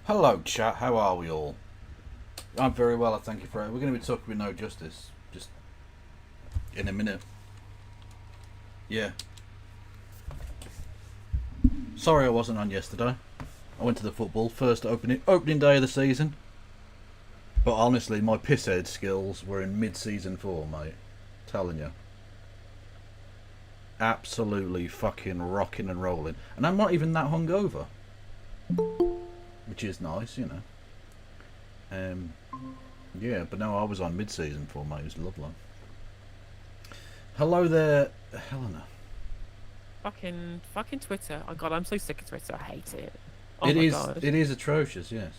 Hello chat, how are we all? I'm very well, I thank you for it. We're going to be talking with No Justice just in a minute. Yeah. Sorry I wasn't on yesterday. I went to the football, first opening day of the season. But honestly, my pisshead skills were in mid-season form, mate. Telling you. Absolutely fucking rocking and rolling. And I'm not even that hungover. Which is nice, you know. Yeah, but no, I was on mid-season form, mate. It was lovely. Hello there, Helena. Fucking Twitter. Oh god, I'm so sick of Twitter. I hate it. Oh It my is. god. It is atrocious. Yes.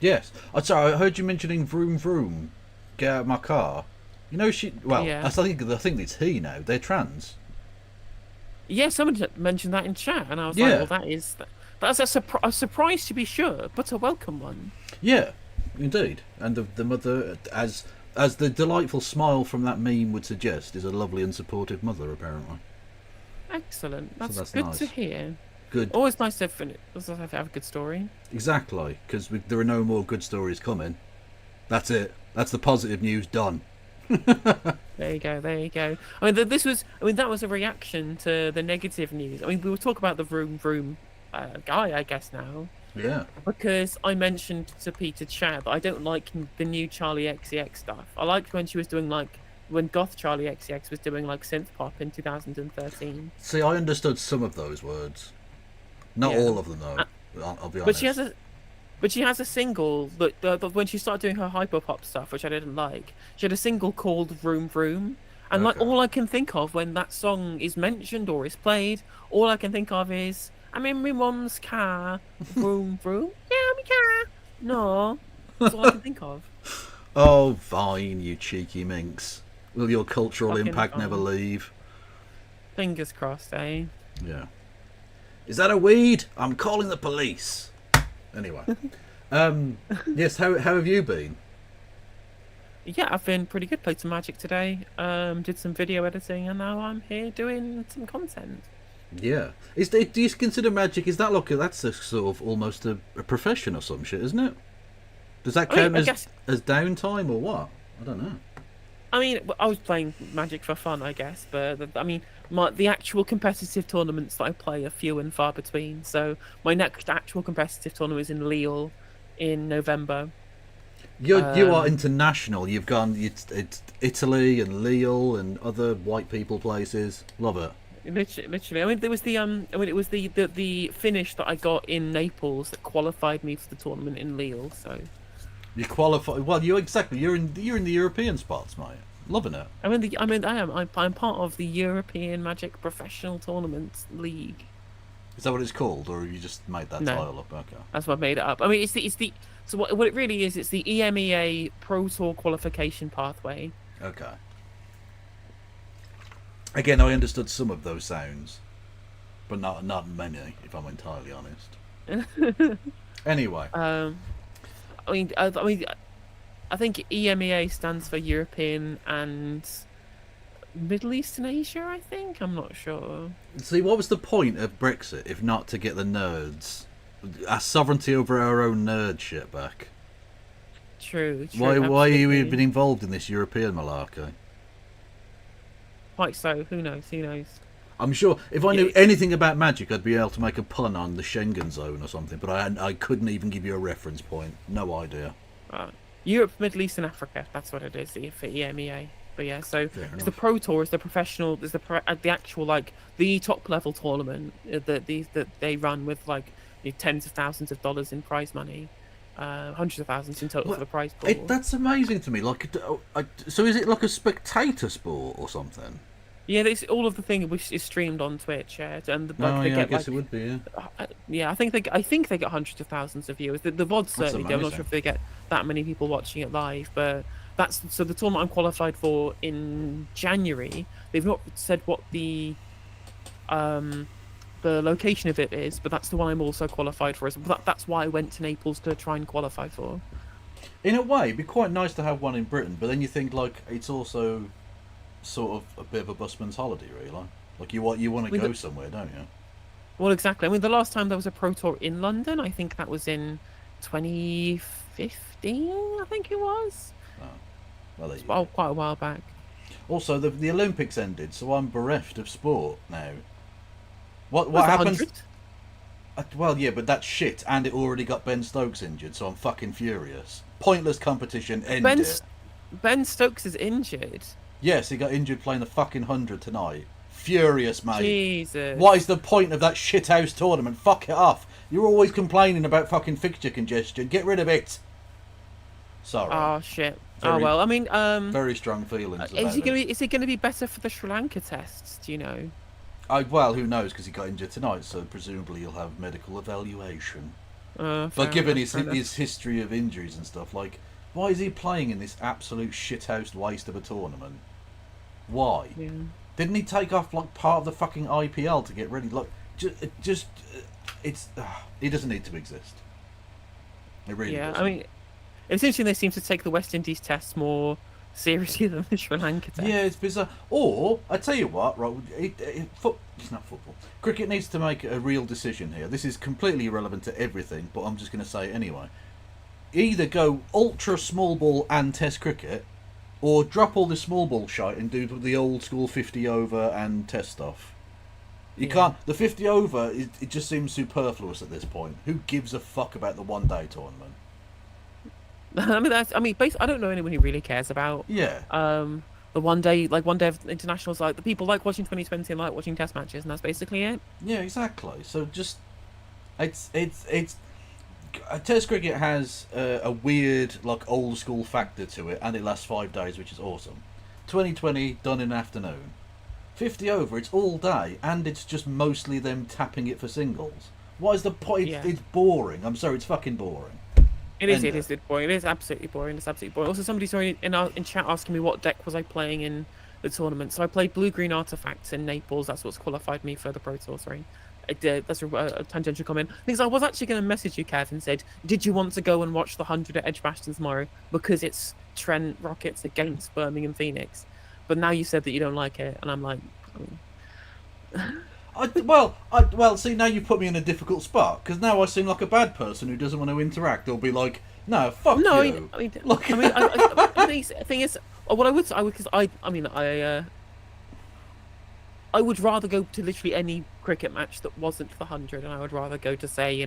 Yes. I'm sorry. I heard you mentioning vroom vroom. Get out of my car. You know she. Well, Yeah. I think it's he now. They're trans. Yeah, someone mentioned that in chat, and I was Yeah. like, well, that's a surprise to be sure, but a welcome one. Yeah, indeed. And the mother, as the delightful smile from that meme would suggest, is a lovely and supportive mother, apparently. Excellent. That's, that's good nice. to hear. Good. Always nice to have a good story. Exactly, because there are no more good stories coming. That's it. That's the positive news done. There you go. There you go. I mean, that was a reaction to the negative news. I mean, we will talk about the vroom vroom guy, I guess now. Yeah. Because I mentioned to Peter Chat that I don't like the new Charlie XCX stuff. I liked when she was doing when Goth Charlie XCX was doing synth pop in 2013. See, I understood some of those words. Not all of them, though. I'll be honest. But But she has a single that when she started doing her hyperpop stuff, which I didn't like, she had a single called "Vroom Vroom," and like Okay. all I can think of when that song is mentioned or is played, all I can think of is "I'm in my mum's car, vroom vroom, yeah, my car." No, that's all I can think of. Oh, fine, you cheeky minx. Will your cultural Fucking impact never fine. leave? Fingers crossed, eh? Yeah. Is that a weed? I'm calling the police. Anyway. Yes, how have you been? Yeah, I've been pretty good. Played some Magic today. Did some video editing, and now I'm here doing some content. Yeah. Do you consider magic, is that like that's a sort of almost a profession or some shit, isn't it? Does that I mean, count I guess. as downtime or what? I don't know. I mean, I was playing Magic for fun, I guess, but I mean, the actual competitive tournaments that I play are few and far between. So my next actual competitive tournament is in Lille in November. You are Um, international. You've gone it's Italy and Lille and other white people places. Love it. literally. I mean, there was the I mean, it was the finish that I got in Naples that qualified me for the tournament in Lille. So You qualify well. You're in the European spots, mate. Loving it. I'm part of the European Magic Professional Tournament League. Is that what it's called, or have you just made that No, title up? Okay. that's what I made it up. I mean, it's the so what it really is, it's the EMEA Pro Tour qualification pathway. Okay. Again, I understood some of those sounds, but not many, if I'm entirely honest. Anyway, um, I mean, I think EMEA stands for European and Middle East and Asia. I think I'm not sure. see, what was the point of Brexit if not to get the nerds, our sovereignty over our own nerd shit back? True, Why have you been absolutely. involved in this European malarkey? Quite so. Who knows? Who knows? I'm sure if I Yeah, knew anything about magic, I'd be able to make a pun on the Schengen zone or something. But I couldn't even give you a reference point. No idea. uh, Europe, Middle East, and Africa. That's what it is for EMEA. But yeah, so Fair it's the enough. Pro Tour, is the professional, is the actual like the top level tournament that they run with like tens of thousands of dollars in prize money, hundreds of thousands in total for Well, the prize pool. that's amazing to me. Like, so is it like a spectator sport or something? Yeah, this all of the thing which is streamed on Twitch, yeah, and like Oh they yeah, I get guess it like would be. Yeah, yeah, I think they get hundreds of thousands of viewers. The VODs that's certainly do. I'm not sure amazing. if they get that many people watching it live, but that's so the tournament I'm qualified for in January. They've not said what um the location of it is, but that's the one I'm also qualified for. That's why I went to Naples to try and qualify for. In a way, it'd be quite nice to have one in Britain, but then you think like it's also sort of a bit of a busman's holiday, really. Like you want I to mean, go somewhere, don't you? well, exactly. I mean, the last time there was a Pro Tour in London, I think that was in 2015. I think it was. Oh, well, there It's you go. quite a while back. Also, the Olympics ended, so I'm bereft of sport now. Was What the happens? 100th? Well, yeah, but that's shit, and it already got Ben Stokes injured, so I'm fucking furious. Pointless competition. End Ben it. Ben Stokes is injured. Yes, he got injured playing the fucking 100 tonight. Furious, mate. What is Jesus. the point of that shithouse tournament? Fuck it off. You're always complaining about fucking fixture congestion. Get rid of it. Sorry. Oh shit. Oh Very, well. I mean, very strong feelings about it. is he gonna be better for the Sri Lanka tests? Do you know? Well, who knows, because he got injured tonight, so presumably he'll have medical evaluation. But Fair given enough. his Fair enough. his history of injuries and stuff, like, why is he playing in this absolute shithouse waste of a tournament? Why? Yeah. Didn't he take off like part of the fucking IPL to get ready? Like, just it's he doesn't need to exist. It really Yeah. I doesn't. mean, it's interesting they seem to take the West Indies tests more seriously than the Sri Lanka Yeah, tests. it's bizarre. Or I tell you what, right? It's not football. Cricket needs to make a real decision here. This is completely irrelevant to everything, but I'm just going to say it anyway. Either go ultra small ball and Test cricket, or drop all the small ball shite and do the old school 50 over and Test stuff. You Yeah. can't. The 50 over, it just seems superfluous at this point. Who gives a fuck about the 1 day tournament? I mean, I don't know anyone who really cares about Yeah, um the one day of internationals. Like the people like watching 2020 and like watching Test matches, and that's basically it. yeah, exactly. So just it's Test cricket has a weird, like, old school factor to it, and it lasts 5 days, which is awesome. 2020 done in an afternoon. 50 over, it's all day, and it's just mostly them tapping it for singles. What is the point? Yeah. It's boring. I'm sorry, it's fucking boring. It is. End It it. is boring. It is absolutely boring. It's absolutely boring. Also, somebody sorry in chat asking me what deck was I playing in the tournament. So I played blue green artifacts in Naples. That's what's qualified me for the Pro Tour. Sorry, I did. That's a tangential comment. Because I was actually going to message you, Kev, and said, "Did you want to go and watch the 100 at Edgbaston tomorrow? Because it's Trent Rockets against Birmingham Phoenix." But now you said that you don't like it, and I'm like, Well, see, now you've put me in a difficult spot, because now I seem like a bad person who doesn't want to interact. They'll be like, no, fuck no, you. the thing is, what I would say, because I would rather go to literally any cricket match that wasn't the 100, and I would rather go to, say,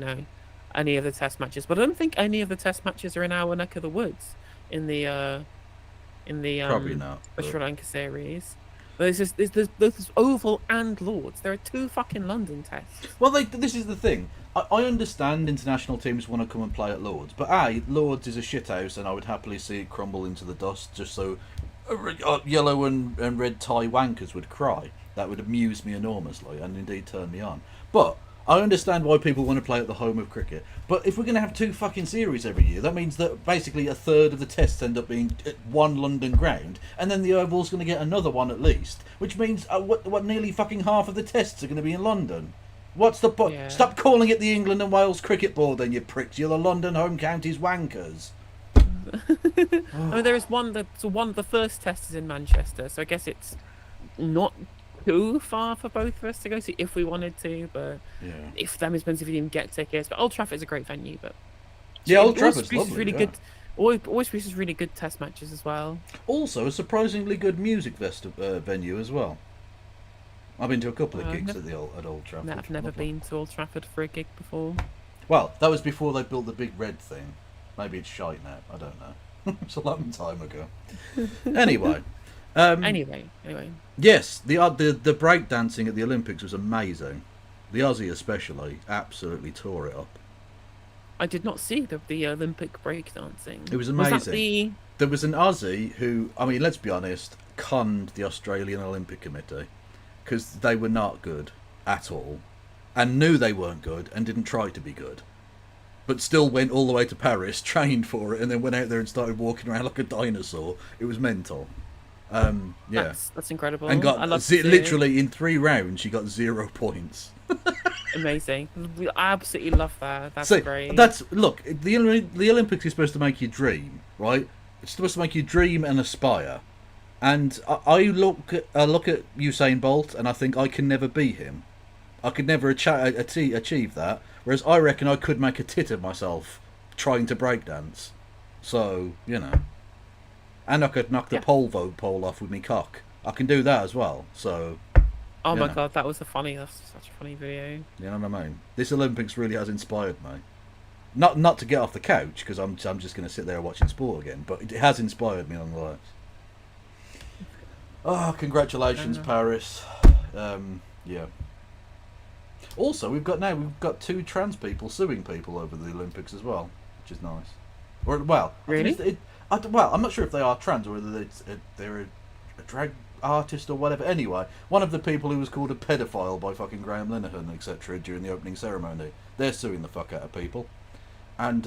any of the test matches. But I don't think any of the test matches are in our neck of the woods in the Probably not. the But... Sri Lanka series. There's Oval and Lords. There are 2 fucking London tests. Well, this is the thing. I understand international teams want to come and play at Lords, but Lords is a shithouse, and I would happily see it crumble into the dust just so yellow and red tie wankers would cry. That would amuse me enormously, and indeed turn me on. But I understand why people want to play at the home of cricket. But if we're going to have 2 fucking series every year, that means that basically a third of the tests end up being at one London ground, and then the Oval's going to get another one at least, which means nearly fucking half of the tests are going to be in London. What's the point? Yeah. Stop calling it the England and Wales Cricket Board, then, you pricks. You're the London Home Counties wankers. I mean, there is one the first test is in Manchester, so I guess it's not too far for both of us to go to if we wanted to, but Yeah. if damn expensive if you didn't get tickets. But Old Trafford's a great venue, but Yeah, Old Trafford's produces lovely. really Yeah. good. Always produces really good test matches as well. Also, a surprisingly good music venue as well. I've been to a couple of gigs at Old Trafford. I've never been to Old Trafford for a gig before. Well, that was before they built the big red thing. Maybe it's shite now. I don't know. It's a long time ago. Anyway. Anyway. Yes, the breakdancing at the Olympics was amazing. The Aussie especially absolutely tore it up. I did not see the Olympic breakdancing. It was amazing. Was that There was an Aussie who, I mean, let's be honest, conned the Australian Olympic Committee because they were not good at all and knew they weren't good and didn't try to be good. But still went all the way to Paris, trained for it, and then went out there and started walking around like a dinosaur. It was mental. Yeah. That's incredible. And got I love literally in 3 rounds, she got 0 points. Amazing. I absolutely love that. That's great. Look, the Olympics is supposed to make you dream, right? It's supposed to make you dream and aspire. And I look at Usain Bolt, and I think I can never be him. I could never achieve that. Whereas I reckon I could make a tit of myself trying to breakdance. So, and I could knock the pole off with me cock. I can do that as well. So. Oh my god, that's such a funny video. You know what I mean? This Olympics really has inspired me. Not to get off the couch, because I'm just going to sit there watching sport again, but it has inspired me nonetheless. Oh, congratulations, Paris. Yeah. Also, we've got 2 trans people suing people over the Olympics as well, which is nice. Or Really? I'm not sure if they are trans or whether they're a drag artist or whatever. Anyway, one of the people who was called a pedophile by fucking Graham Linehan, etc., during the opening ceremony, they're suing the fuck out of people. And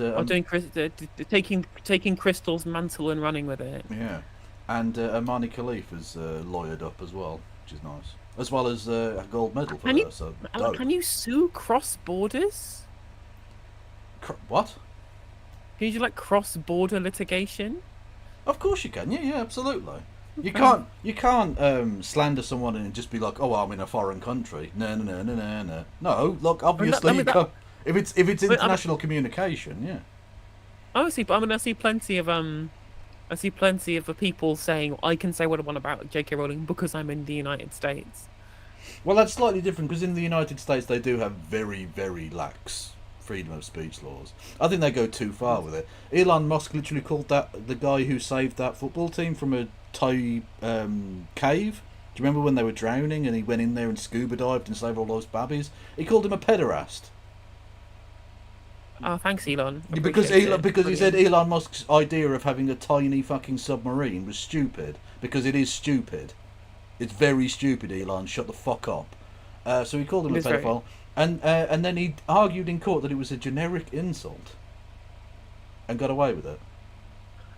taking Crystal's mantle and running with it. Yeah, and Amani Khalif is lawyered up as well, which is nice, as well as a gold medal for her. So can you sue cross borders? What? Can you do cross-border litigation? Of course you can. Yeah, absolutely. You can't slander someone and just be like, oh, I'm in a foreign country. No. No, look, obviously if it's international communication, yeah. I see plenty of people saying I can say what I want about J.K. Rowling because I'm in the United States. Well, that's slightly different because in the United States they do have very, very lax freedom of speech laws. I think they go too far with it. Elon Musk literally called that the guy who saved that football team from a Thai cave. Do you remember when they were drowning and he went in there and scuba dived and saved all those babbies? He called him a pederast. Oh, thanks, Elon. Because Appreciate Elon, it. because he said Brilliant. Elon Musk's idea of having a tiny fucking submarine was stupid. Because it is stupid. It's very stupid, Elon. Shut the fuck up. So he called him It a is very. pedophile, and then he argued in court that it was a generic insult, and got away with it.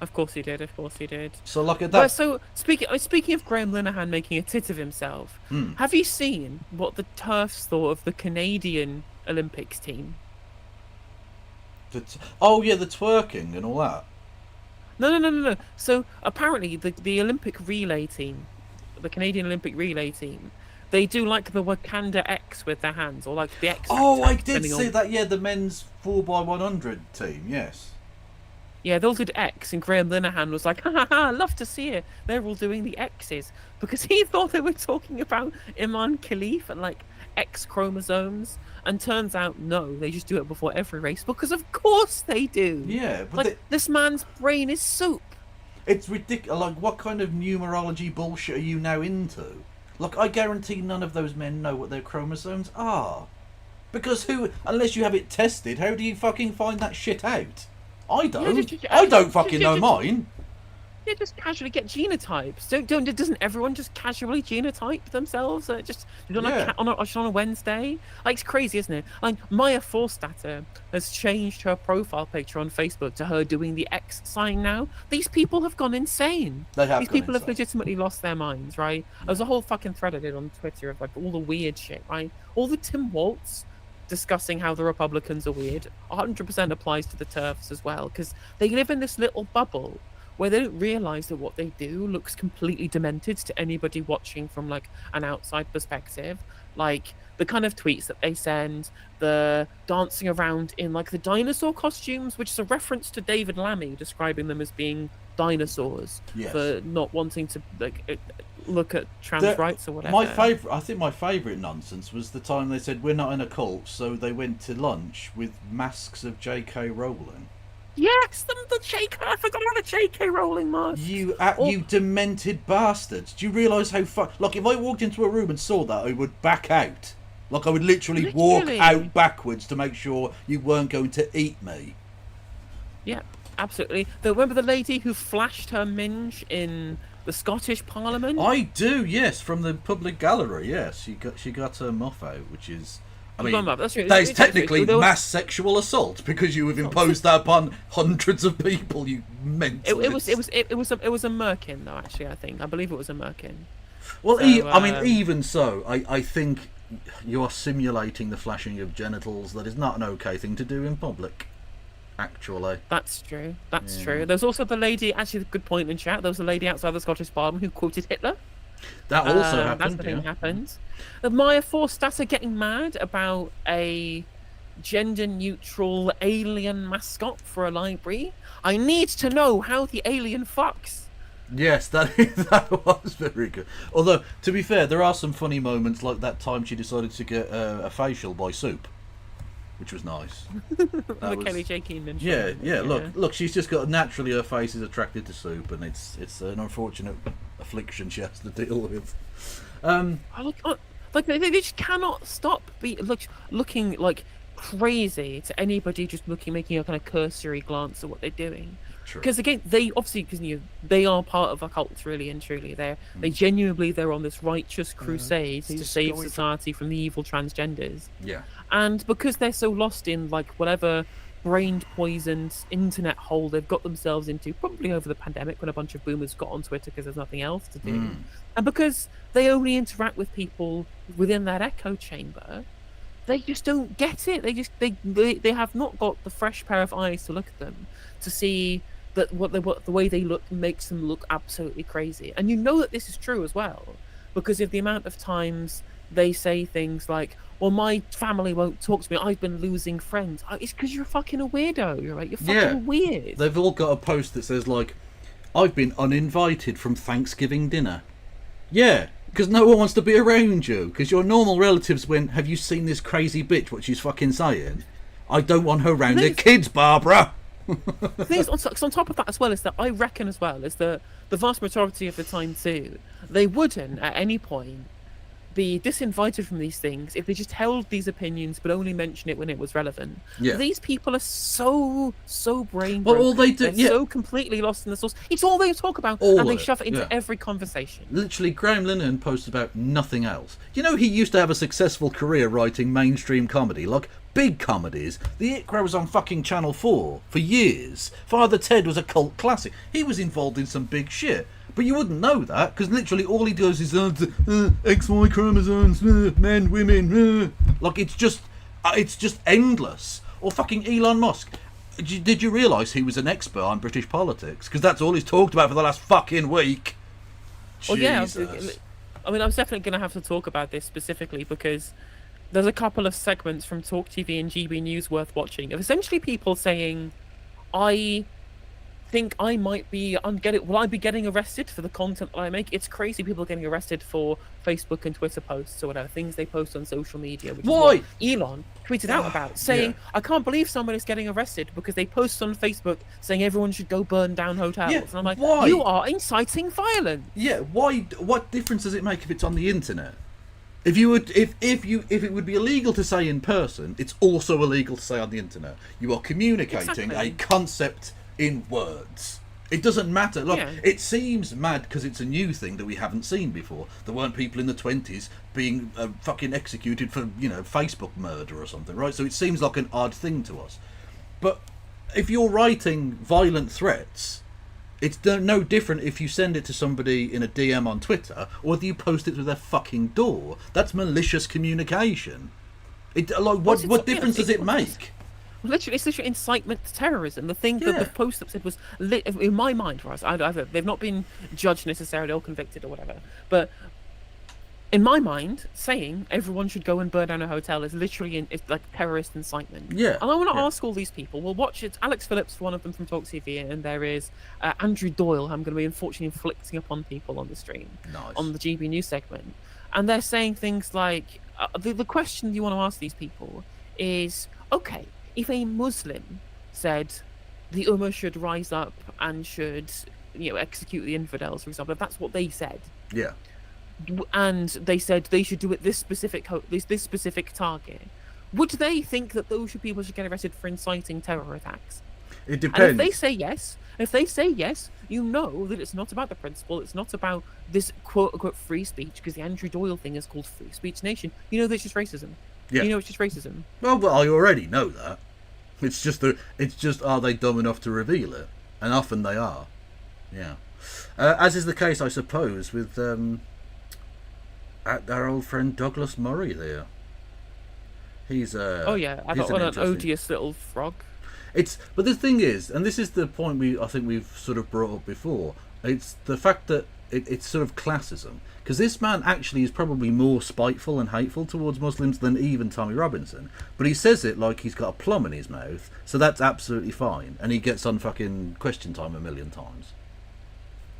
Of course he did. Of course he did. So like at But that, so speaking of Graham Linehan making a tit of himself, hmm, have you seen what the turfs thought of the Canadian Olympics team? oh yeah, the twerking and all that. No. So apparently the Olympic relay team, the Canadian Olympic relay team, they do like the Wakanda X with their hands, or like the X Oh, Factor, I did depending see on. that. Yeah, the men's 4x100 team. Yes. Yeah, those did X, and Graham Linehan was like, ha ha ha, love to see it. They're all doing the X's because he thought they were talking about Iman Khalif and like X chromosomes, and turns out no, they just do it before every race because of course they do. Yeah, but Like this man's brain is soup. it's ridiculous. Like, what kind of numerology bullshit are you now into? Like, I guarantee none of those men know what their chromosomes are. Because unless you have it tested, how do you fucking find that shit out? I don't. I don't fucking know mine. Yeah, just casually get genotypes. Doesn't everyone just casually genotype themselves? Just Yeah. on a Wednesday. Like it's crazy, isn't it? Like Maya Forstater has changed her profile picture on Facebook to her doing the X sign now. These people have gone insane. They have These gone people have insane. legitimately lost their minds, right? There's a whole fucking thread I did on Twitter of like all the weird shit, right? All the Tim Waltz discussing how the Republicans are weird 100% applies to the turfs as well, because they live in this little bubble where they don't realize that what they do looks completely demented to anybody watching from like an outside perspective. Like the kind of tweets that they send, the dancing around in like the dinosaur costumes, which is a reference to David Lammy describing them as being dinosaurs Yes. for not wanting to like look at trans The- rights or whatever. I think my favourite nonsense was the time they said we're not in a cult, so they went to lunch with masks of J.K. Rowling. Yes, the JK. I forgot about the JK Rowling mask. You demented bastards! Do you realise how like if I walked into a room and saw that, I would back out. Like I would literally walk Literally. out backwards to make sure you weren't going to eat me. Yeah, absolutely. Remember the lady who flashed her minge in the Scottish Parliament? I do, yes, from the public gallery. Yes, she got her muff out, which is. I mean, That's true. that is It's true. technically There was- mass sexual assault because you have imposed that upon hundreds of people. You mental. It was a merkin though. Actually, I believe it was a merkin. Well, So, I mean, even so, I think you are simulating the flashing of genitals. That is not an okay thing to do in public. Actually, That's true. That's Yeah. true. There's also the lady. Actually, good point in chat. There was a lady outside the Scottish Parliament who quoted Hitler. that also That's happened. the thing Yeah. happened. Maya Forstater getting mad about a gender-neutral alien mascot for a library. I need to know how the alien fucks. Yes, that was very good. Although, to be fair, there are some funny moments, like that time she decided to get a facial by Soup, which was nice. The was- Kelly J. Keenan. Yeah, show. yeah. Look. She's just got naturally her face is attracted to Soup, and it's an unfortunate affliction she has to deal with. Like they just cannot stop looking like crazy to anybody just making a kind of cursory glance at what they're doing. True. Because again, they obviously they are part of a cult, really and truly. They genuinely they're on this righteous crusade to he's save going- society from the evil transgenders. Yeah. And because they're so lost in like whatever brain poisoned internet hole they've got themselves into, probably over the pandemic when a bunch of boomers got on Twitter because there's nothing else to do, and because they only interact with people within that echo chamber, they just don't get it. They have not got the fresh pair of eyes to look at them to see that what the way they look makes them look absolutely crazy. And you know that this is true as well because of the amount of times they say things like, well, my family won't talk to me, I've been losing friends. It's because you're fucking a weirdo, you're right, you're fucking weird. They've all got a post that says like, I've been uninvited from Thanksgiving dinner. Yeah, because no one wants to be around you. Because your normal relatives went, have you seen this crazy bitch, what she's fucking saying? I don't want her around their kids, Barbara. The thing is, on top of that as well, is that I reckon as well is that the vast majority of the time too, they wouldn't at any point be disinvited from these things if they just held these opinions but only mention it when it was relevant. Yeah. These people are so brain Well, broken. all they do, They're so completely lost in the source. It's all they talk about, All and they of it, shove it into yeah. every conversation. Literally, Graham Linehan posts about nothing else. You know, he used to have a successful career writing mainstream comedy, like big comedies. The It Crowd was on fucking Channel 4 for years. Father Ted was a cult classic. He was involved in some big shit. But you wouldn't know that, because literally all he does is XY chromosomes, men, women. Like, it's just endless. Or fucking Elon Musk. Did you realise he was an expert on British politics? Because that's all he's talked about for the last fucking week. Well, yeah, Jesus. I mean, I was definitely going to have to talk about this specifically because there's a couple of segments from Talk TV and GB News worth watching of essentially people saying, I think I might be will I be getting arrested for the content that I make? It's crazy people getting arrested for Facebook and Twitter posts or whatever, things they post on social media, which Why? is what Elon tweeted out about, saying, I can't believe someone is getting arrested because they post on Facebook saying everyone should go burn down hotels. Yeah, And I'm like, why? you are inciting violence. Yeah, why? What difference does it make if it's on the internet? If it would be illegal to say in person, it's also illegal to say on the internet. You are communicating a concept in words. It doesn't matter. Like, it seems mad because it's a new thing that we haven't seen before. There weren't people in the 20s being fucking executed for, Facebook murder or something, right? So it seems like an odd thing to us. But if you're writing violent threats, it's no different if you send it to somebody in a DM on Twitter or whether you post it to their fucking door. That's malicious communication. What difference does it make? Literally, it's literally incitement to terrorism. The thing that the post that said was, in my mind, for us, they've not been judged necessarily or convicted or whatever, but in my mind, saying everyone should go and burn down a hotel is literally it's like terrorist incitement. Yeah. And I want to ask all these people. Well, watch it. Alex Phillips, one of them from Talk TV, and there is Andrew Doyle, who I'm going to be unfortunately inflicting upon people on the stream, on the GB News segment, and they're saying things like the question you want to ask these people is, okay, if a Muslim said the Ummah should rise up and should, execute the infidels, for example, if that's what they said, and they said they should do it this specific target, would they think that those people should get arrested for inciting terror attacks? It depends. And if they say yes, you know that it's not about the principle. It's not about this quote unquote free speech, because the Andrew Doyle thing is called Free Speech Nation. You know that it's just racism. Yeah. You know it's just racism. Well, I already know that. It's just are they dumb enough to reveal it? And often they are. Yeah. As is the case, I suppose, with our old friend Douglas Murray there. He's I got an odious little frog. But the thing is, and this is the point I think we've sort of brought up before, it's the fact that it's sort of classism. Because this man actually is probably more spiteful and hateful towards Muslims than even Tommy Robinson. But he says it like he's got a plum in his mouth, so that's absolutely fine. And he gets on fucking Question Time a million times.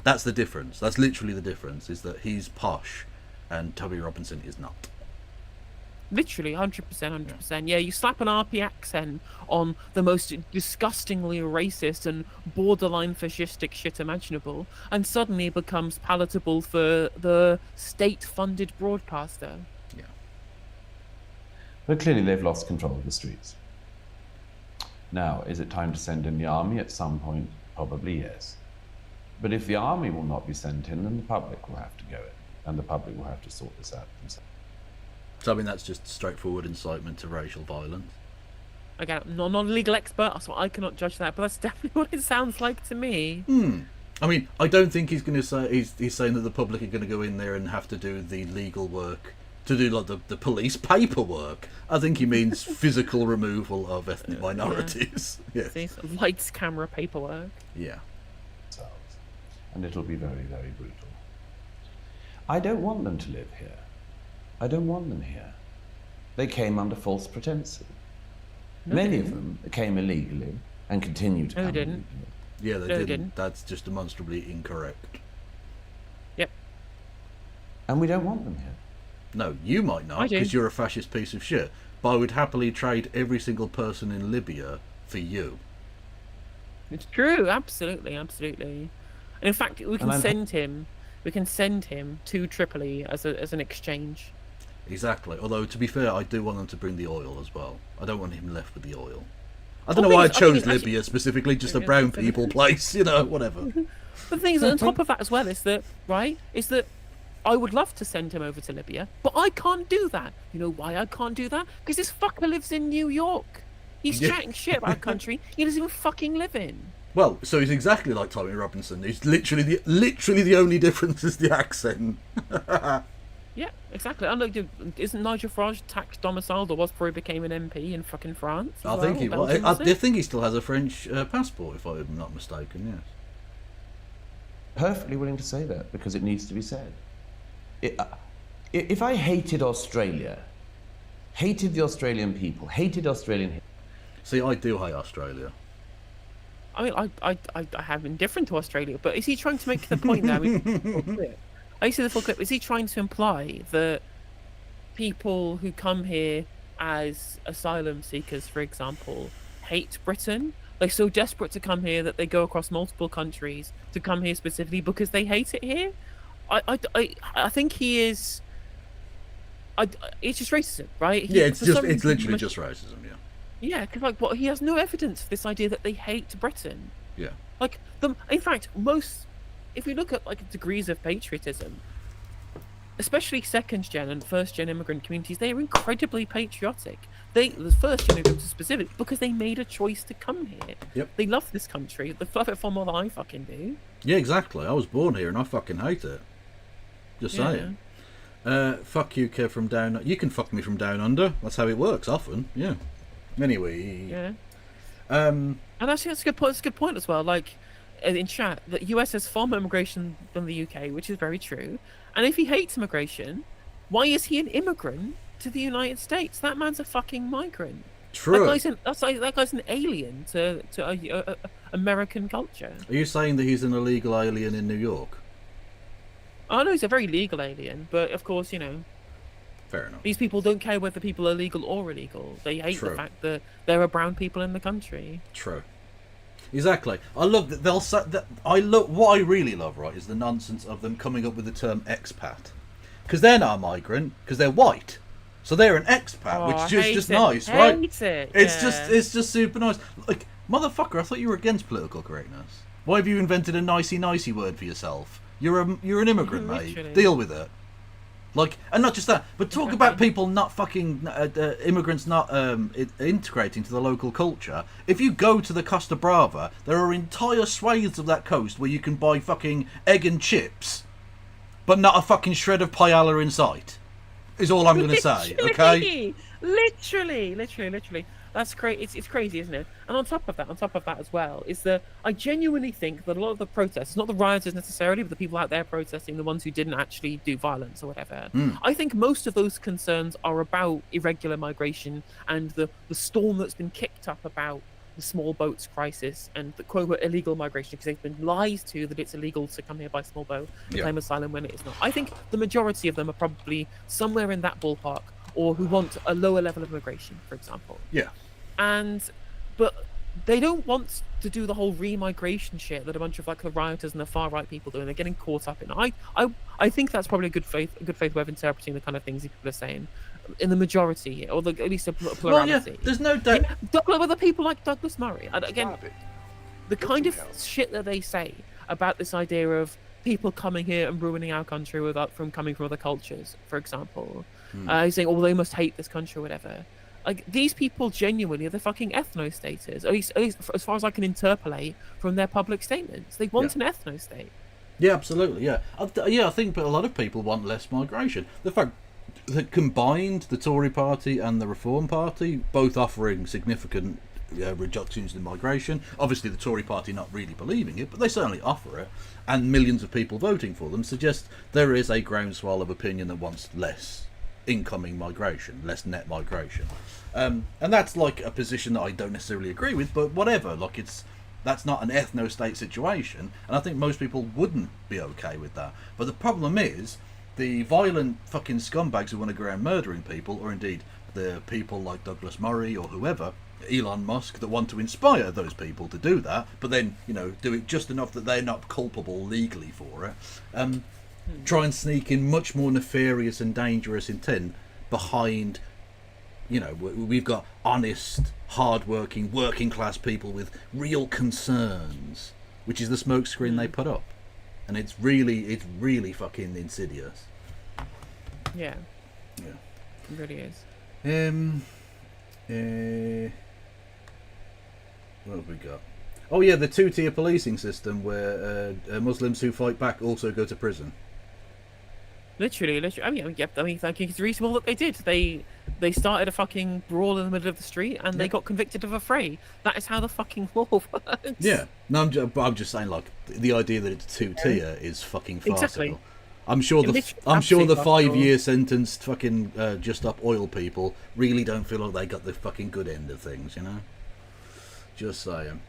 That's the difference. That's literally the difference, is that he's posh and Tommy Robinson is not. Literally, 100%. Yeah, you slap an RP accent on the most disgustingly racist and borderline fascistic shit imaginable, and suddenly it becomes palatable for the state-funded broadcaster. Yeah. But clearly they've lost control of the streets. Now, is it time to send in the army at some point? Probably yes. But if the army will not be sent in, then the public will have to go in, and the public will have to sort this out themselves. So, I mean, that's just straightforward incitement to racial violence. Again, I'm not a legal expert, so I cannot judge that, but that's definitely what it sounds like to me. I mean, I don't think he's going to say... He's saying that the public are going to go in there and have to do the legal work, to do, like, the police paperwork. I think he means physical removal of ethnic minorities. Yeah. See, lights, camera, paperwork. Yeah. And it'll be very, very brutal. I don't want them to live here. I don't want them here. They came under false pretenses. Many of them came illegally and continue to come illegally. Yeah, they didn't. That's just demonstrably incorrect. Yep. And we don't want them here. No, you might not, because you're a fascist piece of shit. But I would happily trade every single person in Libya for you. It's true, absolutely. And in fact, we can send him to Tripoli as an exchange. Exactly. Although, to be fair, I do want them to bring the oil as well. I don't want him left with the oil. I don't know why I chose Libya specifically, just a brown people place, whatever. But the thing is, on top of that as well, is that, right, is that I would love to send him over to Libya, but I can't do that. You know why I can't do that? Because this fucker lives in New York. He's chatting shit about a country he doesn't even fucking live in. Well, so he's exactly like Tommy Robinson. He's literally the only difference is the accent. Yeah, exactly. I know. Isn't Nigel Farage tax domiciled or was before he became an MP in fucking France? I think he was. I think he still has a French passport, if I'm not mistaken. Yes. Perfectly willing to say that because it needs to be said. If I hated Australia, hated the Australian people, hated Australian. See, I do hate Australia. I mean, I have indifferent to Australia, but is he trying to make the point now? I see the full clip. Is he trying to imply that people who come here as asylum seekers, for example, hate Britain? They're so desperate to come here that they go across multiple countries to come here specifically because they hate it here? I think he is. It's just racism, right? It's literally just racism. Yeah. Yeah, because he has no evidence for this idea that they hate Britain. Yeah. In fact, if we look at degrees of patriotism, especially second gen and first gen immigrant communities, they are incredibly patriotic. The first gen immigrants are specific because they made a choice to come here. Yep. They love this country. They love it far more than I fucking do. Yeah, exactly. I was born here and I fucking hate it. Just saying. Fuck you, Kev from down. You can fuck me from down under. That's how it works often. Yeah. Anyway. Yeah. And actually, that's a good point. That's a good point as well. Like in chat, the US has far more immigration than the UK, which is very true. And if he hates immigration, why is he an immigrant to the United States? That man's a fucking migrant. True. That guy's an alien to American culture. Are you saying that he's an illegal alien in New York? I know he's a very legal alien, but of course, Fair enough. these people don't care whether people are legal or illegal. They hate the fact that there are brown people in the country. True. Exactly. I love that they'll say that. What I really love, right, is the nonsense of them coming up with the term expat, because they're not a migrant, because they're white, so they're an expat, which is just nice, right? It's just super nice. Like, motherfucker, I thought you were against political correctness. Why have you invented a nicey word for yourself? You're an immigrant, mate. Deal with it. Like, and not just that, but talk about people not fucking immigrants not integrating to the local culture. If you go to the Costa Brava, there are entire swathes of that coast where you can buy fucking egg and chips, but not a fucking shred of paella in sight. Is all I'm going to say. Okay. Literally. That's crazy. It's crazy, isn't it? And on top of that as well, is that I genuinely think that a lot of the protests, not the rioters necessarily, but the people out there protesting, the ones who didn't actually do violence or whatever, I think most of those concerns are about irregular migration and the storm that's been kicked up about the small boats crisis and the quote illegal migration, because they've been lied to that it's illegal to come here by small boat and claim asylum when it is not. I think the majority of them are probably somewhere in that ballpark, or who want a lower level of immigration, for example. Yeah. But they don't want to do the whole re-migration shit that a bunch of the rioters and the far right people do, and they're getting caught up in. I think that's probably a good faith way of interpreting the kind of things people are saying in the majority, or at least a plurality. Well, yeah, there's no doubt. With the people like Douglas Murray, and again, the kind of shit that they say about this idea of people coming here and ruining our country from coming from other cultures, for example. He's saying, they must hate this country or whatever. Like, these people genuinely are the fucking ethno-staters, at least as far as I can interpolate from their public statements. They want an ethno-state. Yeah, absolutely, yeah. I think a lot of people want less migration. The fact that combined, the Tory party and the Reform party, both offering significant reductions in migration, obviously the Tory party not really believing it, but they certainly offer it, and millions of people voting for them, suggest there is a groundswell of opinion that wants less incoming migration, less net migration, and that's like a position that I don't necessarily agree with, but whatever. That's not an ethno-state situation, and I think most people wouldn't be okay with that. But the problem is the violent fucking scumbags who want to go around murdering people, or indeed the people like Douglas Murray or whoever, Elon Musk, that want to inspire those people to do that, but then do it just enough that they're not culpable legally for it. Try and sneak in much more nefarious and dangerous intent behind, you know, we've got honest, hard-working, working-class people with real concerns, which is the smokescreen they put up. And it's really fucking insidious. Yeah. Yeah. It really is. What have we got? Oh yeah, the two-tier policing system where Muslims who fight back also go to prison. Literally. I mean, it's reasonable that they did. They started a fucking brawl in the middle of the street, and they got convicted of a fray. That is how the fucking law works. Yeah. No, I'm just saying, like, the idea that it's two-tier is fucking farcical. Exactly. I'm sure the absolutely 5-year sentenced fucking just up oil people really don't feel like they got the fucking good end of things, you know. Just saying.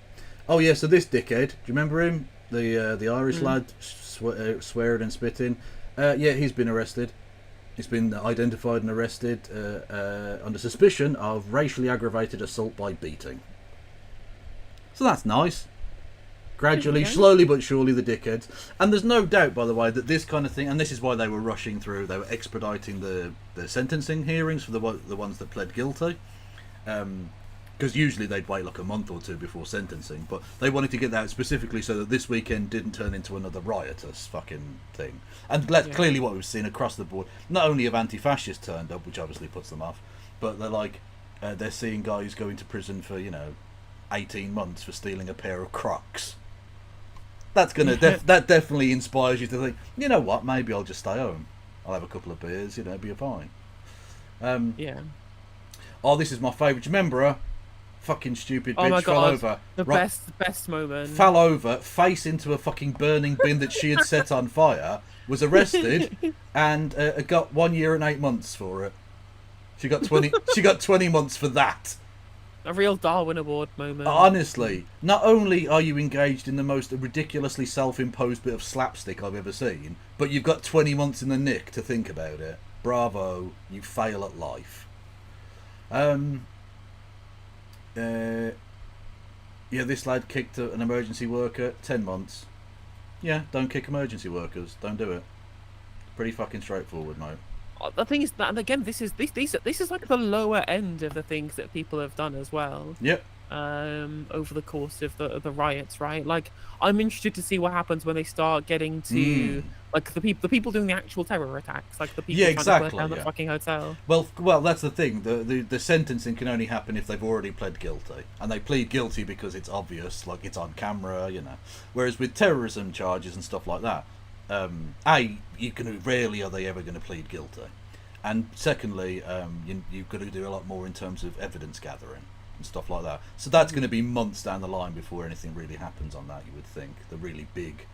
Oh yeah, so this dickhead, do you remember him? The Irish lad swearing and spitting. Yeah, he's been arrested. He's been identified and arrested under suspicion of racially aggravated assault by beating. So that's nice. Gradually, slowly but surely, the dickheads. And there's no doubt, by the way, that this kind of thing, and this is why they were rushing through, they were expediting the sentencing hearings for the ones that pled guilty. Because usually they'd wait like a month or two before sentencing, but they wanted to get that specifically so that this weekend didn't turn into another riotous fucking thing. And clearly what we've seen across the board, not only have anti-fascists turned up, which obviously puts them off, but they're like, they're seeing guys going to prison for, 18 months for stealing a pair of Crocs. That's gonna that definitely inspires you to think, you know what, maybe I'll just stay home. I'll have a couple of beers, be fine. Yeah. Oh, this is my favourite. Remember her? Fucking stupid bitch. Oh my fell God, over. the best moment. Fell over, face into a fucking burning bin that she had set on fire, was arrested, and got 1 year and 8 months for it. She got 20. She got 20 months for that. A real Darwin Award moment. Honestly, not only are you engaged in the most ridiculously self-imposed bit of slapstick I've ever seen, but you've got 20 months in the nick to think about it. Bravo, you fail at life. Yeah, this lad kicked an emergency worker. 10 months. Yeah, don't kick emergency workers. Don't do it. Pretty fucking straightforward, mate. The thing is that, again, this is like the lower end of the things that people have done as well. Yep. Over the course of the riots, right? Like, I'm interested to see what happens when they start getting to like the people doing the actual terror attacks, like the people trying to burn down the fucking hotel. Well, that's the thing. The sentencing can only happen if they've already pled guilty, and they plead guilty because it's obvious, like it's on camera, Whereas with terrorism charges and stuff like that, rarely are they ever going to plead guilty, and secondly, you've got to do a lot more in terms of evidence gathering and stuff like that. So that's going to be months down the line before anything really happens on that, you would think, the really big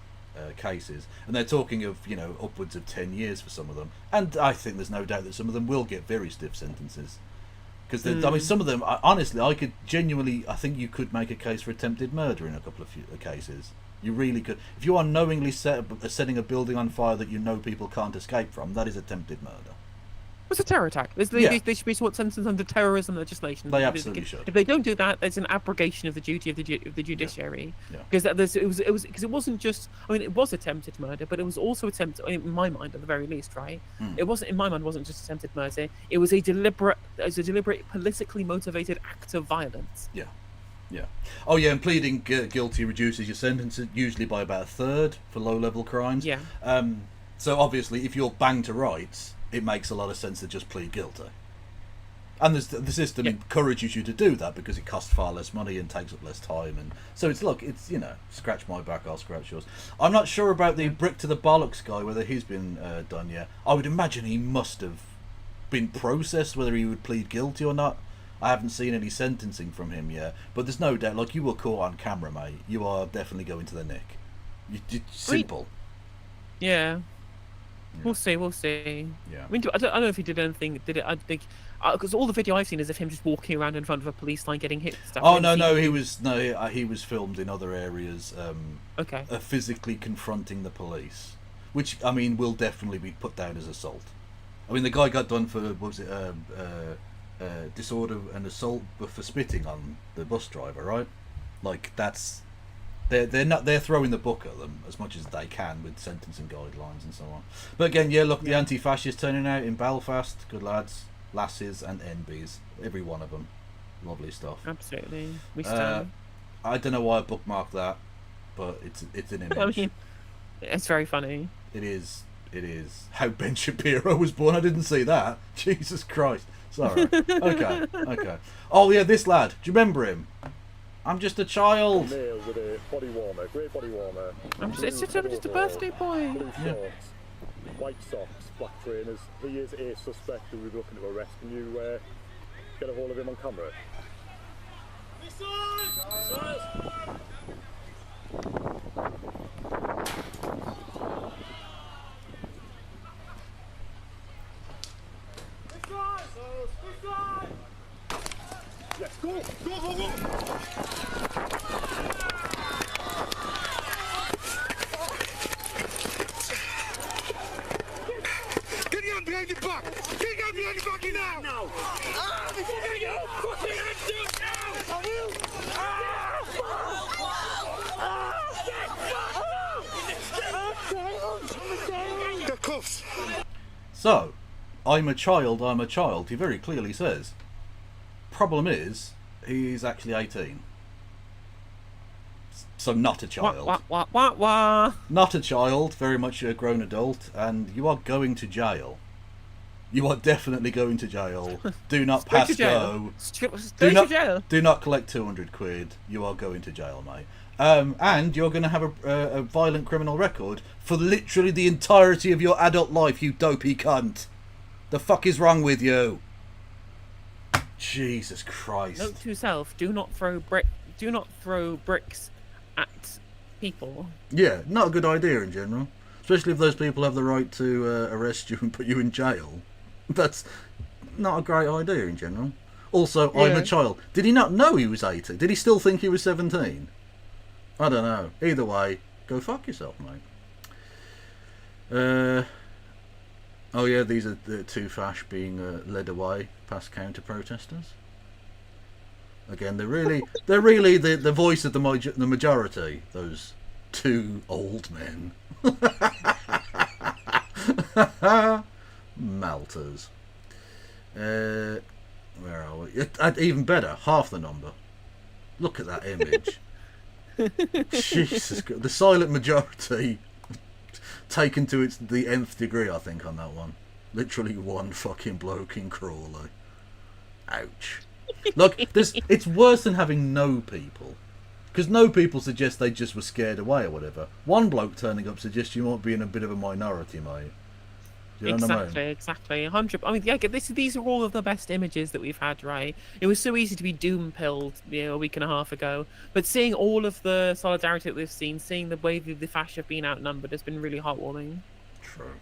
cases. And they're talking of, upwards of 10 years for some of them. And I think there's no doubt that some of them will get very stiff sentences. Because, I mean, some of them, honestly, I think you could make a case for attempted murder in a couple of cases. You really could. If you are knowingly setting a building on fire that you know people can't escape from, that is attempted murder. It's a terror attack. They should be sentenced under terrorism legislation. They absolutely should. If they don't do that, there's an abrogation of the duty of the judiciary. Because it wasn't just. I mean, it was attempted murder, but it was also attempted. In my mind, at the very least, right? It wasn't. In my mind, wasn't just attempted murder. It was a deliberate, politically motivated act of violence. Yeah. Yeah. Oh, yeah. And pleading guilty reduces your sentence usually by about a third for low-level crimes. Yeah. So obviously, if you're banged to rights, it makes a lot of sense to just plead guilty. And the system encourages you to do that because it costs far less money and takes up less time. And so it's scratch my back, I'll scratch yours. I'm not sure about the brick to the bollocks guy, whether he's been done yet. I would imagine he must have been processed, whether he would plead guilty or not. I haven't seen any sentencing from him yet. But there's no doubt, like, you were caught on camera, mate. You are definitely going to the nick. Simple. Yeah. We'll see. Yeah. I mean, I don't know if he did anything. Did it? I think because all the video I've seen is of him just walking around in front of a police line getting hit and stuff. Oh no, he was filmed in other areas. Okay. Physically confronting the police, which I mean will definitely be put down as assault. I mean, the guy got done for disorder and assault, but for spitting on the bus driver, right? Like that's. They're throwing the book at them as much as they can with sentencing guidelines and so on. But again, the anti-fascists turning out in Belfast, good lads. lasses and NBs, every one of them. Lovely stuff. Absolutely. We stand. I don't know why I bookmarked that, but it's an image. I mean, it's very funny. It is. It is. How Ben Shapiro was born. I didn't see that. Jesus Christ. Sorry. Okay. Oh yeah, this lad. Do you remember him? I'm just a child. Male with a body warmer, great body warmer. It's just a birthday boy. Blue shorts, white socks, black trainers. He is a suspect who we're looking to arrest. Can you get a hold of him on camera? Yes, go! Get your hand behind your back! Get your hand behind your back now! No! Get your fucking hands up now! I will! The cuffs! So, I'm a child, he very clearly says. Problem is, he's actually 18. So not a child. Wah. Not a child, very much a grown adult, and you are going to jail. You are definitely going to jail. Do not pass go. Do not collect 200 quid. You are going to jail, mate. And you're going to have a violent criminal record for literally the entirety of your adult life, you dopey cunt. The fuck is wrong with you? Jesus Christ. Note to self: do not throw bricks at people. Yeah, not a good idea in general. Especially if those people have the right to arrest you and put you in jail. That's not a great idea in general. Also, Yeah. I'm a child. Did he not know he was 18? Did he still think he was 17? I don't know. Either way, go fuck yourself, mate. Oh yeah, these are the two fash being led away past counter-protesters. Again, they're really the voice of the majority. Those two old men. Malters. Where are we? Even better, half the number. Look at that image. Jesus God. The silent majority taken to the nth degree, I think, on that one. Literally one fucking bloke in Crawley. Ouch. Look, it's worse than having no people. Because no people suggest they just were scared away or whatever. One bloke turning up suggests you might be in a bit of a minority, mate. Do you know what I mean? Exactly. 100. I mean, yeah. These are all of the best images that we've had, right? It was so easy to be doom pilled, a week and a half ago. But seeing all of the solidarity that we've seen, seeing the way the fash have been outnumbered, has been really heartwarming. True.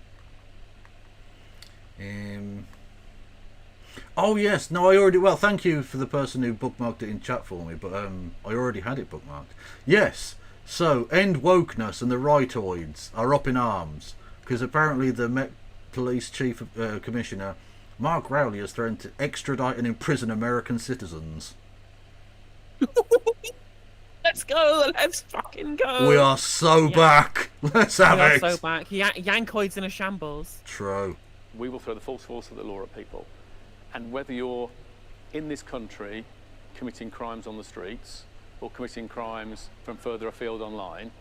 Oh yes, no, I already. Well, thank you for the person who bookmarked it in chat for me, but I already had it bookmarked. Yes. So, end wokeness and the rightoids are up in arms because apparently the Met Police Chief Commissioner Mark Rowley has threatened to extradite and imprison American citizens. Let's go! Let's fucking go! We are so back. Let's have it. We are so back. Yankoids in a shambles. True. We will throw the full force of the law at people. And whether you're in this country committing crimes on the streets or committing crimes from further afield online,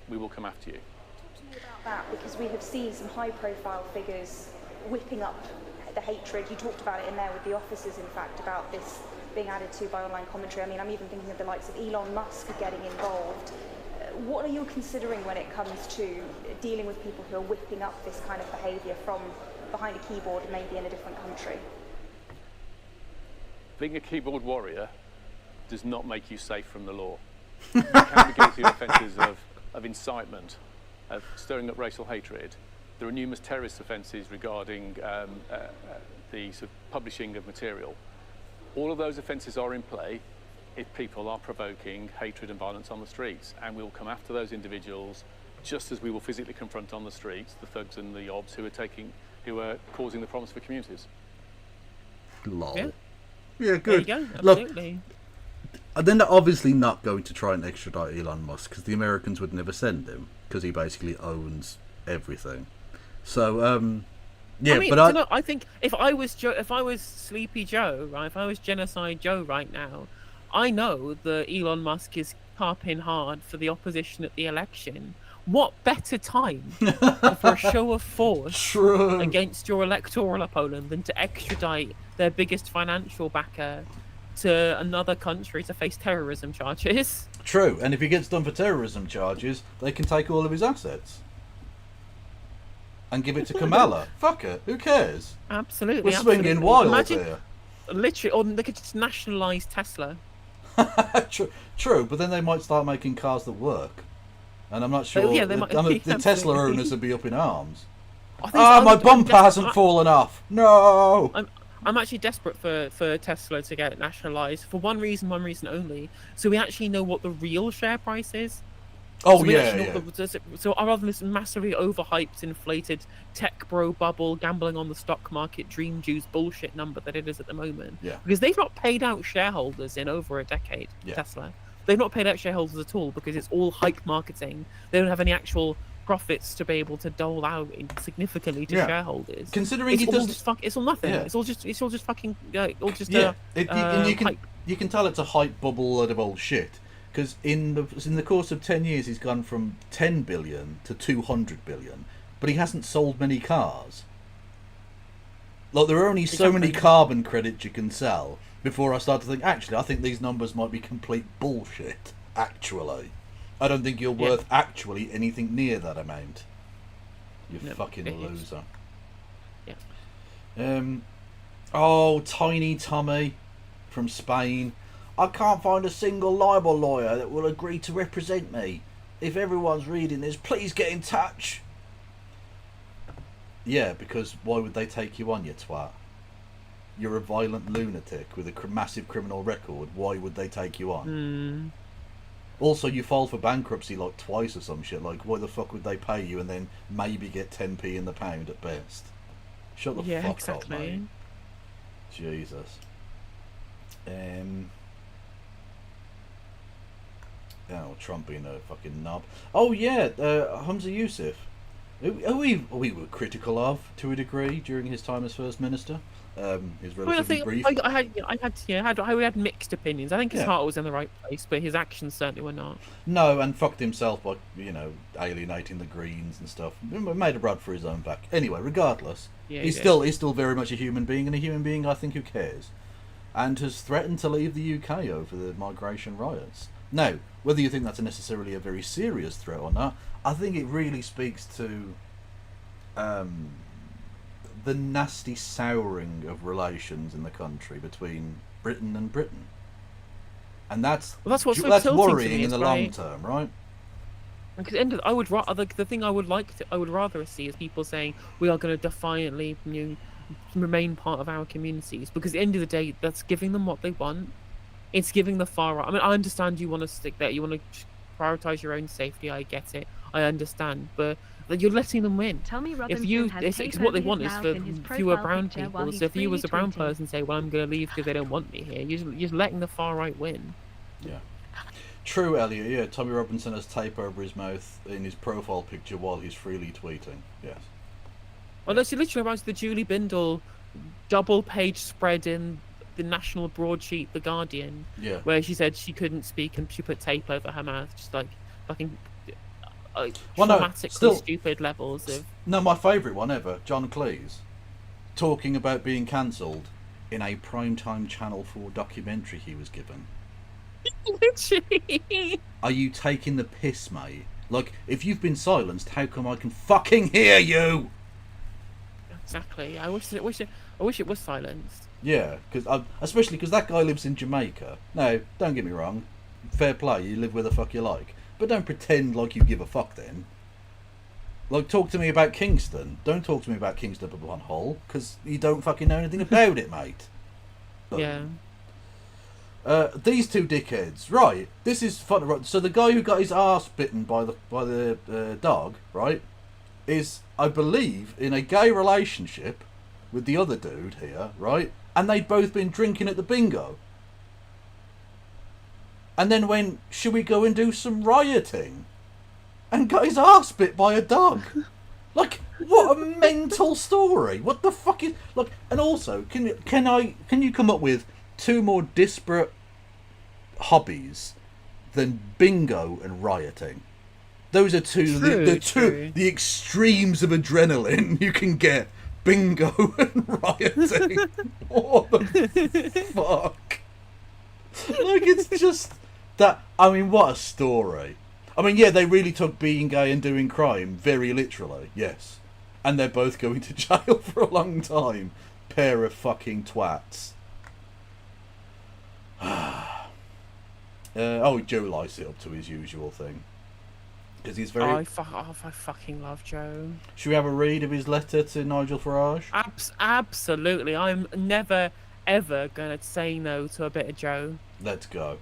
we will come after you. Talk to me about that, because we have seen some high-profile figures whipping up the hatred. You talked about it in there with the officers, in fact, about this being added to by online commentary. I mean, I'm even thinking of the likes of Elon Musk getting involved. What are you considering when it comes to dealing with people who are whipping up this kind of behaviour from behind a keyboard, maybe in a different country? Being a keyboard warrior does not make you safe from the law. You can be guilty of offences of incitement, of stirring up racial hatred. There are numerous terrorist offences regarding the sort of publishing of material. All of those offences are in play if people are provoking hatred and violence on the streets, and we will come after those individuals just as we will physically confront on the streets the thugs and the obs who are causing the problems for communities. Lol. Yeah. Yeah, good. There you go. Look, Absolutely. and then they're obviously not going to try and extradite Elon Musk because the Americans would never send him because he basically owns everything. So, Yeah, I mean, but do you know, I think if I was Sleepy Joe, right? If I was Genocide Joe right now, I know that Elon Musk is carping hard for the opposition at the election. What better time for a show of force True. against your electoral opponent than to extradite their biggest financial backer to another country to face terrorism charges? True, and if he gets done for terrorism charges, they can take all of his assets and give it to Kamala. Fuck it, who cares? Absolutely, We're swinging absolutely. wild Imagine, here. literally, or they could just nationalize Tesla. True, but then they might start making cars that work. And I'm not sure. Yeah, they might- the Tesla absolutely. owners would be up in arms. I think Ah, my I'm bumper des- hasn't fallen off. No. I'm actually desperate for Tesla to get nationalized for one reason only. So we actually know what the real share price is. Oh So we yeah, actually know yeah. what so rather than this massively overhyped, inflated tech bro bubble, gambling on the stock market, dream juice bullshit number that it is at the moment. Yeah. Because they've not paid out shareholders in over a decade. Yeah. Tesla, they've not paid out shareholders at all because it's all hype marketing. They don't have any actual profits to be able to dole out significantly to Yeah. shareholders. Considering It's he all does, just it's all nothing. Yeah. It's all just fucking all just yeah, and you can hype. you can tell it's a hype bubble load of old shit. Because in the course of 10 years, he's gone from 10 billion to 200 billion, but he hasn't sold many cars. Like there are only so many carbon credits you can sell before I start to think. Actually, I think these numbers might be complete bullshit. Actually, I don't think you're worth actually anything near that amount. You fucking loser. Yeah. Oh, Tiny Tommy from Spain. I can't find a single libel lawyer that will agree to represent me. If everyone's reading this, please get in touch. Yeah, because why would they take you on, you twat? You're a violent lunatic with a massive criminal record. Why would they take you on? Also, you filed for bankruptcy like twice or some shit. Like, why the fuck would they pay you and then maybe get 10p in the pound at best? Shut the fuck up, mate. Jesus. Oh, Trump being a fucking knob. Oh yeah, Humza Yousaf, who we were critical of to a degree during his time as First Minister. His relatively brief. I had mixed opinions. I think his heart was in the right place, but his actions certainly were not. No, and fucked himself by alienating the Greens and stuff. Made a run for his own back. Anyway, regardless, he's still very much a human being, and a human being I think who cares, and has threatened to leave the UK over the migration riots. Now, whether you think that's necessarily a very serious threat or not, I think it really speaks to the nasty souring of relations in the country between Britain and Britain. And that's what's so that's tilting to worrying me, in the right? long term, right? Because the thing I would rather see is people saying we are going to defiantly remain part of our communities, because at the end of the day, that's giving them what they want. It's giving the far right. I mean, I understand you want to stick there, you want to prioritize your own safety. I get it, I understand, but you're letting them win. Tell me If you, it's what they want is for fewer brown people. So if you as a brown person say, "Well, I'm going to leave because they don't want me here," you're just letting the far right win. Yeah. True, Elliot. Yeah, Tommy Robinson has tape over his mouth in his profile picture while he's freely tweeting. Yes. Well, that's literally reminds me of the Julie Bindel double-page spread in the national broadsheet, The Guardian, where she said she couldn't speak and she put tape over her mouth, just like fucking traumatically stupid levels of. No, my favourite one ever, John Cleese, talking about being cancelled in a primetime Channel 4 documentary he was given. Literally. Are you taking the piss, mate? Like, if you've been silenced, how come I can fucking hear you? Exactly. I wish it was silenced. Yeah, especially because that guy lives in Jamaica. Now, don't get me wrong, fair play, you live where the fuck you like, but don't pretend like you give a fuck then. Like, talk to me about Kingston. Don't talk to me about Kingston upon Hull, because you don't fucking know anything about it, mate. Yeah. These two dickheads, right? This is fun. Right, so the guy who got his arse bitten by the dog, right, is, I believe, in a gay relationship with the other dude here, right? And they'd both been drinking at the bingo. And then went, should we go and do some rioting? And got his arse bit by a dog. Like, What a mental story! What the fuck is look? And also, can you come up with two more disparate hobbies than bingo and rioting? Those are the extremes of adrenaline you can get. Bingo and rioting. What the fuck? Like, it's just that. I mean, what a story. I mean, yeah, they really took being gay and doing crime very literally. Yes. And they're both going to jail for a long time. Pair of fucking twats. Joe lights it up to his usual thing. Because he's very... I fucking love Joe. Should we have a read of his letter to Nigel Farage? Absolutely. I'm never, ever going to say no to a bit of Joe. Let's go.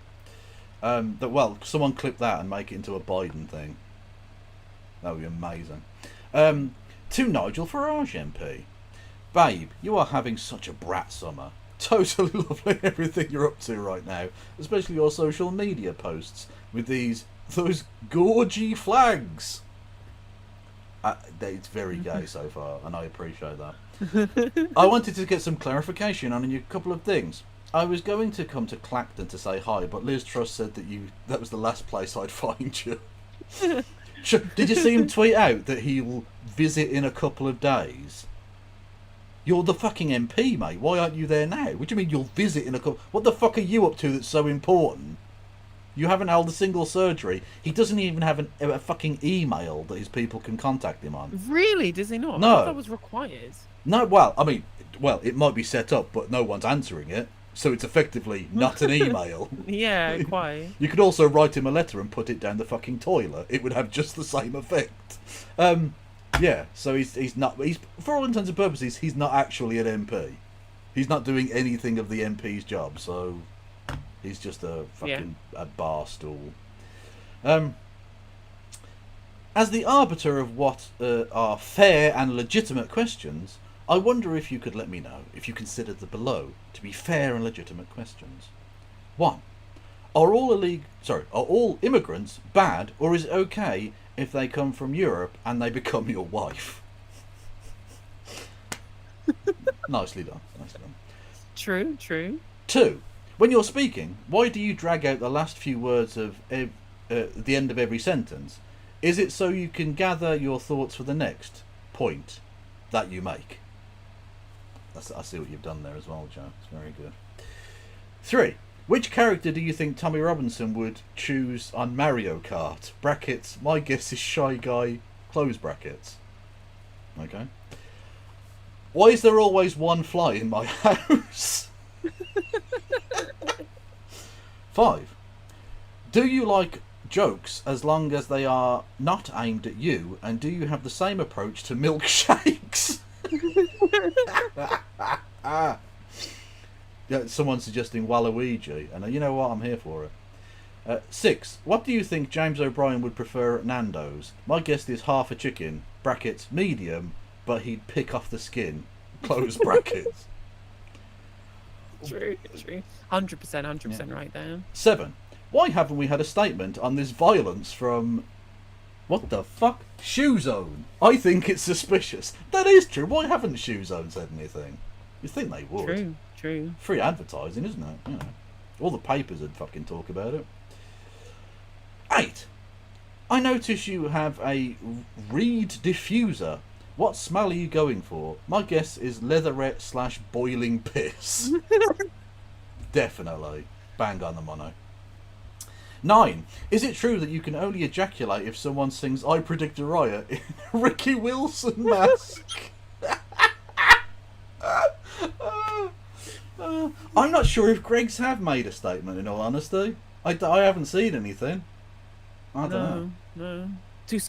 Someone clip that and make it into a Biden thing. That would be amazing. To Nigel Farage MP. Babe, you are having such a brat summer. Totally lovely everything you're up to right now, especially your social media posts with those gorgy flags. It's very gay so far, and I appreciate that. I wanted to get some clarification on a couple of things. I was going to come to Clacton to say hi, but Liz Truss said that was the last place I'd find you. Did you see him tweet out that he'll visit in a couple of days? You're the fucking MP, mate. Why aren't you there now? What do you mean you'll visit in a couple... What the fuck are you up to that's so important? You haven't held a single surgery. He doesn't even have a fucking email that his people can contact him on. Really? Does he not? No. I thought that was required. No, it might be set up, but no one's answering it. So it's effectively not an email. Yeah, quite. You could also write him a letter and put it down the fucking toilet. It would have just the same effect. Yeah, so he's for all intents and purposes, he's not actually an MP. He's not doing anything of the MP's job, so he's just a fucking a bar stool. As the arbiter of what are fair and legitimate questions, I wonder if you could let me know if you consider the below to be fair and legitimate questions. 1. Are all immigrants bad, or is it okay if they come from Europe and they become your wife? Nicely done. True. 2. When you're speaking, why do you drag out the last few words of the end of every sentence? Is it so you can gather your thoughts for the next point that you make? I see what you've done there as well, Joe. It's very good. 3. Which character do you think Tommy Robinson would choose on Mario Kart? Brackets, my guess is Shy Guy, close brackets. Okay. Why is there always one fly in my house? 5. Do you like jokes as long as they are not aimed at you, and do you have the same approach to milkshakes? Yeah, someone suggesting Waluigi, and you know what, I'm here for it. 6. What do you think James O'Brien would prefer at Nando's? My guess is half a chicken, brackets, medium, but he'd pick off the skin, close brackets. True. 100% right there. 7. Why haven't we had a statement on this violence from... What the fuck? Shoe Zone. I think it's suspicious. That is true. Why haven't Shoe Zone said anything? You'd think they would. True. Free advertising, isn't it? You know, all the papers would fucking talk about it. 8. I notice you have a reed diffuser. What smell are you going for? My guess is leatherette / boiling piss. Definitely. Bang on the money. 9. Is it true that you can only ejaculate if someone sings I Predict a Riot in a Ricky Wilson mask? I'm not sure if Greg's have made a statement, in all honesty. I haven't seen anything. I don't know. No. Too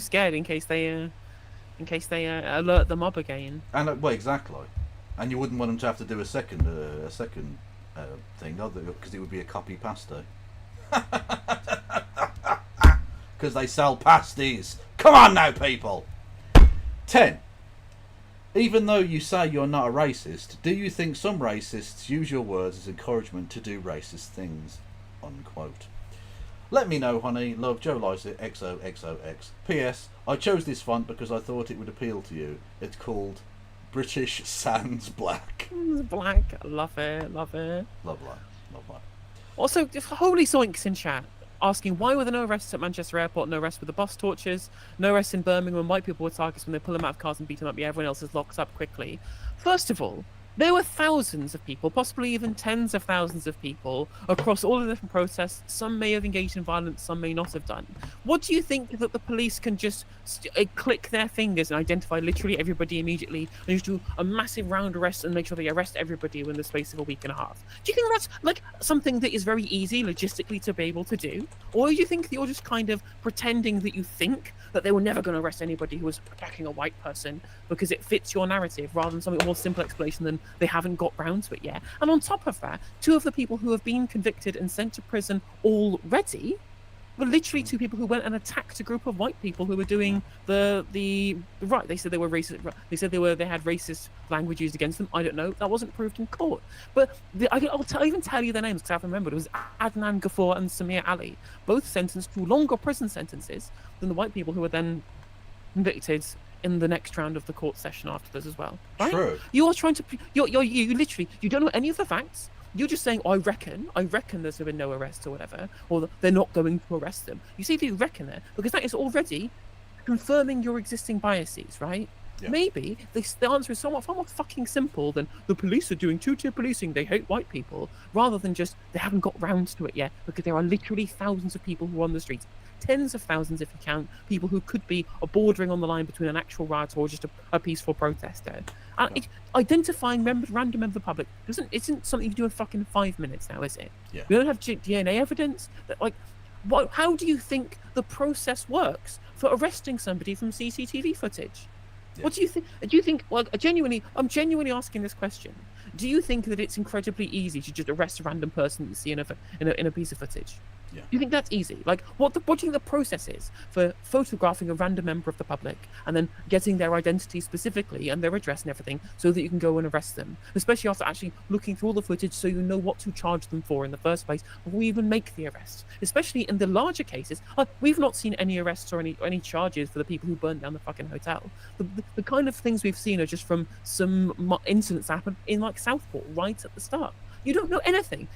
scared in case they alert the mob again. And well, exactly. And you wouldn't want them to have to do a second thing, because it would be a copy pasta. Because they sell pasties. Come on now, people. 10. Even though you say you're not a racist, do you think some racists use your words as encouragement to do racist things? Unquote. Let me know, honey. Love, Joe Lycett, XOXOX. P.S. I chose this font because I thought it would appeal to you. It's called British Sans Black. Black. Love it. Love it. Love that. Love that. Also, just holy zoinks in chat asking why were there no arrests at Manchester Airport, no arrests with the bus torches, no arrests in Birmingham when white people were targets when they pull them out of cars and beat them up. Yeah, everyone else is locked up quickly. First of all, there were thousands of people, possibly even tens of thousands of people across all the different protests. Some may have engaged in violence, some may not have done. What do you think that the police can just click their fingers and identify literally everybody immediately and just do a massive round arrest and make sure they arrest everybody within the space of a week and a half? Do you think that's like something that is very easy logistically to be able to do? Or do you think that you're just kind of pretending that you think that they were never going to arrest anybody who was attacking a white person because it fits your narrative rather than something more simple explanation than they haven't got round to it yet? And on top of that, two of the people who have been convicted and sent to prison already were literally two people who went and attacked a group of white people who were doing the right. They said they were racist. They said they had racist language used against them. I don't know. That wasn't proved in court. But I'll even tell you their names because I've remembered. It was Adnan Ghafoor and Samir Ali, both sentenced to longer prison sentences than the white people who were then convicted in the next round of the court session after this as well. Right? True. You are trying to. You literally. You don't know any of the facts. You're just saying, I reckon there's been no arrests or whatever, or they're not going to arrest them. You see, you reckon there, because that is already confirming your existing biases, right? Yeah. Maybe the answer is somewhat far more fucking simple than the police are doing two-tier policing, they hate white people, rather than just they haven't got round to it yet, because there are literally thousands of people who are on the streets. Tens of thousands, if you count, people who could be bordering on the line between an actual riot or just a peaceful protester. Identifying random member of the public isn't something you do in fucking 5 minutes now, is it? Yeah. We don't have DNA evidence. How do you think the process works for arresting somebody from CCTV footage? Yeah. What do you think? Do you think? Well, I'm genuinely asking this question. Do you think that it's incredibly easy to just arrest a random person that you see in a piece of footage? Yeah. Do you think that's easy? Like, what do you think the process is for photographing a random member of the public and then getting their identity specifically and their address and everything so that you can go and arrest them? Especially after actually looking through all the footage so you know what to charge them for in the first place before you even make the arrest. Especially in the larger cases, we've not seen any arrests or any charges for the people who burned down the fucking hotel. The kind of things we've seen are just from some incidents that happened in like Southport right at the start. You don't know anything.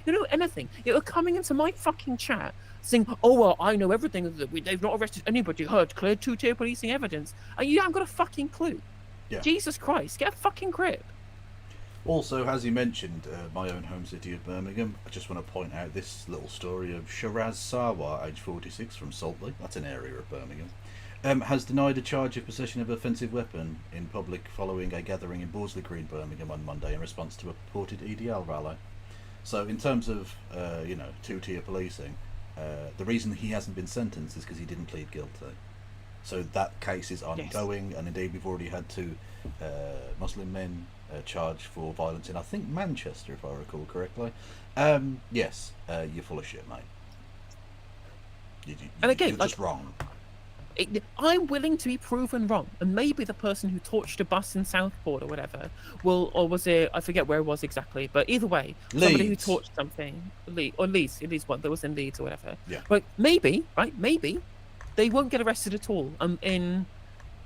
You're coming into my fucking chat saying, oh, well, I know everything. They've not arrested anybody. Cleared two-tier policing evidence. And you haven't got a fucking clue. Yeah. Jesus Christ, get a fucking grip. Also, as you mentioned, my own home city of Birmingham, I just want to point out this little story of Shiraz Sarwar, age 46, from Saltley. That's an area of Birmingham. Has denied a charge of possession of an offensive weapon in public following a gathering in Borsley Green, Birmingham on Monday in response to a purported EDL rally. So in terms of, two-tier policing, the reason he hasn't been sentenced is because he didn't plead guilty. So that case is ongoing, yes. And indeed we've already had two Muslim men charged for violence in, I think, Manchester, if I recall correctly. Yes, you're full of shit, mate. You're just wrong. I'm willing to be proven wrong, and maybe the person who torched a bus in Southport or whatever or was it? I forget where it was exactly, but either way, somebody who torched something, Leeds one that was in Leeds or whatever. Yeah. But maybe they won't get arrested at all. In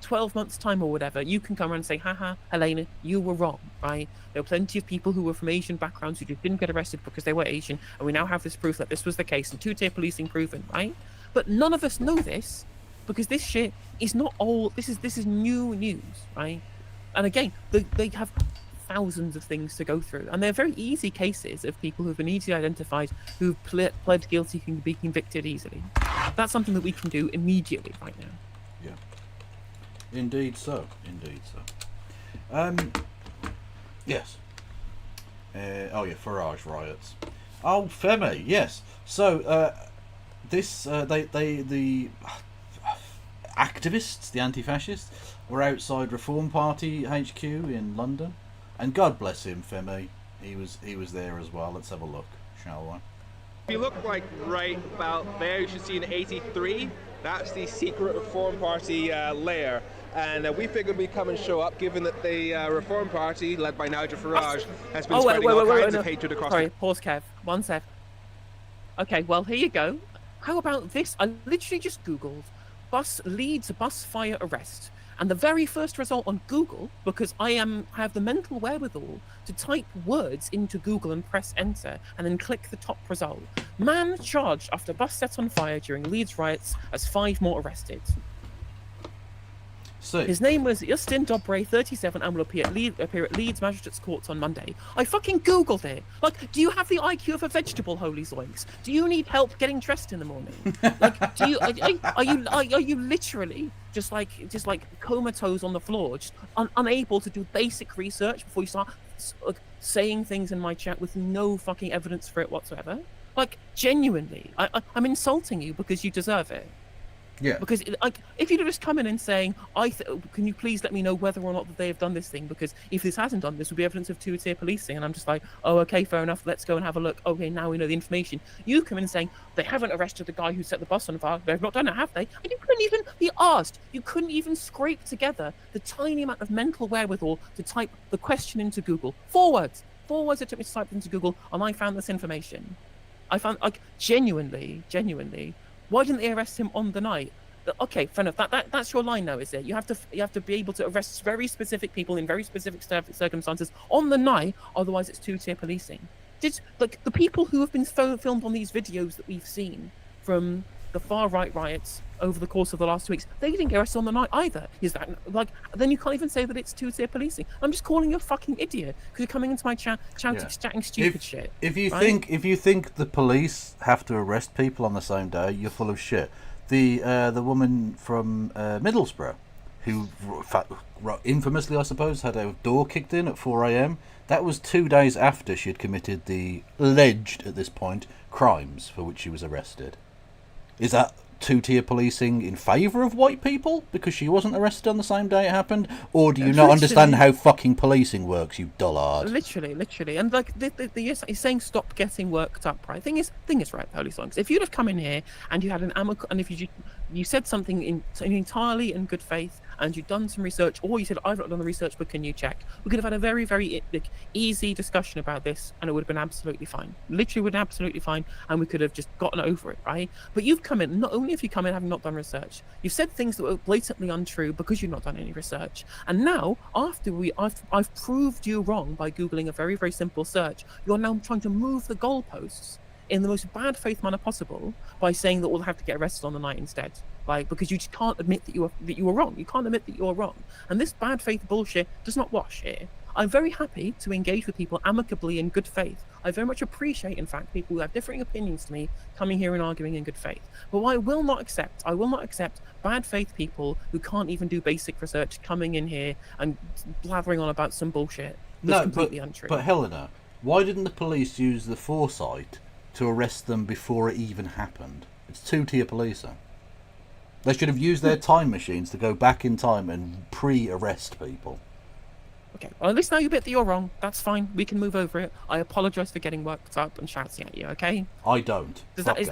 12 months' time or whatever, you can come around and say, haha, Helena, you were wrong, right? There were plenty of people who were from Asian backgrounds who just didn't get arrested because they were Asian, and we now have this proof that this was the case, and two-tier policing proven, right? But none of us know this. Because this shit is not old. This is new news, right? And again, they have thousands of things to go through, and they're very easy cases of people who've been easily identified, who've pled guilty, can be convicted easily. That's something that we can do immediately right now. Yeah. Indeed so. Yes. Farage riots. Oh, Femi. Yes. So the activists, the anti-fascists, were outside Reform Party HQ in London, and God bless him, Femi. He was there as well. Let's have a look, shall we? If you look right about there, you should see an 83. That's the secret Reform Party lair. And we figured we'd come and show up, given that the Reform Party, led by Nigel Farage, has been spreading all kinds of hatred across. Sorry, pause, Kev. One sec. Okay, well, here you go. How about this? I literally just Googled Leeds bus fire arrest. And the very first result on Google, because I have the mental wherewithal to type words into Google and press enter and then click the top result. Man charged after bus set on fire during Leeds riots as 5 more arrested. So His name was Justin Dobre, 37, and will appear at Leeds Magistrates Courts on Monday. I fucking Googled it. Like, do you have the IQ of a vegetable, holy zoinks? Do you need help getting dressed in the morning? Like, do you are you literally just like comatose on the floor, just unable to do basic research before you start saying things in my chat with no fucking evidence for it whatsoever? Like, genuinely, I'm insulting you because you deserve it. yeah, Because like, if you'd just come in and saying, can you please let me know whether or not that they have done this thing? Because if this hasn't done this, would be evidence of two-tier policing. And I'm just like, oh, okay, fair enough. Let's go and have a look. Okay, now we know the information. You come in saying they haven't arrested the guy who set the bus on fire. They've not done it, have they? And you couldn't even be asked. You couldn't even scrape together the tiny amount of mental wherewithal to type the question into Google. 4 words. 4 words it took me to type into Google, and I found this information. I found, like, genuinely, why didn't they arrest him on the night? Okay, fair enough. That's your line now, is it? You have to be able to arrest very specific people in very specific circumstances on the night, otherwise it's two-tier policing. Like the people who have been filmed on these videos that we've seen from the far right riots over the course of the last 2 weeks, they didn't get arrested on the night either. Is that like? Then you can't even say that it's two-tier policing. I'm just calling you a fucking idiot because you're coming into my chatting stupid shit. If you think the police have to arrest people on the same day, you're full of shit. The woman from Middlesbrough, who infamously, I suppose, had a door kicked in at 4 a.m. That was 2 days after she had committed the alleged, at this point, crimes for which she was arrested. Is that two-tier policing in favour of white people because she wasn't arrested on the same day it happened, or do you not understand how fucking policing works, you dullard? Literally, and like he's saying stop getting worked up, right? Thing is right, holy songs. If you'd have come in here and you had an amicable, and if you said something in entirely in good faith, and you'd done some research, or you said I've not done the research, but can you check? We could have had a very, very easy discussion about this, and it would have been absolutely fine. Literally, would have been absolutely fine, and we could have just gotten over it, right? But you've come in. Not only have you come in having not done research, you've said things that were blatantly untrue because you've not done any research, and now after I've proved you wrong by googling a very, very simple search, you're now trying to move the goalposts in the most bad faith manner possible by saying that we'll have to get arrested on the night instead. Like, because you just can't admit that you were wrong. You can't admit that you're wrong. And this bad faith bullshit does not wash here. I'm very happy to engage with people amicably in good faith. I very much appreciate, in fact, people who have differing opinions to me coming here and arguing in good faith. But what I will not accept bad faith people who can't even do basic research coming in here and blathering on about some bullshit that's completely untrue. But Helena, why didn't the police use the foresight to arrest them before it even happened? It's two-tier policing. They should have used their time machines to go back in time and pre-arrest people. Okay, well, at least now you admit that you're wrong. That's fine. We can move over it. I apologise for getting worked up and shouting at you, okay? I don't. Right,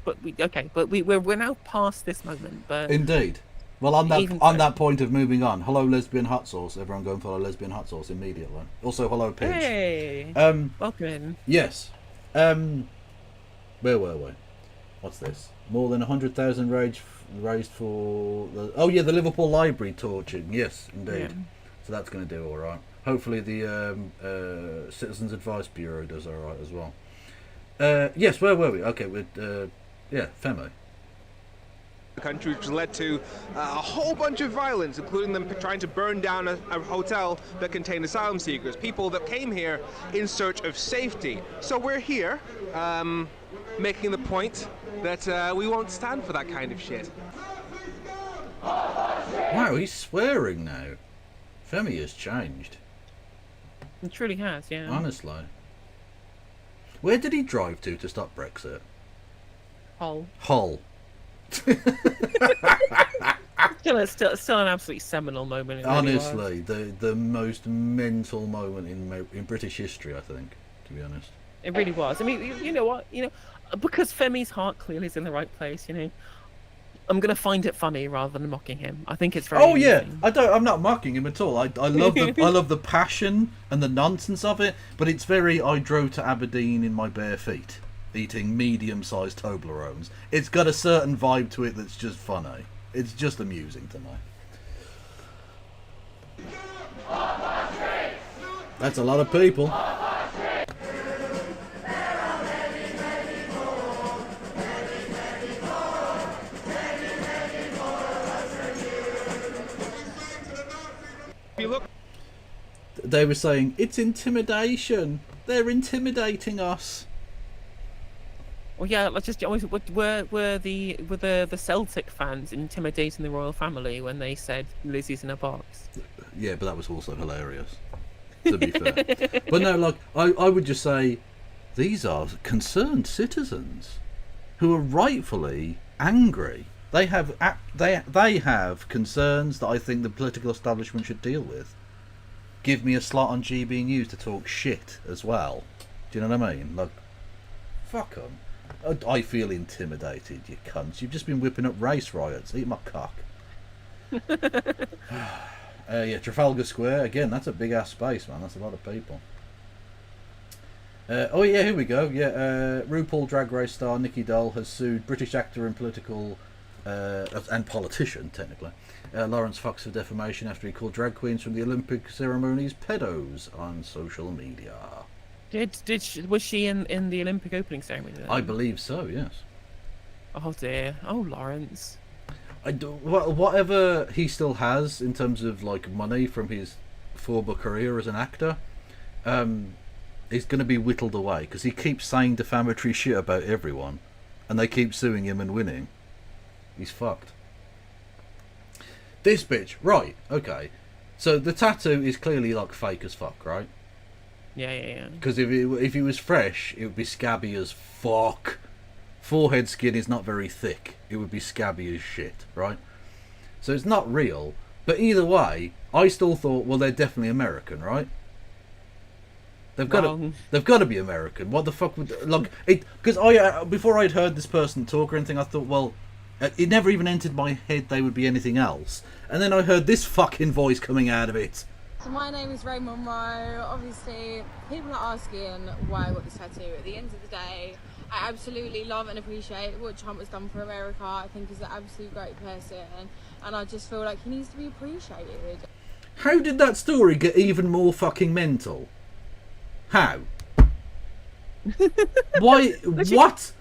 but we're now past this moment. But indeed. Well, on that point of moving on, hello lesbian hot sauce. Everyone go and follow lesbian hot sauce immediately. Also, hello Pidge. Hey, welcome in. Yes. Where were we? What's this? More than 100,000 raised for the Liverpool Library torching. Yes, indeed. Yeah. So that's going to do all right. Hopefully the Citizens Advice Bureau does all right as well. Yes, where were we? Okay, with Femi. The country, which has led to a whole bunch of violence, including them trying to burn down a hotel that contained asylum seekers, people that came here in search of safety. So we're here making the point that we won't stand for that kind of shit. Wow, he's swearing now. Femi has changed. It truly has, yeah. Honestly. Where did he drive to stop Brexit? Hull. Still an absolutely seminal moment. Honestly, the most mental moment in British history, I think, to be honest. It really was. I mean, you know what? Because Femi's heart clearly is in the right place, I'm gonna find it funny rather than mocking him. I think it's very. Oh amusing. Yeah, I'm not mocking him at all. I love the passion and the nonsense of it, but it's very. I drove to Aberdeen in my bare feet. eating medium-sized Toblerones. It's got a certain vibe to it that's just funny. It's just amusing to me. That's a lot of people. If you look, They were saying, it's intimidation. They're intimidating us. Well, yeah, let's just always were the Celtic fans intimidating the royal family when they said Lizzie's in a box? Yeah, but that was also hilarious, to be fair. But no, like, I would just say, these are concerned citizens who are rightfully angry. They have concerns that I think the political establishment should deal with. Give me a slot on GB News to talk shit as well. Do you know what I mean? Like, fuck them. I feel intimidated, you cunts. You've just been whipping up race riots. Eat my cock. Yeah, Trafalgar Square. Again, that's a big-ass space, man. That's a lot of people. Oh, yeah, here we go. Yeah, RuPaul Drag Race star Nikki Doll has sued British actor and political... and politician, technically, Lawrence Fox for defamation after he called drag queens from the Olympic ceremonies pedos on social media. Was she in the Olympic opening ceremony then? I believe so, yes. Oh dear. Oh, Lawrence. Whatever he still has in terms of like money from his former career as an actor, is going to be whittled away because he keeps saying defamatory shit about everyone, and they keep suing him and winning. He's fucked. This bitch, right? Okay, so the tattoo is clearly like fake as fuck, right? Yeah. Because if he was fresh, it would be scabby as fuck. Forehead skin is not very thick. It would be scabby as shit, right? So it's not real. But either way, I still thought, well, they're definitely American, right? They've got to be American. What the fuck would like it? Because before I'd heard this person talk or anything, I thought, well, it never even entered my head they would be anything else. And then I heard this fucking voice coming out of it. So my name is Ray Monroe. Obviously, people are asking why I got this tattoo. At the end of the day, I absolutely love and appreciate what Trump has done for America. I think he's an absolute great person, and I just feel like he needs to be appreciated. How did that story get even more fucking mental? How? Why? What?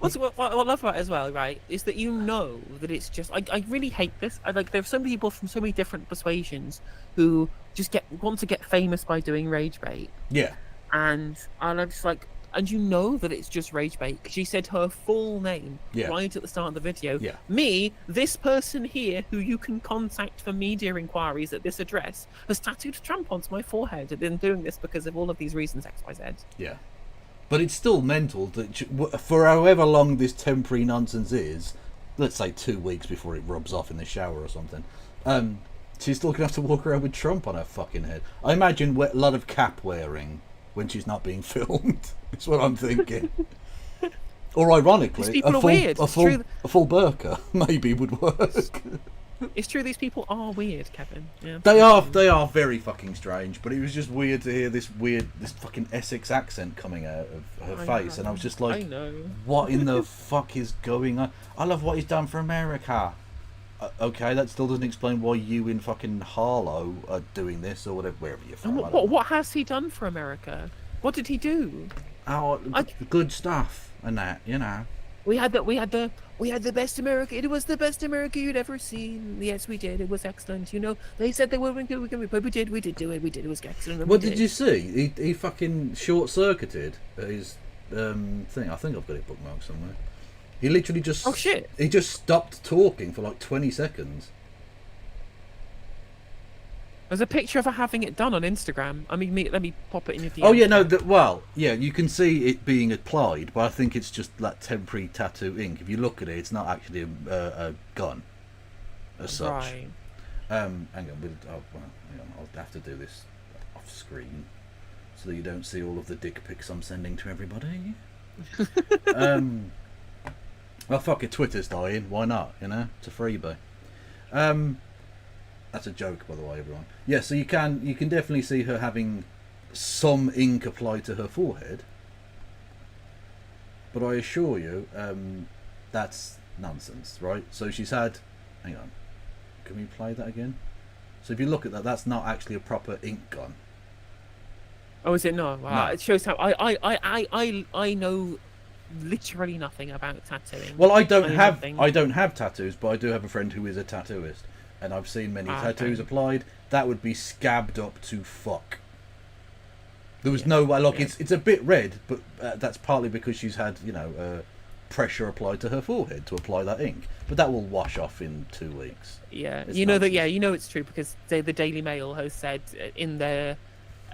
What I love about it as well, right, is that you know that it's just... I really hate this. There's so many people from so many different persuasions who just want to get famous by doing rage bait. Yeah. And I'm just like... And you know that it's just rage bait. She said her full name right at the start of the video. Yeah. Me, this person here who you can contact for media inquiries at this address, has tattooed Trump onto my forehead and been doing this because of all of these reasons, X, Y, Z. Yeah. But it's still mental that for however long this temporary nonsense is, let's say 2 weeks before it rubs off in the shower or something, she's still going to have to walk around with Trump on her fucking head. I imagine a lot of cap wearing when she's not being filmed. That's what I'm thinking. Or ironically, a full burqa maybe would work. It's true, these people are weird, Kevin. Yeah. They are very fucking strange, but it was just weird to hear this fucking Essex accent coming out of her face, and I was just like, I know. What in the fuck is going on? I love what he's done for America. Okay, that still doesn't explain why you in fucking Harlow are doing this, or whatever, wherever you're from. What has he done for America? What did he do? Oh, good stuff and that, you know. We had the best America. It was the best America you'd ever seen. Yes, we did. It was excellent. You know, they said they weren't going to, but we did do it. We did. It was excellent. What did you see? He fucking short-circuited his thing. I think I've got it bookmarked somewhere. He literally just... Oh, shit. He just stopped talking for like 20 seconds. There's a picture of her having it done on Instagram. I mean, let me pop it in your DM. Oh, yeah, no, you can see it being applied, but I think it's just that temporary tattoo ink. If you look at it, it's not actually a gun as such. Right. Hang on, I'll have to do this off screen so that you don't see all of the dick pics I'm sending to everybody. Well, fuck it, Twitter's dying. Why not? You know, it's a freebie. That's a joke, by the way, everyone. Yeah, so you can definitely see her having some ink applied to her forehead. But I assure you, that's nonsense, right? So she's had... Hang on. Can we play that again? So if you look at that, that's not actually a proper ink gun. Oh, is it not? No. It shows how I know literally nothing about tattooing. Well, I don't know have tattoos, but I do have a friend who is a tattooist, and I've seen many tattoos okay. applied. That would be scabbed up to fuck. There was no way. Look, it's a bit red, but that's partly because she's had pressure applied to her forehead to apply that ink. But that will wash off in 2 weeks. Yeah, It's you know that. nonsense. Yeah, you know it's true because the Daily Mail has said in their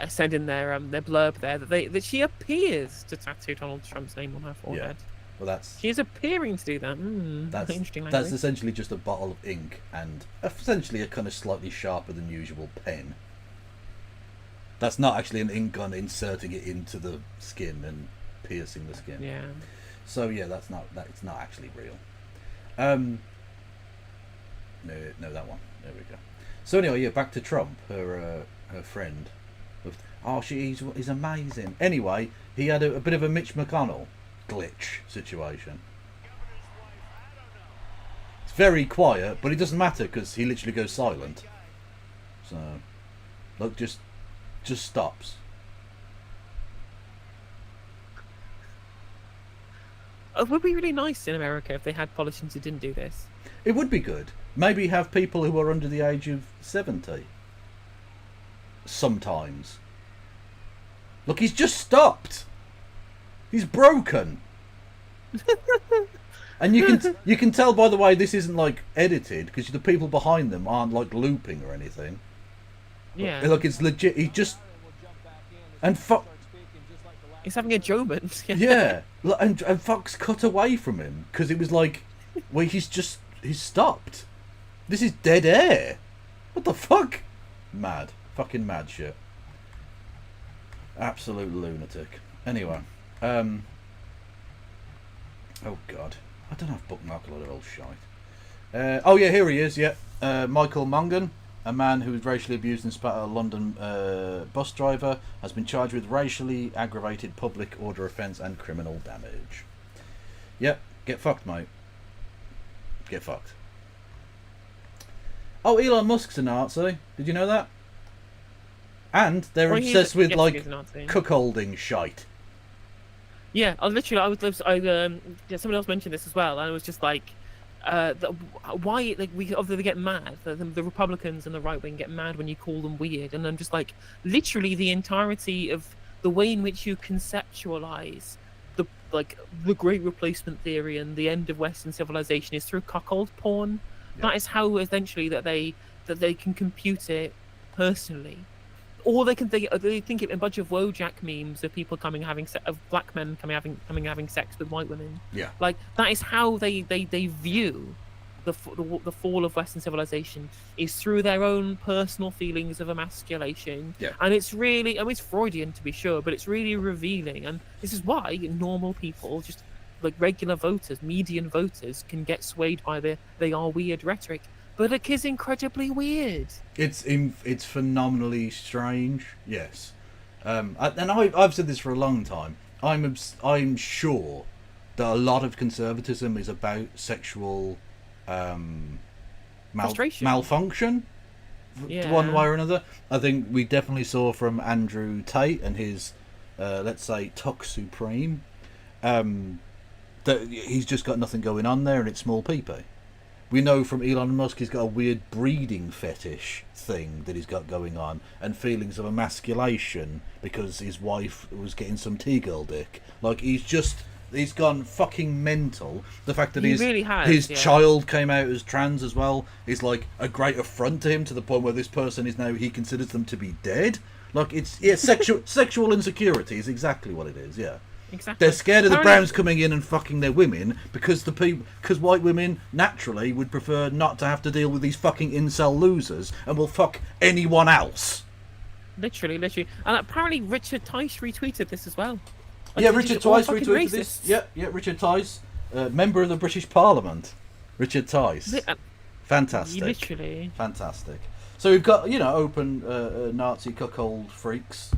blurb there that she appears to tattoo Donald Trump's name on her forehead. Well, that's She is appearing to do that. that's Interesting language. that's essentially just a bottle of ink and essentially a kind of slightly sharper than usual pen. That's not actually an ink gun inserting it into the skin and piercing the skin. Yeah. So yeah, it's not actually real. No, that one. There we go. So anyway, yeah, back to Trump. Her friend. He's amazing. Anyway, he had a bit of a Mitch McConnell glitch situation. It's very quiet, but it doesn't matter because he literally goes silent. So, look, just stops. It would be really nice in America if they had politicians who didn't do this. It would be good. Maybe have people who are under the age of 70. Sometimes. Look, he's just stopped. He's broken. And you can tell by the way this isn't like edited because the people behind them aren't like looping or anything. Yeah. Look, it's legit. He just He's having a Jobin. yeah, and Fox cut away from him because it was like, well, he's stopped. This is dead air. What the fuck? Mad, fucking mad shit. Absolute lunatic. Anyway, oh god, I don't have bookmark a lot of old shite. Oh yeah, here he is. Yeah, Michael Mongan. A man who was racially abused and spat at a London bus driver has been charged with racially aggravated public order offence and criminal damage. Yep, get fucked, mate. Get fucked. Oh, Elon Musk's a Nazi. Did you know that? And they're obsessed with like cuckolding shite. Yeah, someone else mentioned this as well, and it was just like, why we obviously get mad. The Republicans and the right wing get mad when you call them weird, and I'm just like, literally the entirety of the way in which you conceptualize the Great Replacement theory and the end of Western civilization is through cuckold porn. Yeah. That is how essentially that they can compute it personally. Or they think it a bunch of Wojak memes of people of black men having sex with white women. Yeah, like that is how they view the fall of Western civilization is through their own personal feelings of emasculation. Yeah, and it's really, I mean, it's Freudian to be sure, but it's really revealing. And this is why normal people, just like regular voters, median voters, can get swayed by they are weird rhetoric. But it is incredibly weird. It's phenomenally strange. Yes, and I've said this for a long time. I'm sure that a lot of conservatism is about sexual malfunction, one way or another. I think we definitely saw from Andrew Tate and his let's say Tuck Supreme that he's just got nothing going on there, and it's small pee-pee. We know from Elon Musk he's got a weird breeding fetish thing that he's got going on, and feelings of emasculation because his wife was getting some T-girl dick. Like, he's gone fucking mental. The fact that his child came out as trans as well is like a great affront to him, to the point where this person is now, he considers them to be dead. Like, sexual insecurity is exactly what it is. Yeah. Exactly. They're scared of the Browns coming in and fucking their women because white women naturally would prefer not to have to deal with these fucking incel losers and will fuck anyone else. Literally. And apparently Richard Tice retweeted this as well. Like, yeah, Richard Tice retweeted this. Yeah, Richard Tice, member of the British Parliament. Richard Tice. Fantastic. Literally. Fantastic. So we've got, open Nazi cuckold freaks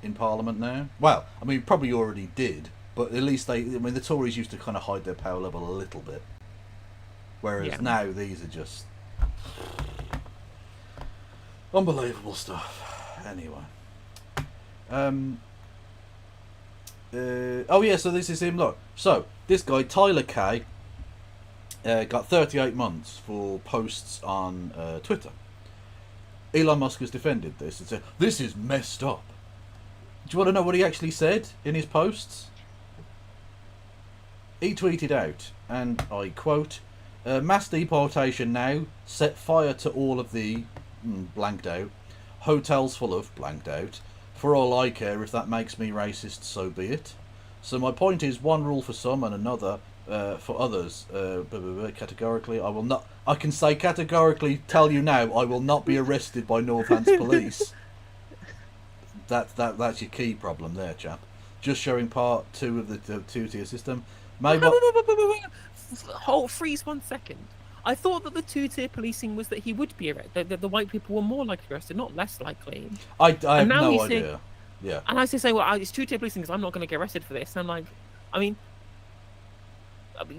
in Parliament now. Well, I mean, probably already did, But at least the Tories used to kind of hide their power level a little bit. Whereas now these are just unbelievable stuff. Anyway. Oh yeah, so this is him, look. So, this guy, Tyler K, got 38 months for posts on Twitter. Elon Musk has defended this and said, this is messed up. Do you want to know what he actually said in his posts? He tweeted out, and I quote, mass deportation now, set fire to all of the, blanked out, hotels full of, blanked out. For all I care, if that makes me racist, so be it. So my point is, one rule for some and another for others. Categorically, I will not. I can say categorically, tell you now, I will not be arrested by Northants police. That's your key problem there, chap. Just showing part 2 of the two-tier system. Wait. Hold, freeze 1 second. I thought that the 2-tier policing was that he would be arrested. That the white people were more likely arrested, not less likely. I have no idea. Yeah. And I was just saying, well, it's 2-tier policing because I'm not going to get arrested for this. And I'm like, I mean,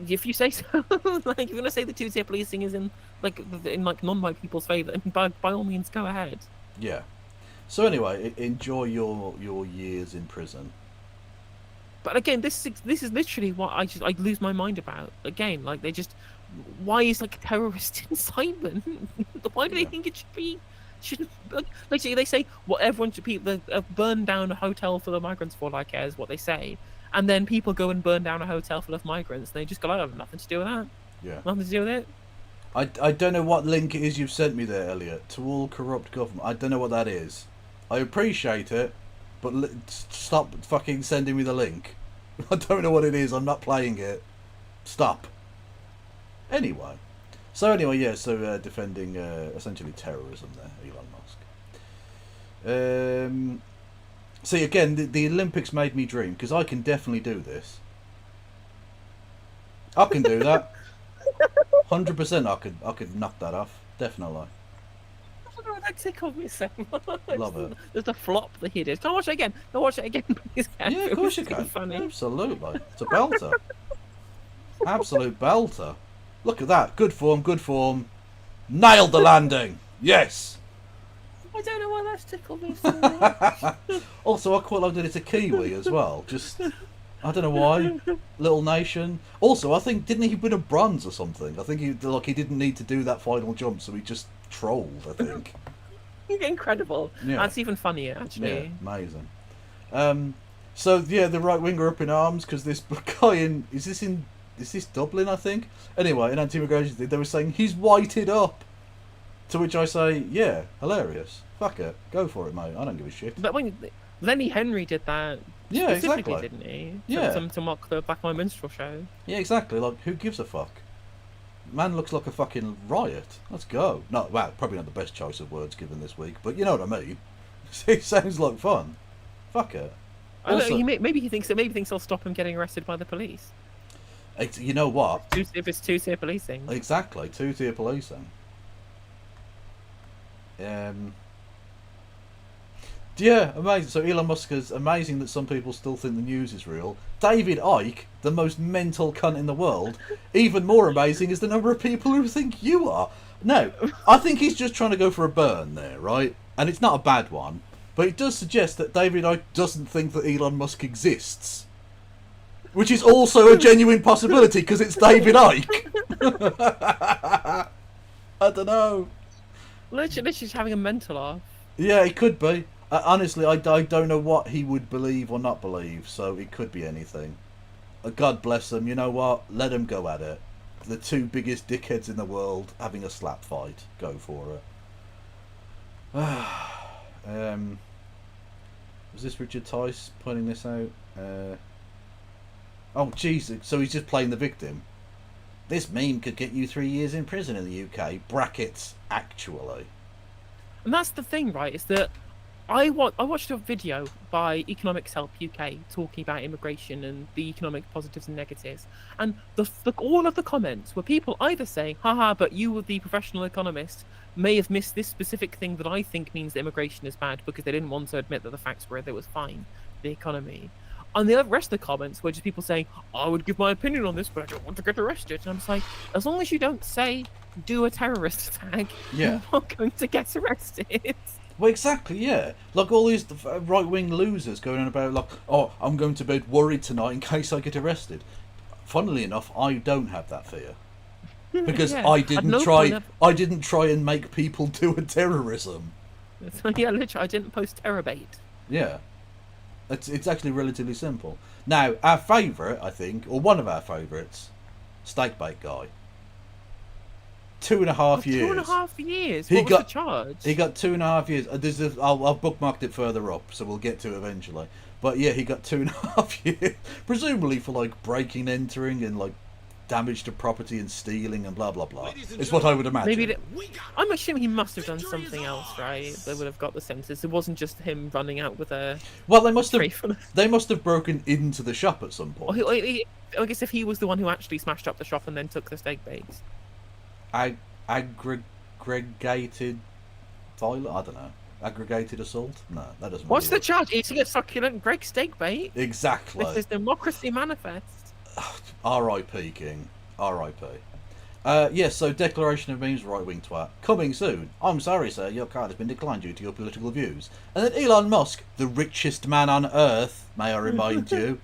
if you say so, like, if you're going to say the 2-tier policing is in non-white people's favour, by all means, go ahead. Yeah. So anyway, enjoy your years in prison. But again, this is literally what I lose my mind about. Again, like why is like terrorist incitement? Why do they think it shouldn't like they say everyone should burn down a hotel full of migrants for all I care is what they say, and then people go and burn down a hotel full of migrants. And they just go, I have nothing to do with that. Yeah. Nothing to do with it. I don't know what link it is you've sent me there, Elliot. To all corrupt government. I don't know what that is. I appreciate it, but stop fucking sending me the link. I don't know what it is. I'm not playing it. Stop. Anyway. So defending essentially terrorism there, Elon Musk. See, again, the Olympics made me dream, because I can definitely do this. I can do that. 100% I could knock that off. Definitely. That tickled me so much. Love it. There's a flop that he did. Can I watch it again? Can I watch it again, please? Yeah, of course you can. Funny. Absolutely. It's a belter. Absolute belter. Look at that. Good form. Nailed the landing. Yes. I don't know why that's tickled me so much. Also, I quite like that it's a Kiwi as well. Just, I don't know why. Little nation. Also, I think, didn't he win a bronze or something? I think he didn't need to do that final jump, so he just trolled, I think. Incredible. Yeah. That's even funnier, actually. Yeah, amazing. The right winger up in arms because this guy is this Dublin, I think. Anyway, in anti-immigration, they were saying he's whited up. To which I say, yeah, hilarious. Fuck it, go for it, mate. I don't give a shit. But when Lenny Henry did that, yeah, specifically, exactly, didn't he? Yeah, to mock the Black My Minstrel show. Yeah, exactly. Like, who gives a fuck? Man looks like a fucking riot. Let's go. Probably not the best choice of words given this week, but you know what I mean. It sounds like fun. Fuck it. Also, maybe he thinks they'll stop him getting arrested by the police. You know what? If it's 2-tier policing. Exactly, 2-tier policing. Yeah, amazing. So Elon Musk is amazing that some people still think the news is real. David Icke, the most mental cunt in the world. Even more amazing is the number of people who think you are. No, I think he's just trying to go for a burn there, right? And it's not a bad one, but it does suggest that David Icke doesn't think that Elon Musk exists. Which is also a genuine possibility because it's David Icke. I don't know. Literally just having a mental off. Yeah, it could be. Honestly, I don't know what he would believe or not believe, so it could be anything. God bless him. You know what? Let him go at it. The two biggest dickheads in the world having a slap fight. Go for it. Was this Richard Tice pointing this out? Oh, Jesus. So he's just playing the victim. This meme could get you 3 years in prison in the UK. Brackets, actually. And that's the thing, right? Is that I watched a video by Economics Help UK talking about immigration and the economic positives and negatives, and all of the comments were people either saying, haha, but you, the professional economist, may have missed this specific thing that I think means that immigration is bad, because they didn't want to admit that the facts were that it was fine, the economy. And the rest of the comments were just people saying, I would give my opinion on this, but I don't want to get arrested. And I'm just like, as long as you don't say, do a terrorist attack, Yeah. you're not going to get arrested. Well, exactly, yeah. Like all these right-wing losers going on about, like, oh, I'm going to bed worried tonight in case I get arrested. Funnily enough, I don't have that fear. Because Yeah. I didn't no try. point I didn't try and make people do a terrorism. Yeah, literally, I didn't post terror bait. Yeah, it's actually relatively simple. Now, our favourite, I think, or one of our favourites, Steakbait guy. 2.5 years. 2.5 years. He What was got- the charge? He got 2.5 years. I'll bookmarked it further up, so we'll get to it eventually. But yeah, he got 2.5 years, presumably for like breaking, entering, and like damage to property and stealing and blah blah blah. It's what I would imagine. Maybe I'm assuming he must have done something else, right? They would have got the sensors. It wasn't just him running out with a Well, they must tray have. full of. They must have broken into the shop at some point. I guess if he was the one who actually smashed up the shop and then took the steak bakes. Aggregated violence. I don't know. Aggregated assault? No, that doesn't. What's the really work. charge? Eating a succulent Greg steak bait? Exactly. This is democracy manifest. R.I.P. King. R.I.P. Yes, so declaration of memes, right-wing twat. Coming soon. I'm sorry, sir, your card has been declined due to your political views. And then Elon Musk, the richest man on Earth, may I remind you,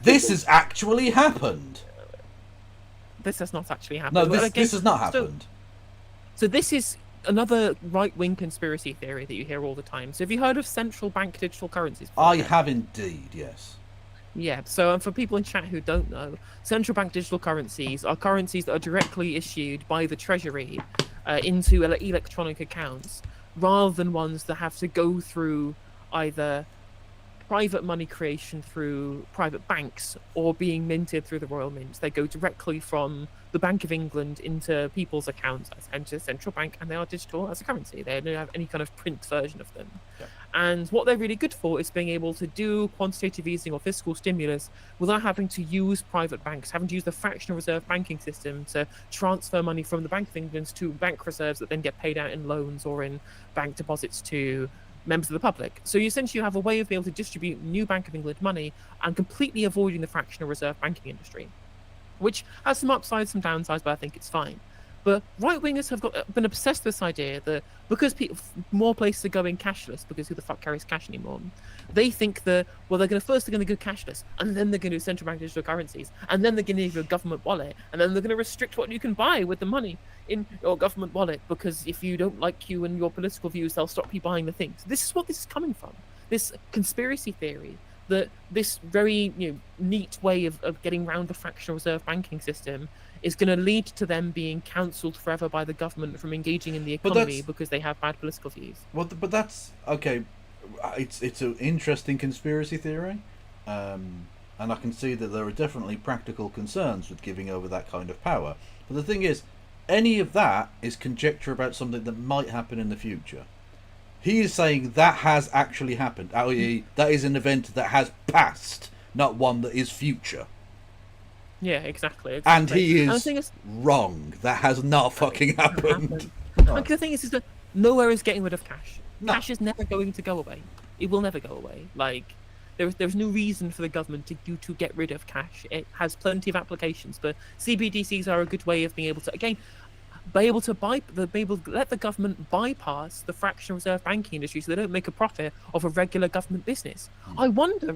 this has actually happened. This has not actually happened. No, But this, again, this has not happened. So this is another right-wing conspiracy theory that you hear all the time. So have you heard of central bank digital currencies before? I have indeed, yes. Yeah, so for people in chat who don't know, central bank digital currencies are currencies that are directly issued by the Treasury into electronic accounts, rather than ones that have to go through either private money creation through private banks or being minted through the Royal Mint. They go directly from the Bank of England into people's accounts as into the central bank, and they are digital as a currency. They don't have any kind of print version of them. Yeah. And what they're really good for is being able to do quantitative easing or fiscal stimulus without having to use private banks, having to use the fractional reserve banking system to transfer money from the Bank of England to bank reserves that then get paid out in loans or in bank deposits to members of the public. So you essentially have a way of being able to distribute new Bank of England money and completely avoiding the fractional reserve banking industry, which has some upsides, some downsides, but I think it's fine. But right-wingers have been obsessed with this idea that because more places are going cashless, because who the fuck carries cash anymore, they think that, well, they're going to go cashless, and then they're going to do central bank digital currencies, and then they're going to give you a government wallet, and then they're going to restrict what you can buy with the money in your government wallet, because if you don't like you and your political views, they'll stop you buying the things. This is what this is coming from. This conspiracy theory that this very neat way of getting around the fractional reserve banking system is going to lead to them being cancelled forever by the government from engaging in the economy because they have bad political views. Well, but that's okay. It's an interesting conspiracy theory, and I can see that there are definitely practical concerns with giving over that kind of power. But the thing is, any of that is conjecture about something that might happen in the future. He is saying that has actually happened. i.e., that is an event that has passed, not one that is future. Yeah, exactly. And he And the is thing is, wrong. That has not fucking happened. Like, the thing is that nowhere is getting rid of cash. No. Cash is never going to go away. It will never go away. Like, there's no reason for the government to get rid of cash. It has plenty of applications, but CBDCs are a good way of being able to, again, be able to let the government bypass the fractional reserve banking industry so they don't make a profit of a regular government business. I wonder,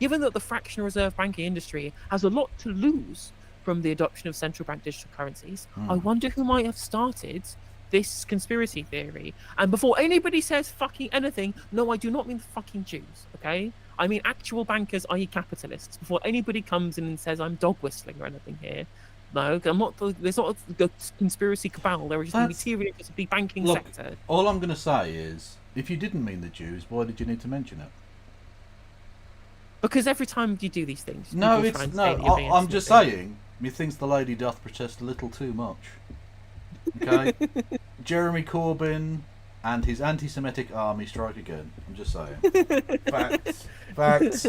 given that the fractional reserve banking industry has a lot to lose from the adoption of central bank digital currencies, I wonder who might have started this conspiracy theory. And before anybody says fucking anything, no, I do not mean the fucking Jews, okay? I mean actual bankers, i.e. capitalists. Before anybody comes in and says I'm dog whistling or anything here, no, I'm not. There's not a conspiracy cabal. There is just material of the banking sector. All I'm going to say is, if you didn't mean the Jews, why did you need to mention it? Because every time you do these things, No, people it's try and no. say you're being I'm just innocent. saying. Methinks the lady doth protest a little too much. Okay, Jeremy Corbyn and his anti-Semitic army strike again. I'm just saying. Facts.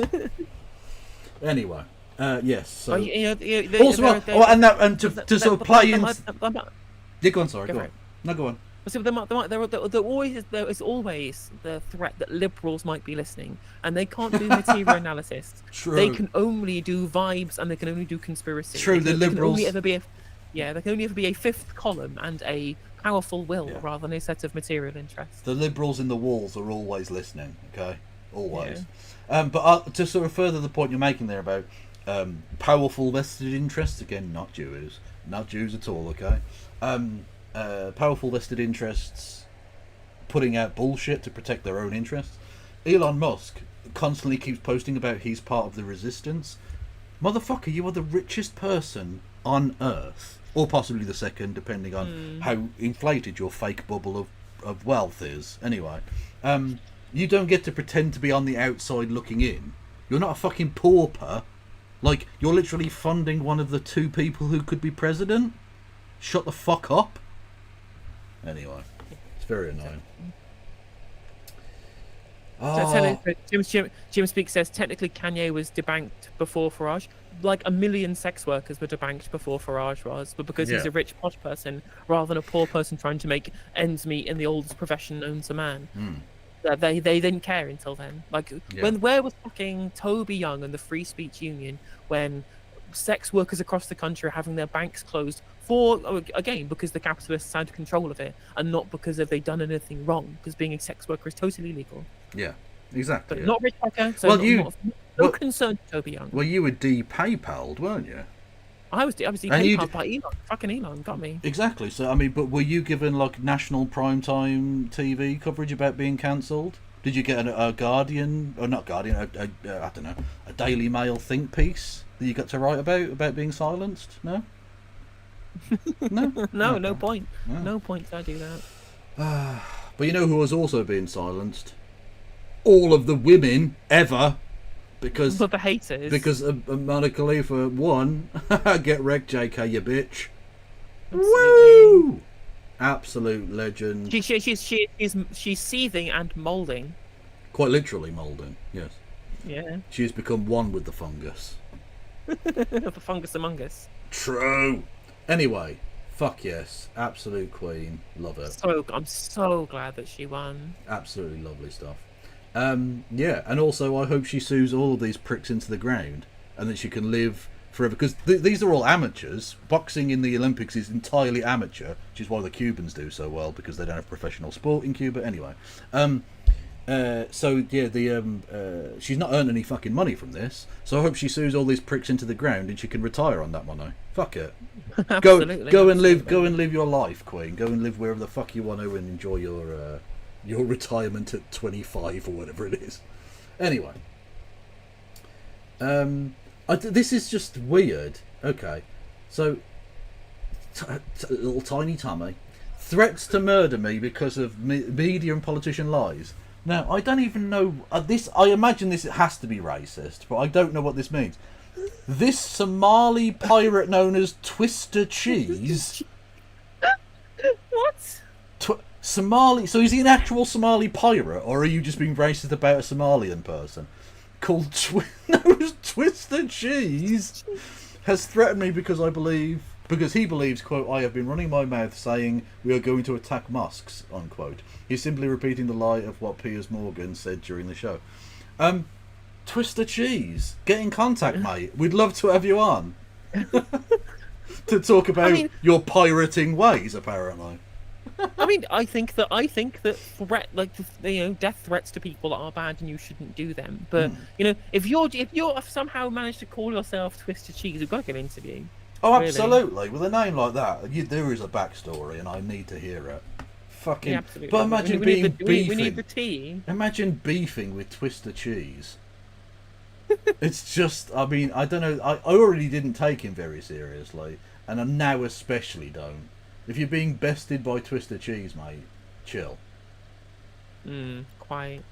Anyway. Yes. So. Also, and to sort of play in. Yeah, go on. Sorry, go on. No, go on. So there is always the threat that liberals might be listening, and they can't do material analysis. True. They can only do vibes, and they can only do conspiracy. True, They the can only liberals- ever be there can only ever be a fifth column and a powerful will Yeah. rather than a set of material interests. The liberals in the walls are always listening, okay? Always. But to sort of further the point you're making there about powerful vested interests, again, not Jews at all, okay? Powerful vested interests putting out bullshit to protect their own interests. Elon Musk constantly keeps posting about he's part of the resistance. Motherfucker, you are the richest person on Earth, or possibly the second, depending on how inflated your fake bubble of wealth is. Anyway, you don't get to pretend to be on the outside looking in. You're not a fucking pauper. Like, you're literally funding one of the two people who could be president. Shut the fuck up. Anyway, it's very annoying. Jim Speak says technically Kanye was debanked before Farage. Like 1 million sex workers were debanked before Farage was, but because he's a rich posh person rather than a poor person trying to make ends meet in the oldest profession known to man. They didn't care until then. Like where was fucking Toby Young and the Free Speech Union when sex workers across the country are having their banks closed for, again, because the capitalists had control of it and not because they've done anything wrong, because being a sex worker is totally legal. Yeah, exactly. But not Rich Tucker, so no concern to Toby Young. Well, you were de-PayPal'd, weren't you? I was PayPal by Elon. Fucking Elon got me. Exactly. So, I mean, but were you given, like, national primetime TV coverage about being cancelled? Did you get a Guardian, or not Guardian, I don't know, a Daily Mail think piece that you got to write about being silenced? No? No? No point. No point to do that. But you know who was also being silenced? All of the women ever. Because But the haters. Because Mona Khalifa won. Get wrecked, JK, you bitch. Absolutely. Woo! Absolute legend. She's seething and moulding. Quite literally moulding, yes. Yeah. She has become one with the fungus. The fungus among us. True. Anyway, fuck yes. Absolute queen. Love her. I'm so glad that she won. Absolutely lovely stuff. Yeah, and also I hope she sues all of these pricks into the ground and that she can live forever, because these are all amateurs. Boxing in the Olympics is entirely amateur, which is why the Cubans do so well, because they don't have professional sport in Cuba anyway. So yeah, she's not earning any fucking money from this, so I hope she sues all these pricks into the ground and she can retire on that money. Fuck it. Go and live your life, Queen. Go and live wherever the fuck you want to and enjoy your retirement at 25 or whatever it is. Anyway, this is just weird. Okay, so little tiny Tommy threats to murder me because of media and politician lies. Now, I don't even know this. I imagine this has to be racist, but I don't know what this means. This Somali pirate known as Twister Cheese. What? Somali. So is he an actual Somali pirate, or are you just being racist about a Somalian person? Called Twister Cheese has threatened me because he believes, quote, I have been running my mouth saying we are going to attack mosques, unquote. He's simply repeating the lie of what Piers Morgan said during the show. Twister Cheese, get in contact, mate. We'd love to have you on to talk about your pirating ways, apparently. I think that death threats to people are bad and you shouldn't do them. But if you're somehow managed to call yourself Twister Cheese, you've got to get an interview. Oh, really. Absolutely. With a name like that, there is a backstory, and I need to hear it. Fucking. Yeah, absolutely. But imagine beefing. We need the tea. Imagine beefing with Twister Cheese. It's just. I mean, I don't know. I already didn't take him very seriously, and I now especially don't. If you're being bested by Twister Cheese, mate, chill. Quite.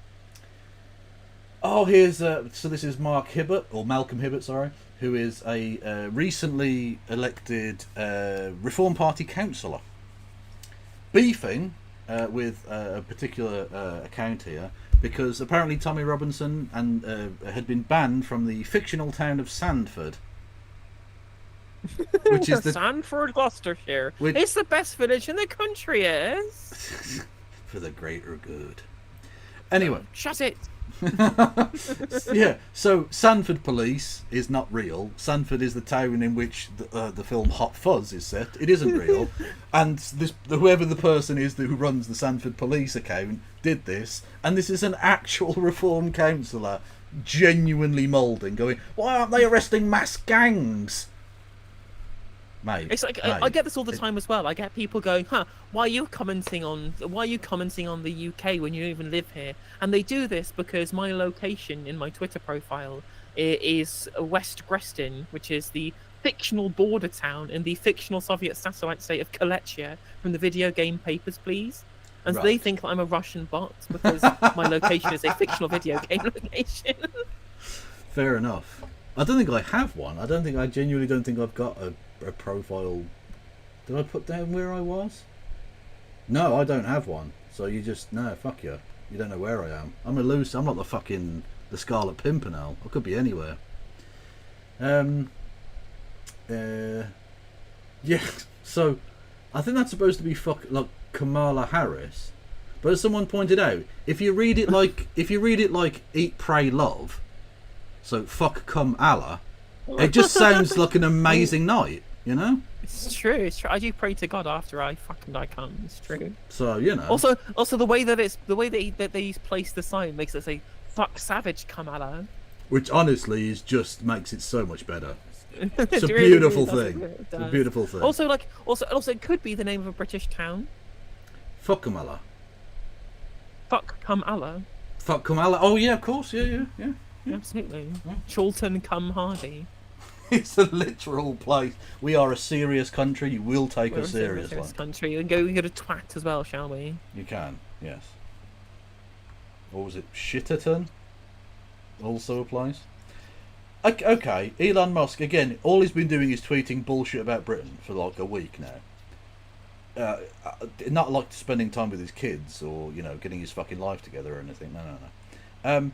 Oh, here's so this is Malcolm Hibbert, sorry, who is a recently elected Reform Party councillor, beefing with a particular account here because apparently Tommy Robinson had been banned from the fictional town of Sandford. which is the Sanford, Gloucestershire. Which- It's the best village in the country, it is. for the greater good. Anyway, Shut it. yeah. So Sanford Police is not real. Sanford is the town in which the film Hot Fuzz is set. It isn't real, and whoever the person is who runs the Sanford Police account did this, and this is an actual Reform councillor genuinely moulding, going, "Why aren't they arresting mass gangs?" Mate, It's like I get this all the time as well. I get people going, why are you commenting on the UK when you don't even live here?" And they do this because my location in my Twitter profile is West Grestin, which is the fictional border town in the fictional Soviet satellite state of Kalechia from the video game Papers, Please. And Right. they think that I'm a Russian bot because my location is a fictional video game location. Fair enough. I don't think I have one. I genuinely don't think I've got a profile. Did I put down where I was? No, I don't have one. So you just, no, fuck you. You don't know where I am. I'm a loose. I'm not the Scarlet Pimpernel. I could be anywhere. Yeah. So, I think that's supposed to be like Kamala Harris. But as someone pointed out, if you read it like Eat, Pray, Love, so fuck come Allah, it just sounds like an amazing night, you know? It's true. It's true. I do pray to God after I come. It's true. So, you know. Also, the way that they place the sign makes it say "fuck savage Kamala." Which honestly just makes it so much better. It's a beautiful thing. It's a beautiful thing. Also, it could be the name of a British town. Fuck Kamala. Fuck Kamala. Fuck Kamala. Oh yeah, of course. Yeah. Absolutely. Chorlton cum Hardy. It's a literal place. We are a serious country. You will take We're us a serious seriously. country. We can go to twat as well, shall we? You can, yes. Or was it Shitterton? Also applies. Okay, Elon Musk, again, all he's been doing is tweeting bullshit about Britain for like a week now. Not like spending time with his kids or, you know, getting his fucking life together or anything. No.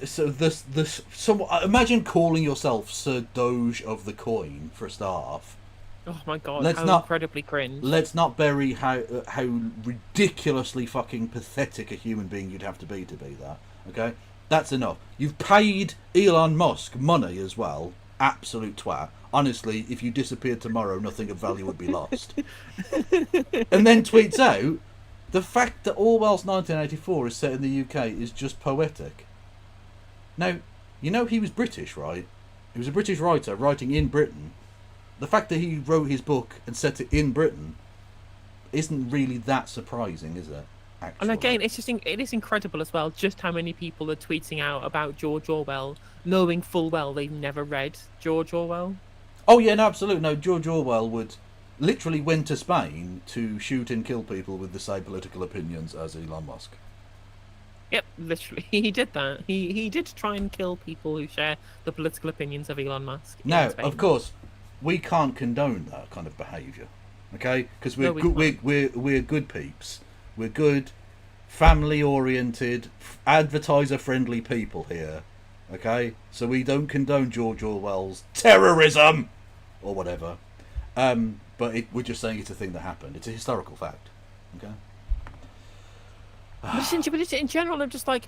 So imagine calling yourself Sir Doge of the Coin for a start off. Oh my god, Let's how not- incredibly cringe. Let's not bury how ridiculously fucking pathetic a human being you'd have to be that. Okay, that's enough. You've paid Elon Musk money as well. Absolute twat. Honestly, if you disappeared tomorrow, nothing of value would be lost. And then tweets out the fact that Orwell's 1984 is set in the UK is just poetic. Now, you know he was British, right? He was a British writer writing in Britain. The fact that he wrote his book and set it in Britain isn't really that surprising, is it? Actually. And again, it is incredible as well just how many people are tweeting out about George Orwell, knowing full well they've never read George Orwell. Oh yeah, no, absolutely. No, George Orwell literally went to Spain to shoot and kill people with the same political opinions as Elon Musk. Yep, literally, he did that. He did try and kill people who share the political opinions of Elon Musk. in Now, Spain. of course, we can't condone that kind of behaviour, okay? Because No, we we're good peeps. We're good, family-oriented, advertiser-friendly people here, okay? So we don't condone George Orwell's terrorism or whatever. But we're just saying it's a thing that happened. It's a historical fact, okay? But it's in general, I'm just like,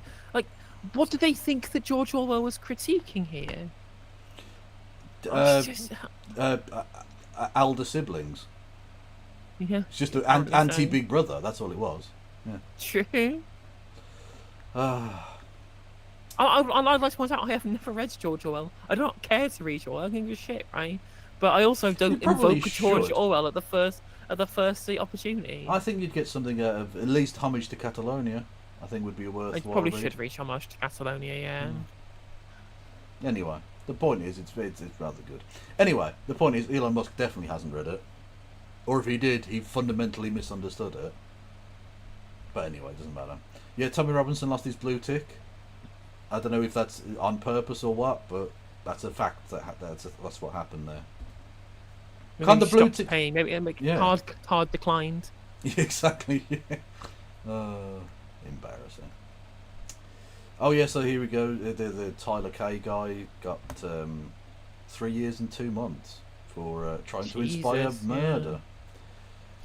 what do they think that George Orwell was critiquing here? It's just- Elder siblings. yeah, It's just an Apparently so. anti-Big Brother. That's all it was. Yeah. true. Ah, I'd like to point out I have never read George Orwell. I do not care to read Orwell. I think it's shit, right? But I also don't probably invoke George should. Orwell at the first opportunity. I think you'd get something out of at least homage to Catalonia. I think would be a I worthwhile probably read. should reach homage to Catalonia, yeah. Anyway, the point is, it's rather good. Anyway, the point is, Elon Musk definitely hasn't read it, or if he did, he fundamentally misunderstood it. But anyway, it doesn't matter. Yeah, Tommy Robinson lost his blue tick. I don't know if that's on purpose or what, but that's a fact. That's what happened there. Maybe Can't the he blue stopped tick? paying. Maybe Yeah. hard declined. Exactly. Yeah. Embarrassing. Oh yeah, so here we go. The Tyler K guy got 3 years and 2 months for trying to inspire Jesus, murder.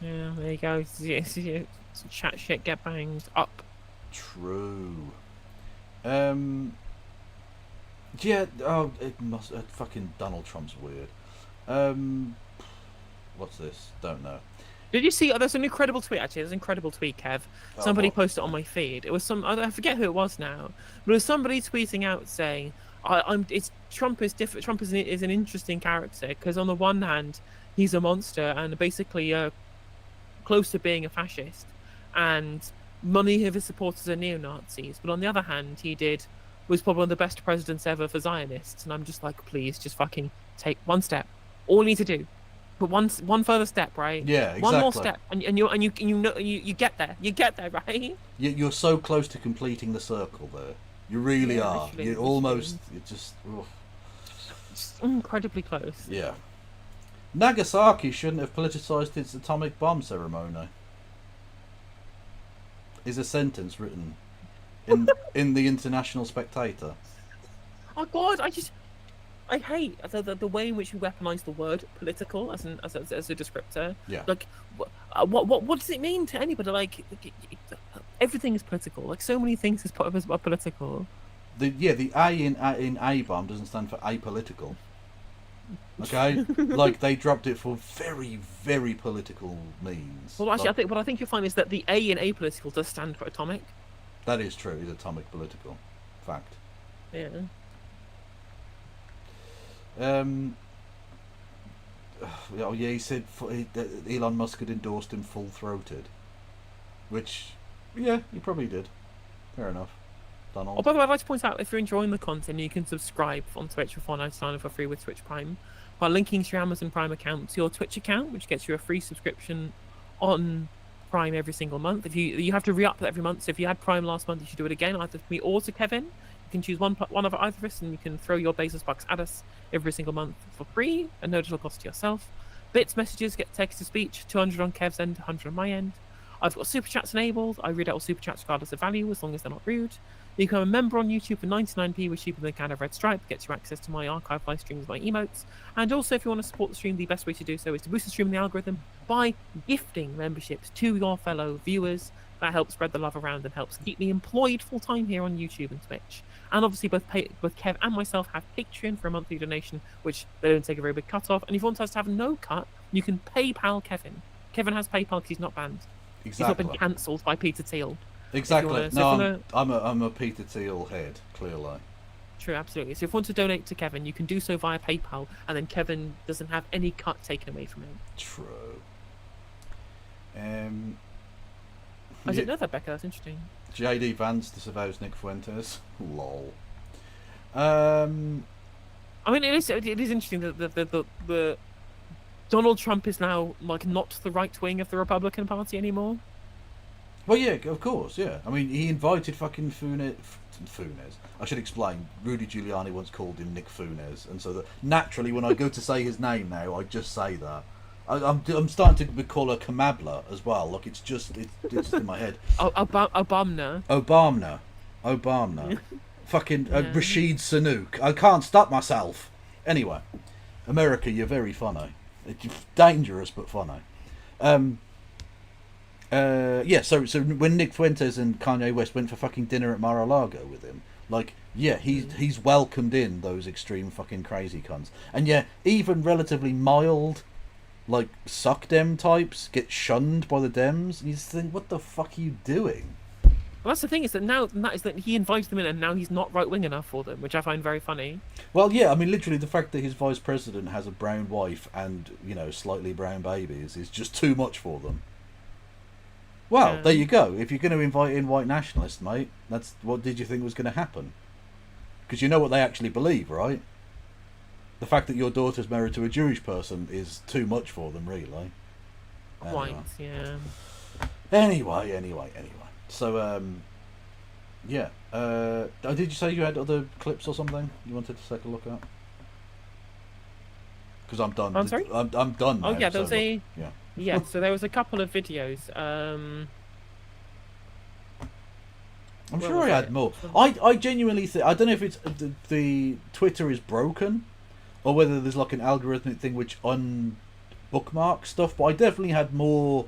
Yeah, there you go. Chat shit, get banged up. True. Yeah. Oh, it must. Fucking Donald Trump's weird. What's this? Don't know. Did you see? There's an incredible tweet. Actually, there's an incredible tweet, Kev. Somebody what? posted it on my feed. It was some. I forget who it was now, but it was somebody tweeting out saying, It's Trump is different. Trump is an interesting character because on the one hand, he's a monster and basically close to being a fascist, and many of his supporters are neo-Nazis. But on the other hand, was probably one of the best presidents ever for Zionists. And I'm just like, please, just fucking take one step. All you need to do. But one further step, right? Yeah, exactly. One more step, and you get there. You get there, right? You're so close to completing the circle there. You really are. Literally, You almost. You just. Ugh. It's incredibly close. Yeah. Nagasaki shouldn't have politicized its atomic bomb ceremony. Is a sentence written in the International Spectator. Oh God, I hate the way in which we weaponize the word political as a descriptor. Yeah. Like, what does it mean to anybody? Like, everything is political. Like, so many things are political. The A in A bomb doesn't stand for apolitical. Okay, like they dropped it for very, very political means. Well, actually, like, what I think you'll find is that the A in apolitical does stand for atomic. that is true. Is atomic political fact. Yeah. Oh yeah, he said that Elon Musk had endorsed him full-throated, which, yeah, he probably did. Fair enough, Donald. Oh, by the way, I'd like to point out, if you're enjoying the content, you can subscribe on Twitch for $4.99 for free with Twitch Prime by linking to your Amazon Prime account to your Twitch account, which gets you a free subscription on Prime every single month. If you have to re-up every month, so if you had Prime last month, you should do it again, either to me or to Kevin. You can choose one of either of us, and you can throw your Bezos bucks at us every single month for free, and no additional cost to yourself. Bits, messages, get text to speech, 200 on Kev's end, 100 on my end. I've got super chats enabled. I read out all super chats regardless of value, as long as they're not rude. You can become a member on YouTube for 99p, with cheaper than a can of red stripe, gets you access to my archive live streams, my emotes. And also, if you want to support the stream, the best way to do so is to boost the stream in the algorithm by gifting memberships to your fellow viewers. That helps spread the love around and helps keep me employed full-time here on YouTube and Twitch. And obviously, both Kev and myself have Patreon for a monthly donation, which they don't take a very big cut off. And if you want us to have no cut, you can PayPal Kevin. Kevin has PayPal because he's not banned. Exactly. He's not been cancelled by Peter Thiel. Exactly. I'm a Peter Thiel head, clearly. True, absolutely. So if you want to donate to Kevin, you can do so via PayPal, and then Kevin doesn't have any cut taken away from him. True. I didn't know that, Becca. That's interesting. JD Vance disavows Nick Fuentes. Lol. I mean, it is interesting that the Donald Trump is now like not the right wing of the Republican Party anymore. Well, yeah, of course, yeah. I mean, he invited fucking Funes. I should explain. Rudy Giuliani once called him Nick Funes, and so that naturally, when I go to say his name now, I just say that. I'm starting to call her Kamabla as well. Like it's just in my head. Obama. Fucking Rashid Sunook. I can't stop myself. Anyway, America, you're very funny. It's dangerous but funny. Yeah. So when Nick Fuentes and Kanye West went for fucking dinner at Mar-a-Lago with him, like, yeah, he's welcomed in those extreme fucking crazy cunts, and yeah, even relatively mild, like suck dem types get shunned by the Dems. And you just think, what the fuck are you doing? Well, that's the thing, is that he invited them in, and now he's not right wing enough for them, which I find very funny. Well, yeah, I mean, literally, the fact that his vice president has a brown wife and, you know, slightly brown babies is just too much for them. Well, there you go. If you're going to invite in white nationalists, mate, that's what did you think was going to happen? Because you know what they actually believe, right? The fact that your daughter's married to a Jewish person is too much for them, really. Quite, yeah. Anyway. So, yeah. Did you say you had other clips or something you wanted to take a look at? Because I'm done. I'm sorry? I'm done now. Oh, yeah, there was yeah. Yeah, so there was a couple of videos. I'm sure I had more. I genuinely think, I don't know if it's the Twitter is broken, or whether there's like an algorithmic thing which unbookmarks stuff. But I definitely had more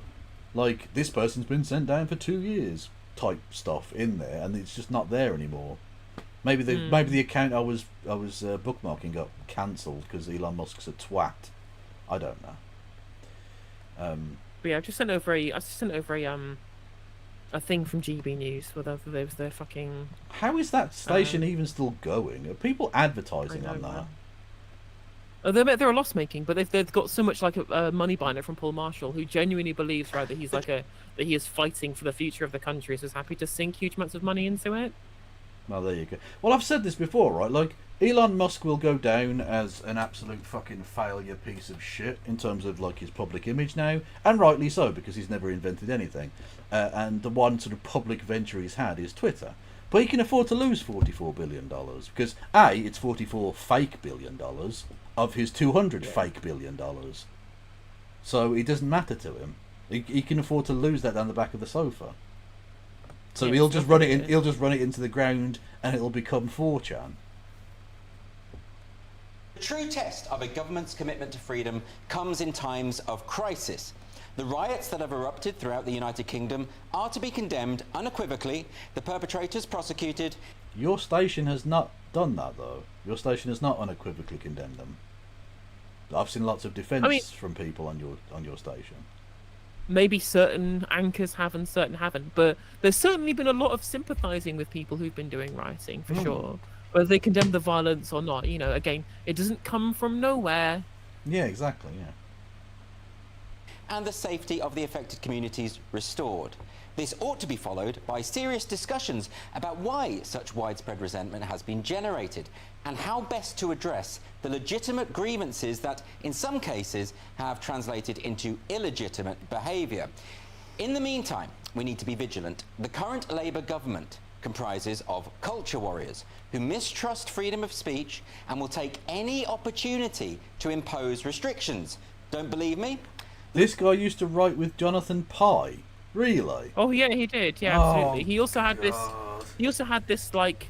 like this person's been sent down for 2 years type stuff in there, and it's just not there anymore. Maybe the account I was bookmarking got cancelled because Elon Musk's a twat. I don't know. But yeah, I just sent over a thing from GB News where there was their fucking. How is that station even still going? Are people advertising on that? They're a loss making, but they've got so much like a money binder from Paul Marshall, who genuinely believes that he's that he is fighting for the future of the country, so is happy to sink huge amounts of money into it. Well, there you go. Well, I've said this before, right? Like, Elon Musk will go down as an absolute fucking failure piece of shit in terms of like his public image now, and rightly so, because he's never invented anything. And the one sort of public venture he's had is Twitter. But he can afford to lose $44 billion because A, it's 44 fake $billion of his 200 fake $1 billion. So it doesn't matter to him. He can afford to lose that down the back of the sofa. So Yeah, he'll it's just not run it gonna in. He'll just run it into the ground, and it'll become 4chan. The true test of a government's commitment to freedom comes in times of crisis. The riots that have erupted throughout the United Kingdom are to be condemned unequivocally, the perpetrators prosecuted. Your station has not done that, though. Your station has not unequivocally condemned them. I've seen lots of defence from people on your station. Maybe certain anchors have and certain haven't, but there's certainly been a lot of sympathising with people who've been doing rioting, for sure. Whether they condemn the violence or not, again, it doesn't come from nowhere. Yeah, exactly, yeah. And the safety of the affected communities restored. This ought to be followed by serious discussions about why such widespread resentment has been generated and how best to address the legitimate grievances that, in some cases, have translated into illegitimate behaviour. In the meantime, we need to be vigilant. The current Labour government comprises of culture warriors who mistrust freedom of speech and will take any opportunity to impose restrictions. Don't believe me? This guy used to write with Jonathan Pye. Really? Oh yeah, he did. Yeah, absolutely. He also had this. He also had this like.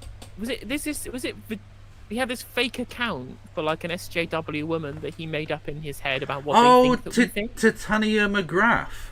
He had this fake account for like an SJW woman that he made up in his head about what they think that we think. Titania McGrath.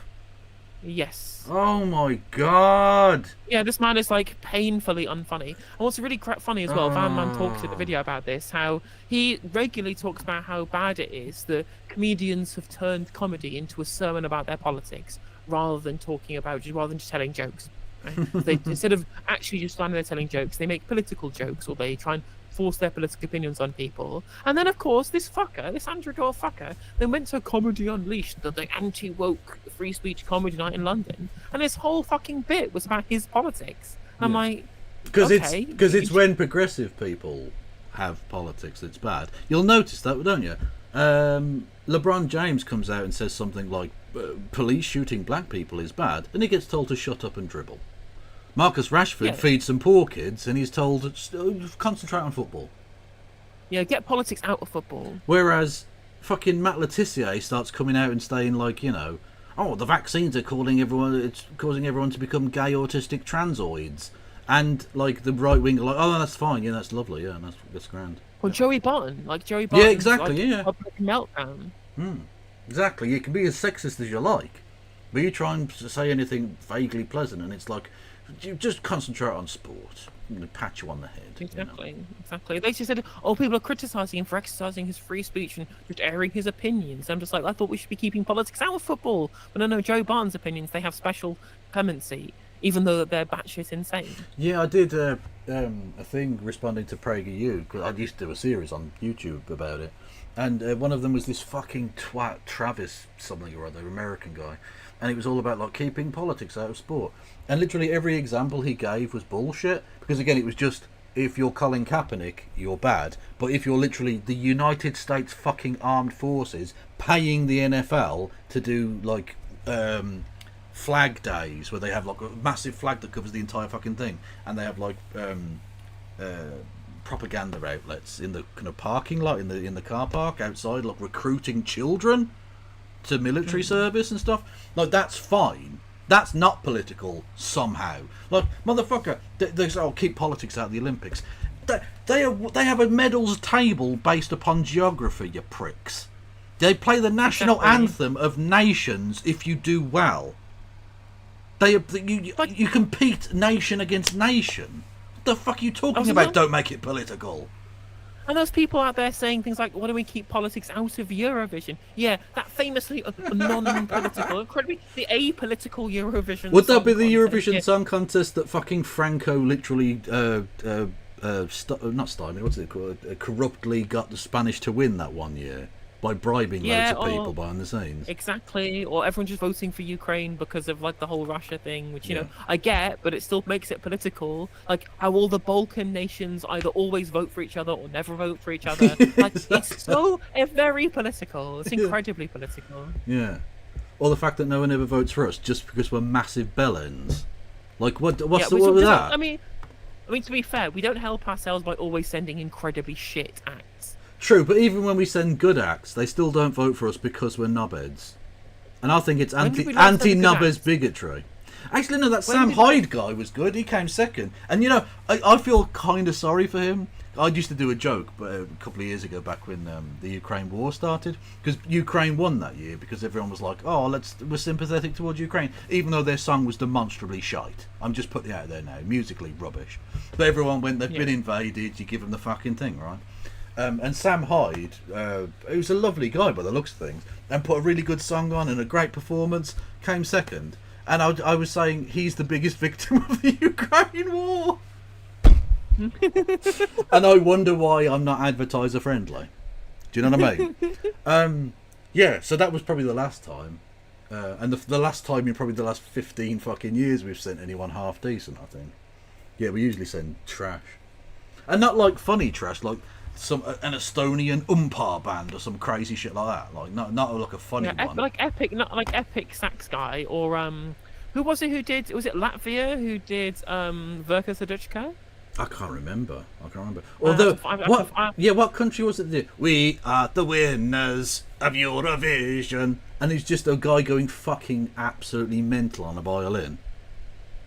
Yes. Oh my god. Yeah, this man is like painfully unfunny. And what's really funny as well, Van Man talks in the video about this, how he regularly talks about how bad it is that comedians have turned comedy into a sermon about their politics rather than just telling jokes. Right? They instead of actually just standing there telling jokes, they make political jokes, or they try and force their political opinions on people. And then, of course, this Andrew Doyle fucker, then went to Comedy Unleashed, the anti-woke free speech comedy night in London, and his whole fucking bit was about his politics. And I'm like, because okay, it's when progressive people have politics that's bad. You'll notice that, don't you? LeBron James comes out and says something like police shooting black people is bad, and he gets told to shut up and dribble. Marcus Rashford feeds some poor kids, and he's told to concentrate on football. Yeah, get politics out of football. Whereas fucking Matt Letizia starts coming out and saying like, oh, the vaccines are causing everyone to become gay, autistic transoids, and like the right wing are like, oh, that's fine, yeah, that's lovely, yeah, that's grand. Well, Joey Barton, yeah, exactly, like, yeah, public meltdown. Exactly, you can be as sexist as you like, but you try and say anything vaguely pleasant, and it's like, you just concentrate on sport. I'm going to pat you on the head. Exactly. They just said, oh, people are criticising him for exercising his free speech and just airing his opinions. I'm just like, I thought we should be keeping politics out of football. But no, Joe Barnes' opinions, they have special clemency, even though they're batshit insane. Yeah, I did a thing responding to PragerU, because I used to do a series on YouTube about it. And one of them was this fucking twat, Travis something or other, American guy. And it was all about like keeping politics out of sport. And literally every example he gave was bullshit. Because again, it was just, if you're Colin Kaepernick, you're bad. But if you're literally the United States fucking armed forces paying the NFL to do like flag days, where they have like a massive flag that covers the entire fucking thing, and they have like propaganda outlets in the kind of parking lot in the car park outside, like recruiting children to military service and stuff, like that's fine. That's not political somehow. Like, motherfucker, they say, oh, keep politics out of the Olympics. They have a medals table based upon geography, you pricks. They play the national anthem of nations if you do well. You compete nation against nation. What the fuck are you talking about? Don't make it political. And there's people out there saying things like, why do we keep politics out of Eurovision? Yeah, that famously non-political, incredibly the apolitical Eurovision. Would that be the Eurovision Song Contest that fucking Franco literally, not stymied, what's it called, corruptly got the Spanish to win that one year? By bribing loads of people behind the scenes. Exactly, or everyone just voting for Ukraine because of like the whole Russia thing, which you know I get, but it still makes it political. Like how all the Balkan nations either always vote for each other or never vote for each other. Like it's so very political. It's incredibly political. Yeah, or the fact that no one ever votes for us just because we're massive bellends. Like what's the what with that? I mean, to be fair, we don't help ourselves by always sending incredibly shit acts. True, but even when we send good acts, they still don't vote for us because we're knobheads. And I think it's anti-knobheads bigotry. Actually, no, that Sam Hyde guy was good. He came second. And, you know, I feel kind of sorry for him. I used to do a joke but a couple of years ago back when the Ukraine war started. Because Ukraine won that year because everyone was like, oh, we're sympathetic towards Ukraine. Even though their song was demonstrably shite. I'm just putting it out there now. Musically rubbish. But everyone went, they've been invaded. You give them the fucking thing, right? And Sam Hyde, he was a lovely guy by the looks of things, and put a really good song on and a great performance, came second. And I was saying he's the biggest victim of the Ukraine war. And I wonder why I'm not advertiser friendly. Do you know what I mean? Yeah, so that was probably the last time. And the last time in probably the last 15 fucking years we've sent anyone half decent, I think. Yeah, we usually send trash. And not like funny trash, like an Estonian umpire band or some crazy shit like that. Like not like a funny one. Not like epic sax guy or who was it who did? Was it Latvia who did Verka Serduchka? I can't remember. Although what country was it? That we are the winners of Eurovision, and it's just a guy going fucking absolutely mental on a violin.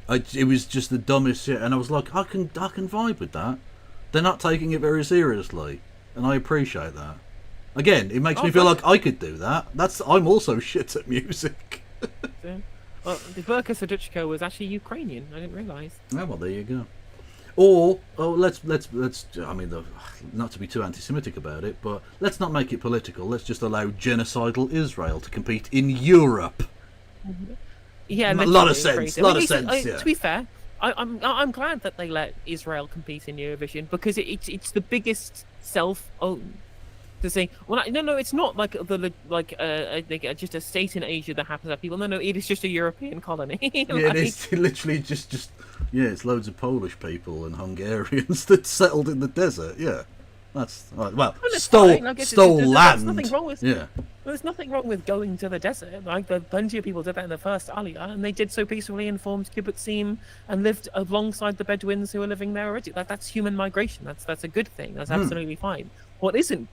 It was just the dumbest shit, and I was like, I can vibe with that. They're not taking it very seriously, and I appreciate that. Again, it makes me feel like I could do that. I'm also shit at music. Well, the Verka Serduchka was actually Ukrainian. I didn't realise. Oh, well, there you go. Or let's. I mean, not to be too anti-Semitic about it, but let's not make it political. Let's just allow genocidal Israel to compete in Europe. Yeah, a lot of sense. Yeah. To be fair, I'm glad that they let Israel compete in Eurovision because it's the biggest self-own. To say, well, no, it's not like just a state in Asia that happens to have people. No, it is just a European colony. Yeah, it is literally just it's loads of Polish people and Hungarians that settled in the desert. Yeah, that's right. Well, stole land. Nothing wrong with, yeah. There's nothing wrong with going to the desert. Like plenty of people did that in the first Aliyah, and they did so peacefully and formed kibbutzim and lived alongside the Bedouins who were living there already. That's human migration. That's a good thing. That's absolutely fine. What isn't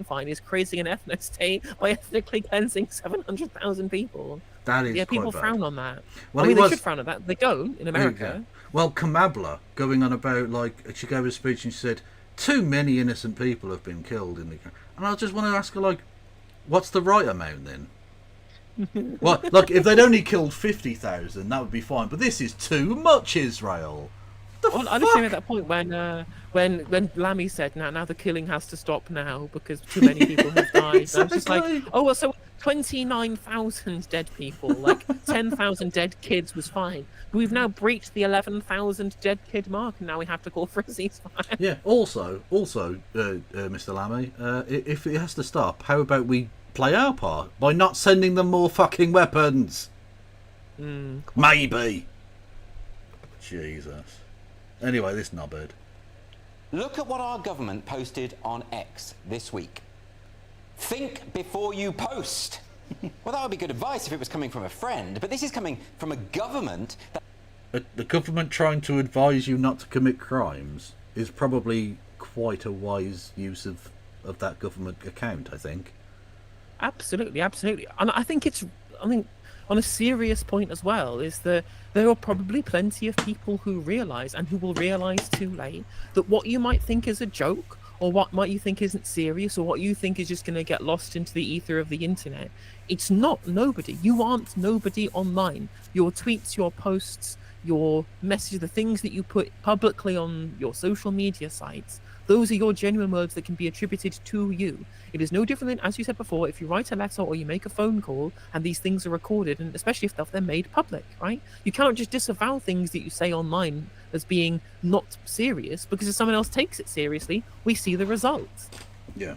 fine is creating an ethnic state by ethnically cleansing 700,000 people. That is people quite frown bad. on that. Well, they should frown on that. They don't in America. Well, Kamabla going on about she gave a speech and she said too many innocent people have been killed in the. And I just want to ask her what's the right amount then? Well, if they'd only killed 50,000, that would be fine. But this is too much, Israel. I understand at that point when Lammy said, now the killing has to stop now because too many people have died. Exactly. I was just like, oh, well, so 29,000 dead people, 10,000 dead kids was fine. But we've now breached the 11,000 dead kid mark, and now we have to call for a ceasefire. Yeah. Also, Mr. Lammy, if it has to stop, how about we play our part by not sending them more fucking weapons? Maybe. Jesus. Anyway, this knobhead. Look at what our government posted on X this week. Think before you post. Well, that would be good advice if it was coming from a friend, but this is coming from a government that... The government trying to advise you not to commit crimes is probably quite a wise use of that government account, I think. Absolutely. And I think on a serious point as well, is that there are probably plenty of people who realize, and who will realize too late, that what you might think is a joke, or what might you think isn't serious, or what you think is just going to get lost into the ether of the internet, it's not nobody. You aren't nobody online. Your tweets, your posts, your messages, the things that you put publicly on your social media sites, those are your genuine words that can be attributed to you. It is no different than, as you said before, if you write a letter or you make a phone call and these things are recorded, and especially if they're made public, right? You cannot just disavow things that you say online as being not serious, because if someone else takes it seriously, we see the results. Yeah.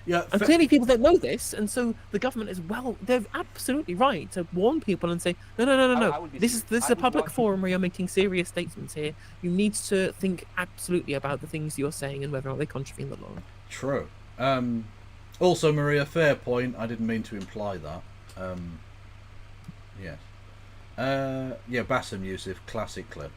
Yeah. And clearly people don't know this, and so the government is, well, they're absolutely right to warn people and say, no. This is a public forum where you're making serious statements here. You need to think absolutely about the things you're saying and whether or not they contravene the law. True. Also, Maria, fair point. I didn't mean to imply that. Yes. Yeah, Bassem Youssef, classic clip.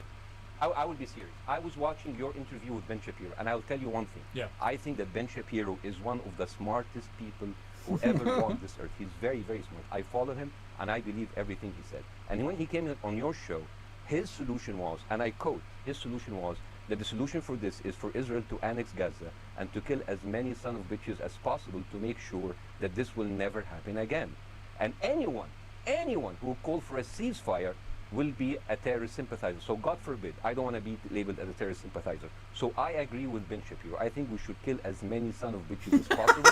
I will be serious. I was watching your interview with Ben Shapiro, and I'll tell you one thing. Yeah. I think that Ben Shapiro is one of the smartest people who ever walked this earth. He's very, very smart. I follow him, and I believe everything he said. And when he came on your show, his solution was, and I quote, his solution was that the solution for this is for Israel to annex Gaza and to kill as many son of bitches as possible to make sure that this will never happen again. And anyone who called for a ceasefire will be a terrorist sympathizer. So God forbid, I don't want to be labeled as a terrorist sympathizer. So I agree with Ben Shapiro. I think we should kill as many son of bitches as possible.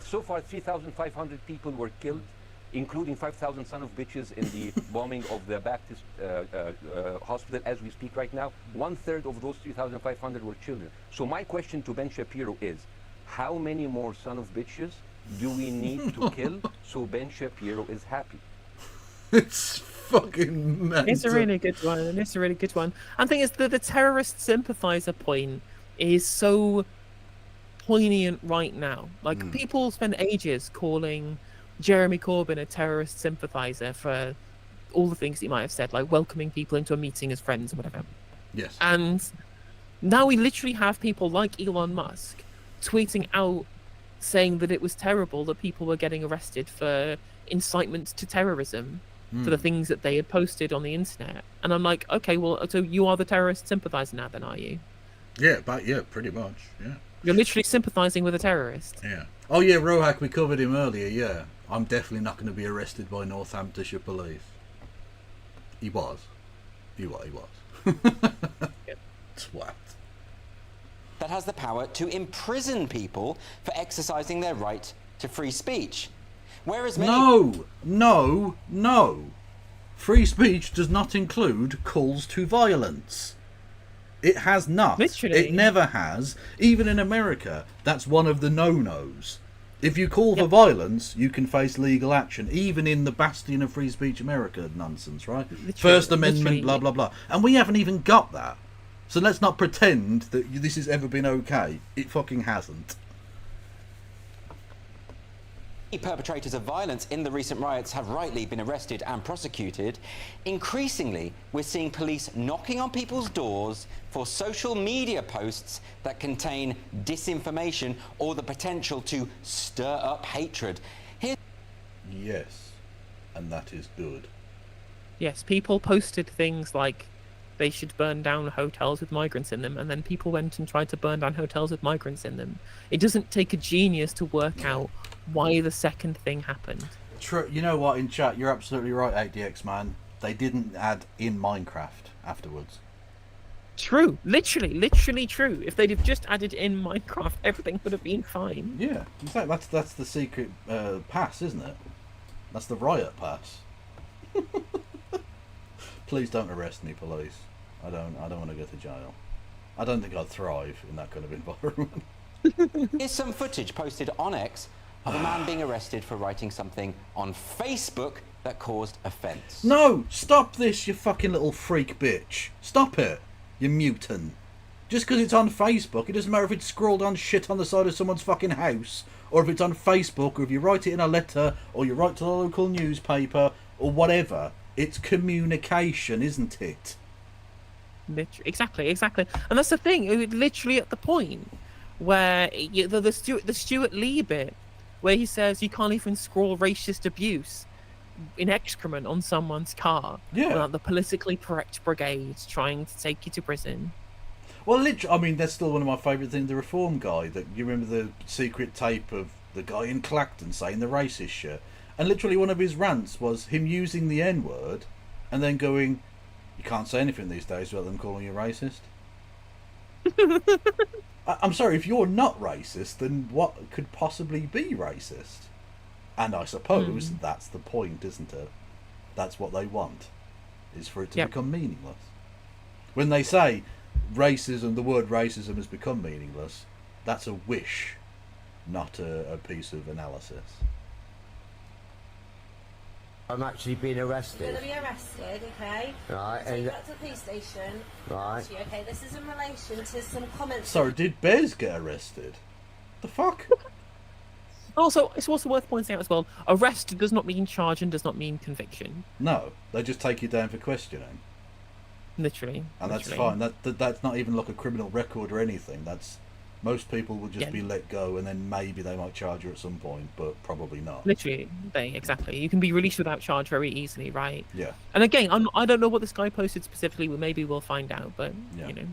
So far, 3,500 people were killed, including 5,000 son of bitches in the bombing of the Baptist hospital as we speak right now. 1/3 of those 3,500 were children. So my question to Ben Shapiro is, how many more son of bitches do we need to kill so Ben Shapiro is happy? It's fucking mental. It's a really good one. It's a really good one. And the thing is, the terrorist sympathizer point is so poignant right now. Like, people spend ages calling Jeremy Corbyn a terrorist sympathizer for all the things he might have said, like welcoming people into a meeting as friends or whatever. Yes. And now we literally have people like Elon Musk tweeting out saying that it was terrible that people were getting arrested for incitement to terrorism for the things that they had posted on the internet. And I'm like, okay, well, so you are the terrorist sympathizer now then, are you? Yeah, pretty much, yeah. You're literally sympathizing with a terrorist. Yeah. Oh yeah, Rohak, we covered him earlier, yeah. I'm definitely not going to be arrested by Northamptonshire police. He was. Twat. That has the power to imprison people for exercising their right to free speech. Whereas many... No. Free speech does not include calls to violence. It has not. Literally. It never has. Even in America, that's one of the no-nos. If you call for violence, you can face legal action, even in the bastion of free speech America nonsense, right? First Amendment, blah, blah, blah. And we haven't even got that. So let's not pretend that this has ever been okay. It fucking hasn't. Perpetrators of violence in the recent riots have rightly been arrested and prosecuted. Increasingly, we're seeing police knocking on people's doors for social media posts that contain disinformation or the potential to stir up hatred. Yes, and that is good. Yes, people posted things like they should burn down hotels with migrants in them, and then people went and tried to burn down hotels with migrants in them. It doesn't take a genius to work out why the second thing happened. True. You know what, in chat, you're absolutely right, 8DX man. They didn't add in Minecraft afterwards. True. Literally true. If they'd have just added in Minecraft, everything would have been fine. Yeah, in fact, that's the secret pass, isn't it? That's the Riot pass. Please don't arrest me, police. I don't want to go to jail. I don't think I'd thrive in that kind of environment. Here's some footage posted on X of a man being arrested for writing something on Facebook that caused offence. No! Stop this, you fucking little freak bitch. Stop it, you mutant. Just because it's on Facebook, it doesn't matter if it's scrawled on shit on the side of someone's fucking house, or if it's on Facebook, or if you write it in a letter, or you write to the local newspaper, or whatever. It's communication, isn't it? Exactly. And that's the thing. It was literally at the point where the Stuart Lee bit where he says you can't even scrawl racist abuse in excrement on someone's car Yeah. without the politically correct brigade trying to take you to prison. Well, literally, I mean, that's still one of my favourite things. The Reform guy, that you remember the secret tape of the guy in Clacton saying the racist shit, and literally one of his rants was him using the N word, and then going, "You can't say anything these days without them calling you racist." I'm sorry, if you're not racist, then what could possibly be racist? And I suppose that's the point, isn't it? That's what they want, is for it to become meaningless. When they say racism, the word racism has become meaningless, that's a wish, not a piece of analysis. I'm actually being arrested. You're going to be arrested, okay? Right. Take you back to the police station. Right. Okay, this is in relation to some comments. Sorry, did Bez get arrested? The fuck? Also, it's also worth pointing out as well, arrest does not mean charge and does not mean conviction. No, they just take you down for questioning. Literally. And that's fine. That's not even like a criminal record or anything. That's most people will just be let go, and then maybe they might charge you at some point, but probably not. Literally, exactly. You can be released without charge very easily, right? Yeah. And again, I don't know what this guy posted specifically, but maybe we'll find out. But you know,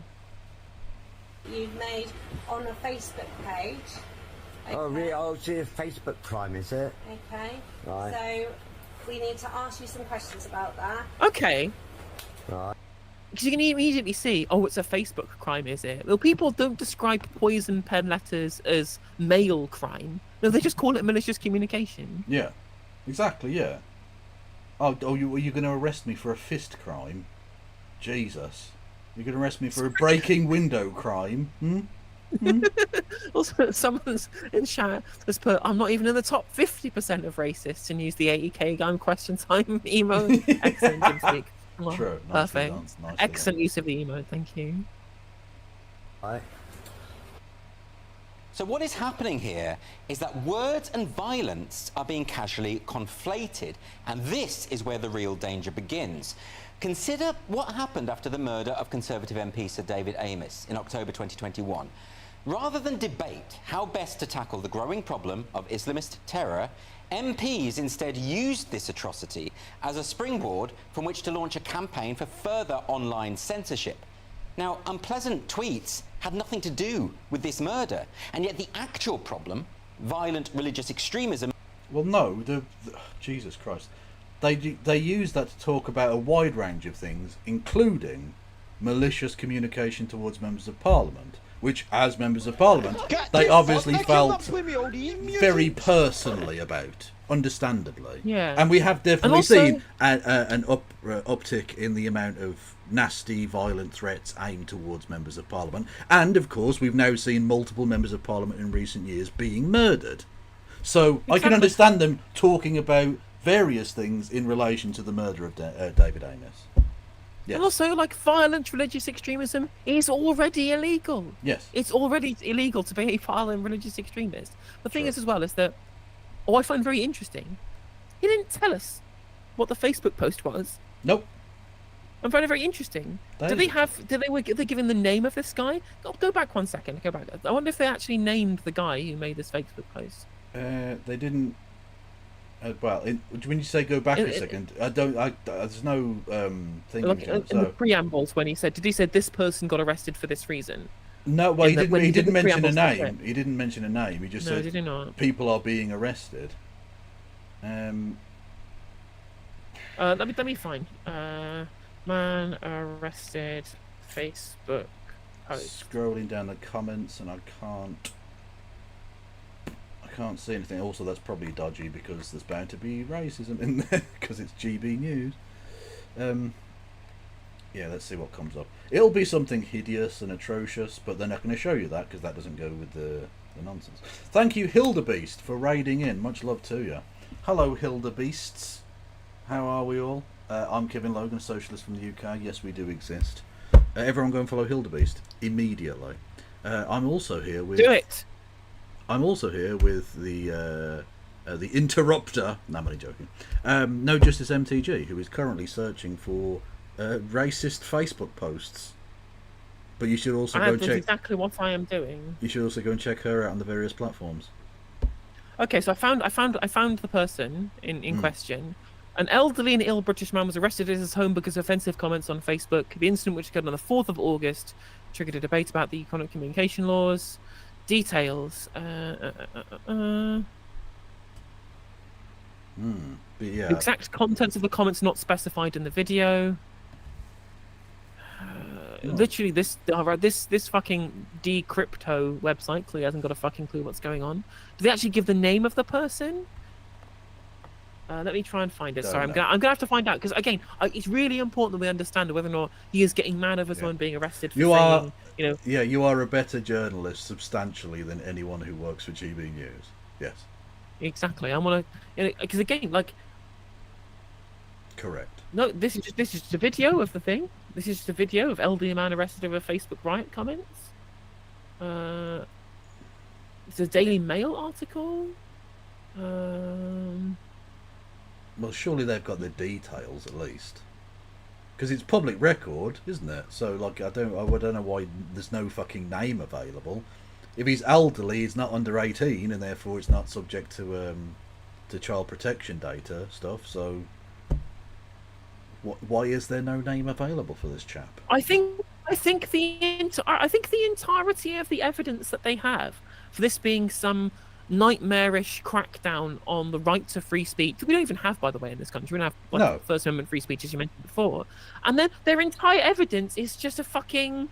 You've made on a Facebook page. Okay. Oh, really? Oh, it's a Facebook crime, is it? Okay. Right. So we need to ask you some questions about that. okay. Right. Because you can immediately see, oh, it's a Facebook crime, is it? Well, people don't describe poison pen letters as mail crime. No, they just call it malicious communication. Yeah, exactly. Yeah. Oh, are you going to arrest me for a fist crime? Jesus, you're going to arrest me for a breaking window crime? Also, someone's in chat has put, I'm not even in the top 50% of racists, and use the 80k gun question time emo. Excellent, Jim Speak. Well, True. perfect. Nicely Excellent done. use of the emote, thank you. Right. So what is happening here is that words and violence are being casually conflated, and this is where the real danger begins. Consider what happened after the murder of Conservative MP Sir David Amess in October 2021. Rather than debate how best to tackle the growing problem of Islamist terror, MPs instead used this atrocity as a springboard from which to launch a campaign for further online censorship. Now, unpleasant tweets had nothing to do with this murder, and yet the actual problem, violent religious extremism... Well, no, Jesus Christ. They use that to talk about a wide range of things, including malicious communication towards members of Parliament, which, as members of Parliament, they obviously felt very personally about, understandably. Yeah. And we have definitely also seen an uptick in the amount of nasty, violent threats aimed towards members of Parliament. And, of course, we've now seen multiple members of Parliament in recent years being murdered. So I can understand them talking about various things in relation to the murder of David Amess. Yes. And also, like, violent religious extremism is already illegal. Yes. It's already illegal to be a violent religious extremist. The thing is, as well, is that, I find very interesting, he didn't tell us what the Facebook post was. Nope. I'm very, very interesting. Were they given the name of this guy? Go back 1 second. Go back. I wonder if they actually named the guy who made this Facebook post. They didn't. When you say go back a second, there's no thing. Like, in the preambles, when he said, did he say this person got arrested for this reason? No, well, he didn't mention a preambles, name. He didn't mention a name. He just No, said did he not? people are being arrested. Let me find. Man arrested Facebook post. Scrolling down the comments, and I can't see anything. Also, that's probably dodgy because there's bound to be racism in there because it's GB News. Yeah, let's see what comes up. It'll be something hideous and atrocious, but they're not going to show you that because that doesn't go with the nonsense. Thank you, Hildebeest, for raiding in. Much love to you. Hello, Hildebeests. How are we all? I'm Kevin Logan, a socialist from the UK. Yes, we do exist. Everyone go and follow Hildebeest immediately. I'm also here with... Do it! I'm also here with the interrupter. No, I'm only joking. No Justice MTG, who is currently searching for racist Facebook posts. But you should also go and check. Exactly what I am doing. You should also go and check her out on the various platforms. Okay, so I found the person in question. An elderly and ill British man was arrested at his home because of offensive comments on Facebook. The incident, which occurred on the 4th of August, triggered a debate about the economic communication laws. Details. But yeah, Exact contents of the comments not specified in the video. Literally, this fucking decrypto website clearly hasn't got a fucking clue what's going on. Do they actually give the name of the person? Let me try and find it. Sorry, I'm gonna have to find out, because again, it's really important that we understand whether or not he is getting mad over someone being arrested for saying, you know. Yeah, you are a better journalist substantially than anyone who works for GB News. Yes. Exactly. I want to, because again, like. Correct. No, this is just a video of the thing. This is just a video of elderly man arrested over Facebook riot comments. It's a Daily Mail article. Well, surely they've got the details at least, because it's public record, isn't it? So, like, I don't know why there's no fucking name available. If he's elderly, he's not under 18, and therefore it's not subject to child protection data stuff. So, why is there no name available for this chap? I think the entirety of the evidence that they have for this being some nightmarish crackdown on the right to free speech, we don't even have, by the way, in this country. We don't have First Amendment free speech, as you mentioned before. And then their entire evidence is just a fucking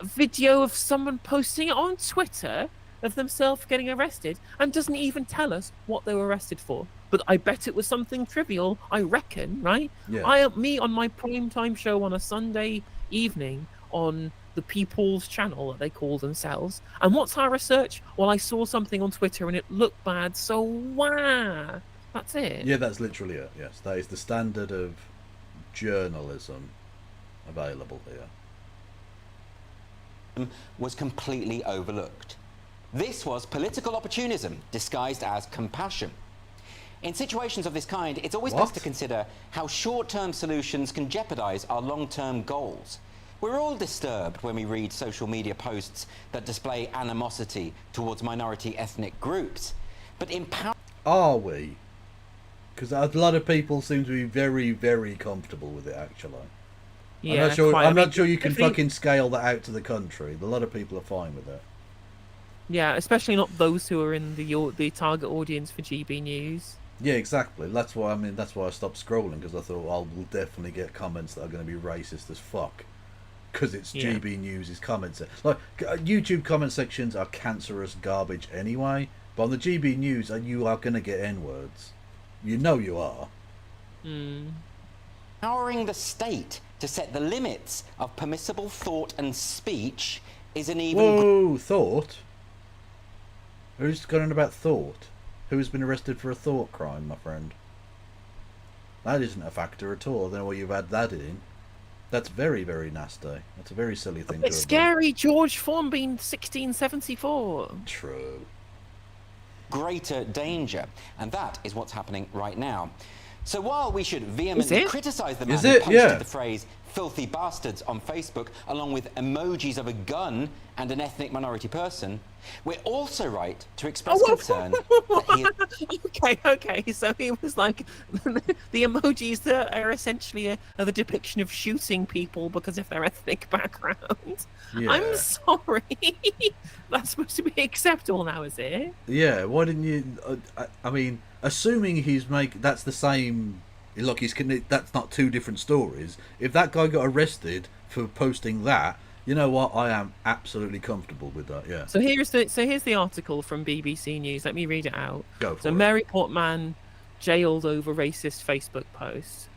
video of someone posting it on Twitter of themselves getting arrested, and doesn't even tell us what they were arrested for. But I bet it was something trivial, I reckon, right? Yeah. Me on my primetime show on a Sunday evening on the People's Channel that they call themselves. And what's our research? Well, I saw something on Twitter and it looked bad, so wah! That's it. Yeah, that's literally it. Yes, that is the standard of journalism available here. Was completely overlooked. This was political opportunism disguised as compassion. In situations of this kind, it's always best to consider how short-term solutions can jeopardize our long-term goals. We're all disturbed when we read social media posts that display animosity towards minority ethnic groups. But are we? Because a lot of people seem to be very, very comfortable with it, actually. Yeah, I'm not sure you can fucking scale that out to the country. A lot of people are fine with it. Yeah, especially not those who are in the target audience for GB News. Yeah, exactly. That's why I stopped scrolling, because I thought, well, we'll definitely get comments that are going to be racist as fuck. Because it's GB News' comments. Like, YouTube comment sections are cancerous garbage anyway, but on the GB News, you are going to get N-words. You know you are. Empowering the state to set the limits of permissible thought and speech is an even... Whoa, thought? Who's going on about thought? Who's been arrested for a thought crime, my friend? That isn't a factor at all. I don't know why you've had that in. That's very, very nasty. That's a very silly thing to have done. Scary George Formby 1674. True. Greater danger. And that is what's happening right now. So while we should vehemently criticise the man who posted the phrase filthy bastards on Facebook, along with emojis of a gun and an ethnic minority person, we're also right to express concern that he... Okay, so he was like, the emojis that are essentially the depiction of shooting people because of their ethnic background. Yeah. I'm sorry. That's supposed to be acceptable now, is it? Yeah, why didn't you... I mean, assuming that's the same... Look, that's not two different stories. If that guy got arrested for posting that, you know what? I am absolutely comfortable with that. Yeah. So here's the article from BBC News. Let me read it out. Go for it. So Mary Portman jailed over racist Facebook post.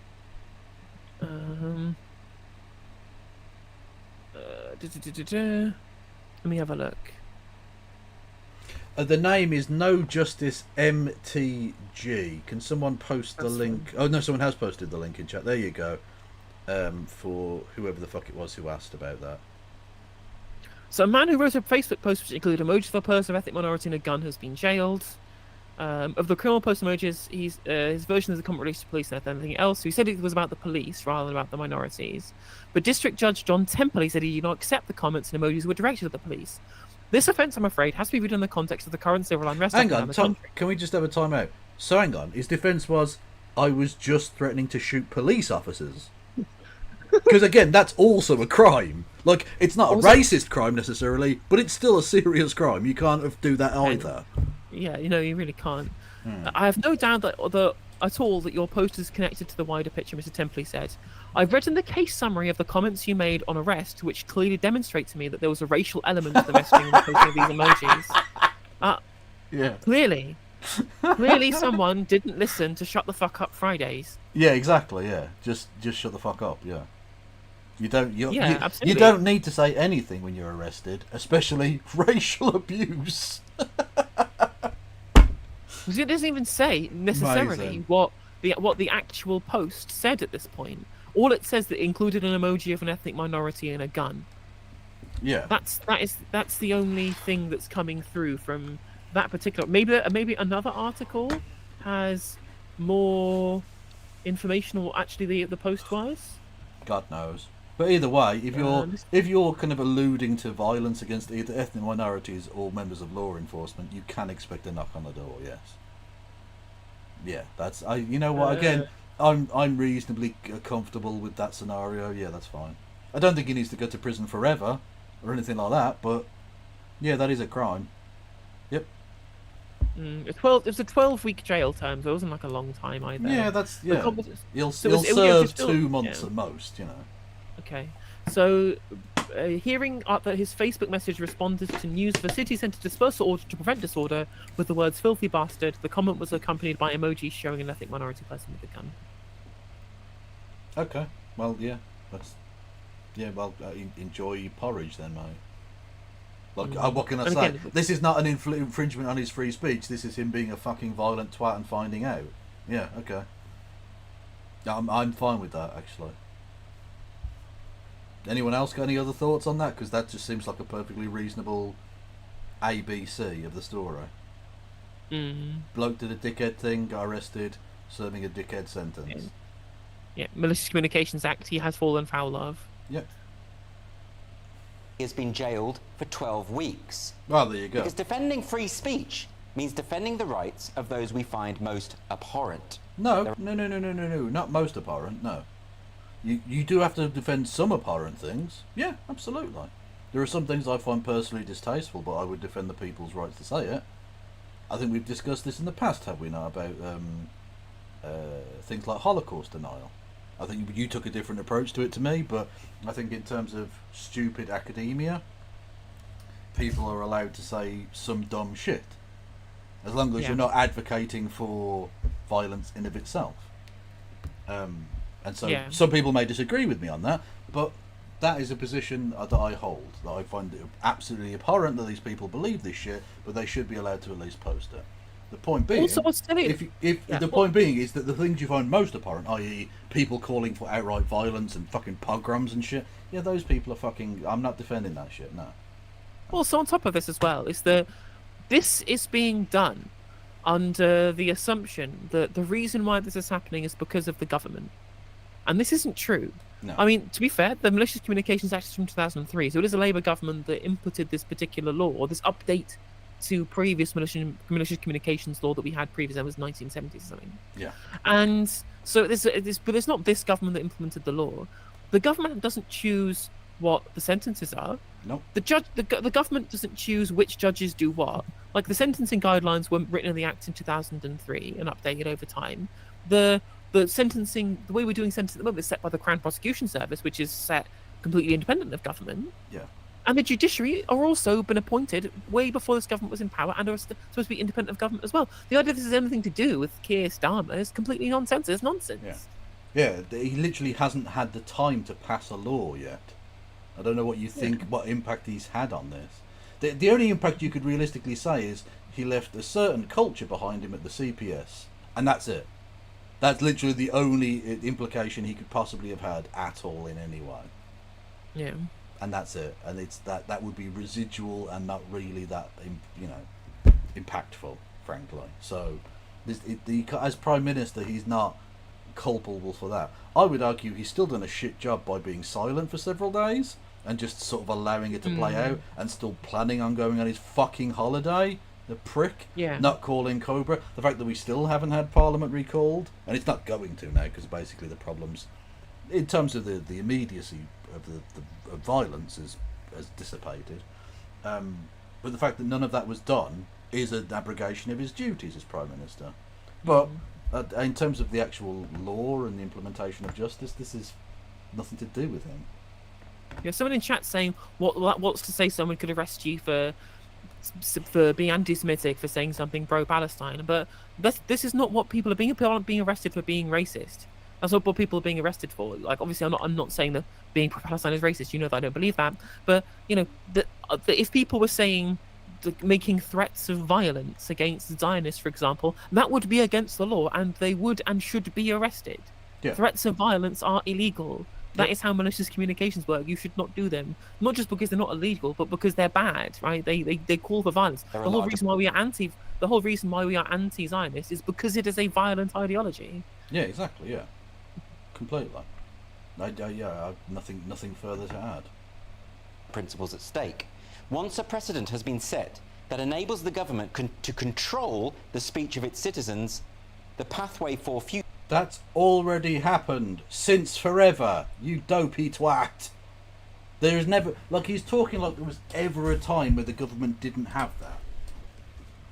Let me have a look. The name is No Justice MTG. Can someone post the link? Oh no, someone has posted the link in chat. There you go. For whoever the fuck it was who asked about that. So a man who wrote a Facebook post which included emojis of a person of ethnic minority and a gun has been jailed. Of the criminal post emojis, his version of the comment released to police and anything else. So he said it was about the police rather than about the minorities. But District Judge John Templey said he did not accept the comments and emojis were directed at the police. This offence, I'm afraid, has to be viewed in the context of the current civil unrest Hang around on, the Tom, country. can we just have a time out? So hang on, his defence was, I was just threatening to shoot police officers. Because again, that's also a crime. Like, it's not a Also- racist crime necessarily, but it's still a serious crime. You can't do that either. Yeah, you really can't. I have no doubt that at all that your post is connected to the wider picture, Mr. Templey said. I've read in the case summary of the comments you made on arrest, which clearly demonstrate to me that there was a racial element to the messaging and the posting of these emojis. Yeah. Clearly someone didn't listen to Shut the Fuck Up Fridays. Yeah, exactly. Yeah, just shut the fuck up. Yeah, you absolutely. don't need to say anything when you're arrested, especially racial abuse. Because it doesn't even say necessarily Amazing. what the actual post said at this point. All it says that included an emoji of an ethnic minority and a gun. Yeah, That's the only thing that's coming through from that particular. Maybe another article has more information on what actually the post was. God knows. But either way, if you're kind of alluding to violence against either ethnic minorities or members of law enforcement, you can expect a knock on the door. Yes. Yeah, that's you know what? Again, I'm reasonably comfortable with that scenario. Yeah, that's fine. I don't think he needs to go to prison forever or anything like that. But yeah, that is a crime. Yep. It was a 12-week jail term, so it wasn't like a long time either. Yeah, that's yeah. He'll So it was serve still- 2 months yeah. at most. You know. Okay, so hearing that his Facebook message responded to news of a city centre dispersal order to prevent disorder with the words "filthy bastard," the comment was accompanied by emojis showing an ethnic minority person with a gun. Okay. Well, yeah. That's Well, enjoy porridge then, mate. Like, what can I And say? again, This is not an infringement on his free speech. This is him being a fucking violent twat and finding out. Yeah. Okay. I'm fine with that, actually. Anyone else got any other thoughts on that? Because that just seems like a perfectly reasonable ABC of the story. Bloke did a dickhead thing, got arrested, serving a dickhead sentence. Yeah, Malicious Communications Act he has fallen foul of. Yep. He has been jailed for 12 weeks. Well, there you go. Because defending free speech means defending the rights of those we find most abhorrent. No, not most abhorrent, no. You do have to defend some abhorrent things. Yeah, absolutely. There are some things I find personally distasteful, but I would defend the people's rights to say it. I think we've discussed this in the past, have we not, about things like Holocaust denial. I think you took a different approach to it to me, but I think in terms of stupid academia, people are allowed to say some dumb shit. As long as you're not advocating for violence in of itself. And so some people may disagree with me on that, but that is a position that I hold, that I find it absolutely abhorrent that these people believe this shit, but they should be allowed to at least post it. The point being, Also, what's silly? point being is that the things you find most abhorrent, i.e. people calling for outright violence and fucking pogroms and shit, yeah, those people are fucking... I'm not defending that shit, no. Also, on top of this as well, is that this is being done under the assumption that the reason why this is happening is because of the government. And this isn't true. No. I mean, to be fair, the Malicious Communications Act is from 2003, so it is a Labour government that inputted this particular law, or this update to previous malicious communications law that we had previously. That was 1970s or something. Yeah. And so but it's not this government that implemented the law. The government doesn't choose what the sentences are. Nope. The government doesn't choose which judges do what. Like, the sentencing guidelines were written in the Act in 2003 and updated over time. The sentencing, the way we're doing sentencing at the moment is set by the Crown Prosecution Service, which is set completely independent of government. Yeah. And the judiciary are also been appointed way before this government was in power and are supposed to be independent of government as well. The idea this has anything to do with Keir Starmer is completely nonsense. It's nonsense. Yeah, he literally hasn't had the time to pass a law yet. I don't know what you think, what impact he's had on this. The only impact you could realistically say is he left a certain culture behind him at the CPS, and that's it. That's literally the only implication he could possibly have had at all in any way. Yeah. And that's it. And it's that would be residual and not really that, impactful, frankly. So, as Prime Minister, he's not culpable for that. I would argue he's still done a shit job by being silent for several days. and just sort of allowing it to play out and still planning on going on his fucking holiday. The prick. Yeah. Not calling Cobra. The fact that we still haven't had Parliament recalled, and it's not going to now because basically the problems, in terms of the immediacy of the violence, has dissipated. But the fact that none of that was done is an abrogation of his duties as Prime Minister. But in terms of the actual law and the implementation of justice, this is nothing to do with him. Yeah, someone in chat saying what's to say someone could arrest you for being anti-Semitic, for saying something pro-Palestine, but this is not what people are being. People aren't being arrested for being racist. That's not what people are being arrested for. Like, obviously, I'm not saying that being pro-Palestine is racist. You know that I don't believe that. But you know that if people were saying, making threats of violence against Zionists, for example, that would be against the law, and they would and should be arrested. Yeah. Threats of violence are illegal. That is how malicious communications work. You should not do them, not just because they're not illegal, but because they're bad, right? They call for violence. The whole reason why we are anti-Zionist is because it is a violent ideology. Yeah, exactly. Yeah, completely. I've nothing further to add. Principles at stake. Once a precedent has been set that enables the government to control the speech of its citizens, the pathway for future... That's already happened since forever, you dopey twat. There is never... Like, he's talking like there was ever a time where the government didn't have that.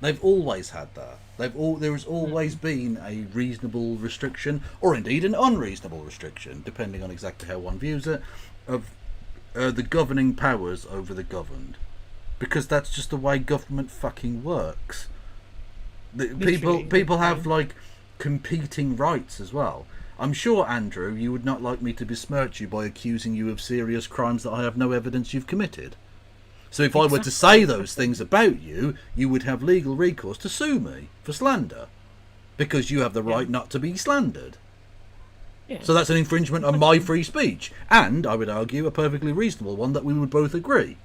They've always had that. There has always been a reasonable restriction, or indeed an unreasonable restriction, depending on exactly how one views it, of the governing powers over the governed. Because that's just the way government fucking works. People have, like, competing rights as well. I'm sure, Andrew, you would not like me to besmirch you by accusing you of serious crimes that I have no evidence you've committed. So if I were to say those things about you, you would have legal recourse to sue me for slander, because you have the right not to be slandered. Yeah. So that's an infringement on my free speech, and I would argue a perfectly reasonable one that we would both agree.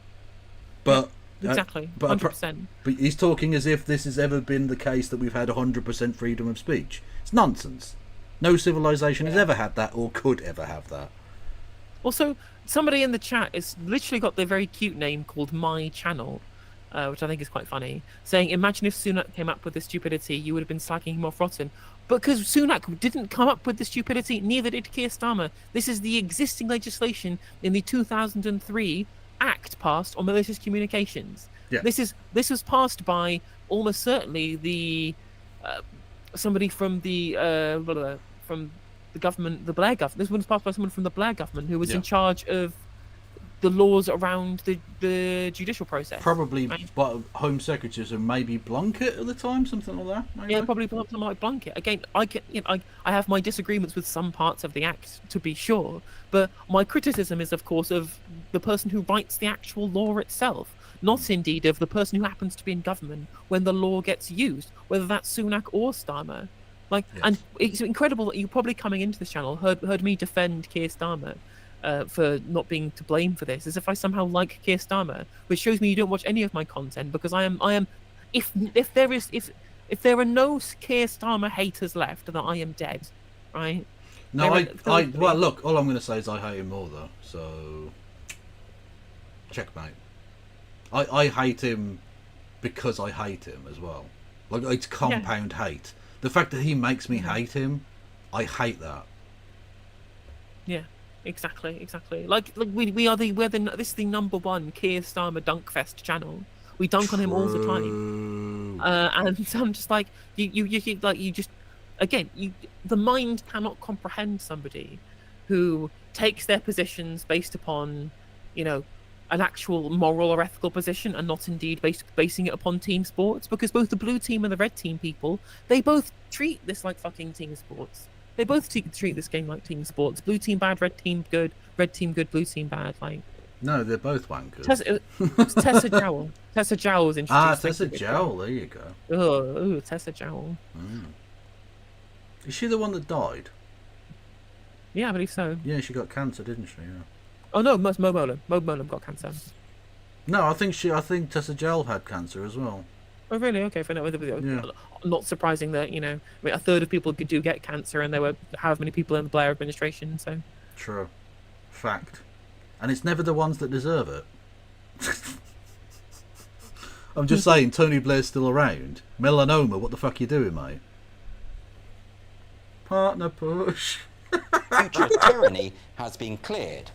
But exactly, 100%. But he's talking as if this has ever been the case, that we've had 100% freedom of speech. It's nonsense. No civilization has ever had that, or could ever have that. Also, somebody in the chat has literally got their very cute name called My Channel, which I think is quite funny, saying, imagine if Sunak came up with this stupidity, you would have been slagging him off rotten. Because Sunak didn't come up with the stupidity, neither did Keir Starmer. This is the existing legislation in the 2003 Act passed on malicious communications. Yeah. This was passed by almost certainly the somebody from the government, the Blair government. This was passed by someone from the Blair government who was in charge of the laws around the judicial process. Probably, but Home Secretaries and maybe Blunkett at the time, something like that. Maybe? Yeah, probably something like Blunkett. Again, I have my disagreements with some parts of the Act, to be sure, but my criticism is, of course, of the person who writes the actual law itself, not indeed of the person who happens to be in government when the law gets used, whether that's Sunak or Starmer. Like, yes. And it's incredible that you probably coming into this channel heard me defend Keir Starmer for not being to blame for this, as if I somehow like Keir Starmer, which shows me you don't watch any of my content, because I am if there are no Keir Starmer haters left, then I am dead, right? No, well, look, all I'm going to say is I hate him more, though, so checkmate. I hate him because I hate him as well. Like, it's compound hate. The fact that he makes me hate him, I hate that. Yeah. Exactly. Like we're this is the #1 Keir Starmer Dunkfest channel. We dunk on him all the time, and I'm just like the mind cannot comprehend somebody who takes their positions based upon, an actual moral or ethical position, and not indeed basing it upon team sports. Because both the blue team and the red team people, they both treat this like fucking team sports. They both treat this game like team sports. Blue team bad, red team good, red team good, blue team bad. Like, no, they're both wankers. Tessa Jowell. Tessa Jowell was introduced. Tessa Jowell. There you go. Oh, Tessa Jowell. Is she the one that died? Yeah, I believe so. Yeah, she got cancer, didn't she? Yeah. Oh no, Mo Molam. Mo Molam got cancer. No, I think Tessa Jowell had cancer as well. Oh really? Okay, for not surprising that a third of people do get cancer, and there were however many people in the Blair administration. So true, fact. and it's never the ones that deserve it. I'm just saying, Tony Blair's still around. Melanoma, what the fuck you doing, mate? Partner push. Future tyranny has been cleared.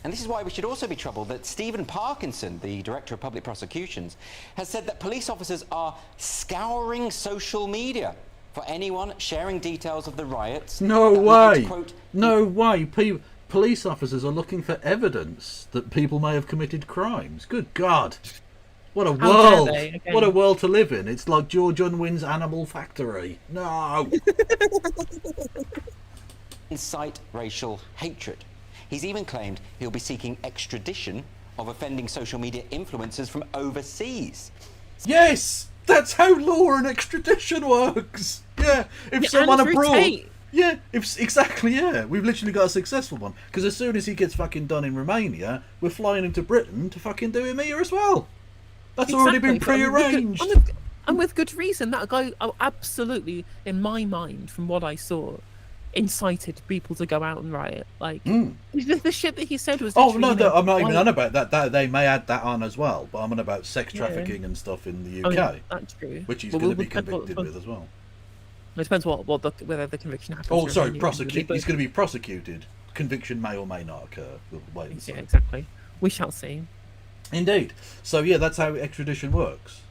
And this is why we should also be troubled that Stephen Parkinson, the Director of Public Prosecutions, has said that police officers are scouring social media for anyone sharing details of the riots. No that lead way. to, quote, No way. Police officers are looking for evidence that people may have committed crimes. Good God. What a How dare world. they, again? What a world to live in. It's like George Unwin's Animal Factory. No. incite racial hatred. He's even claimed he'll be seeking extradition of offending social media influencers from overseas. Yes. That's how law and extradition works. Yeah. If Yeah, someone Andrew abroad... Tate. Yeah, exactly, yeah. We've literally got a successful one. Because as soon as he gets fucking done in Romania, we're flying him to Britain to fucking do him here as well. That's already been Exactly, but pre-arranged. and with good reason. That guy absolutely, in my mind, from what I saw, incited people to go out and riot. Like, the shit that he said was... Oh, no, literally, I'm not even on about that. They may add that on as well. But I'm on about sex trafficking and stuff in the UK. yeah, that's true. Which he's Well, going to we'll be depend convicted what- with as well. It depends whether the conviction happens. Oh, or sorry, not, prosecute. but- He's going to be prosecuted. Conviction may or may not occur. We'll wait and see. Yeah, exactly. We shall see. Indeed. So yeah, that's how extradition works.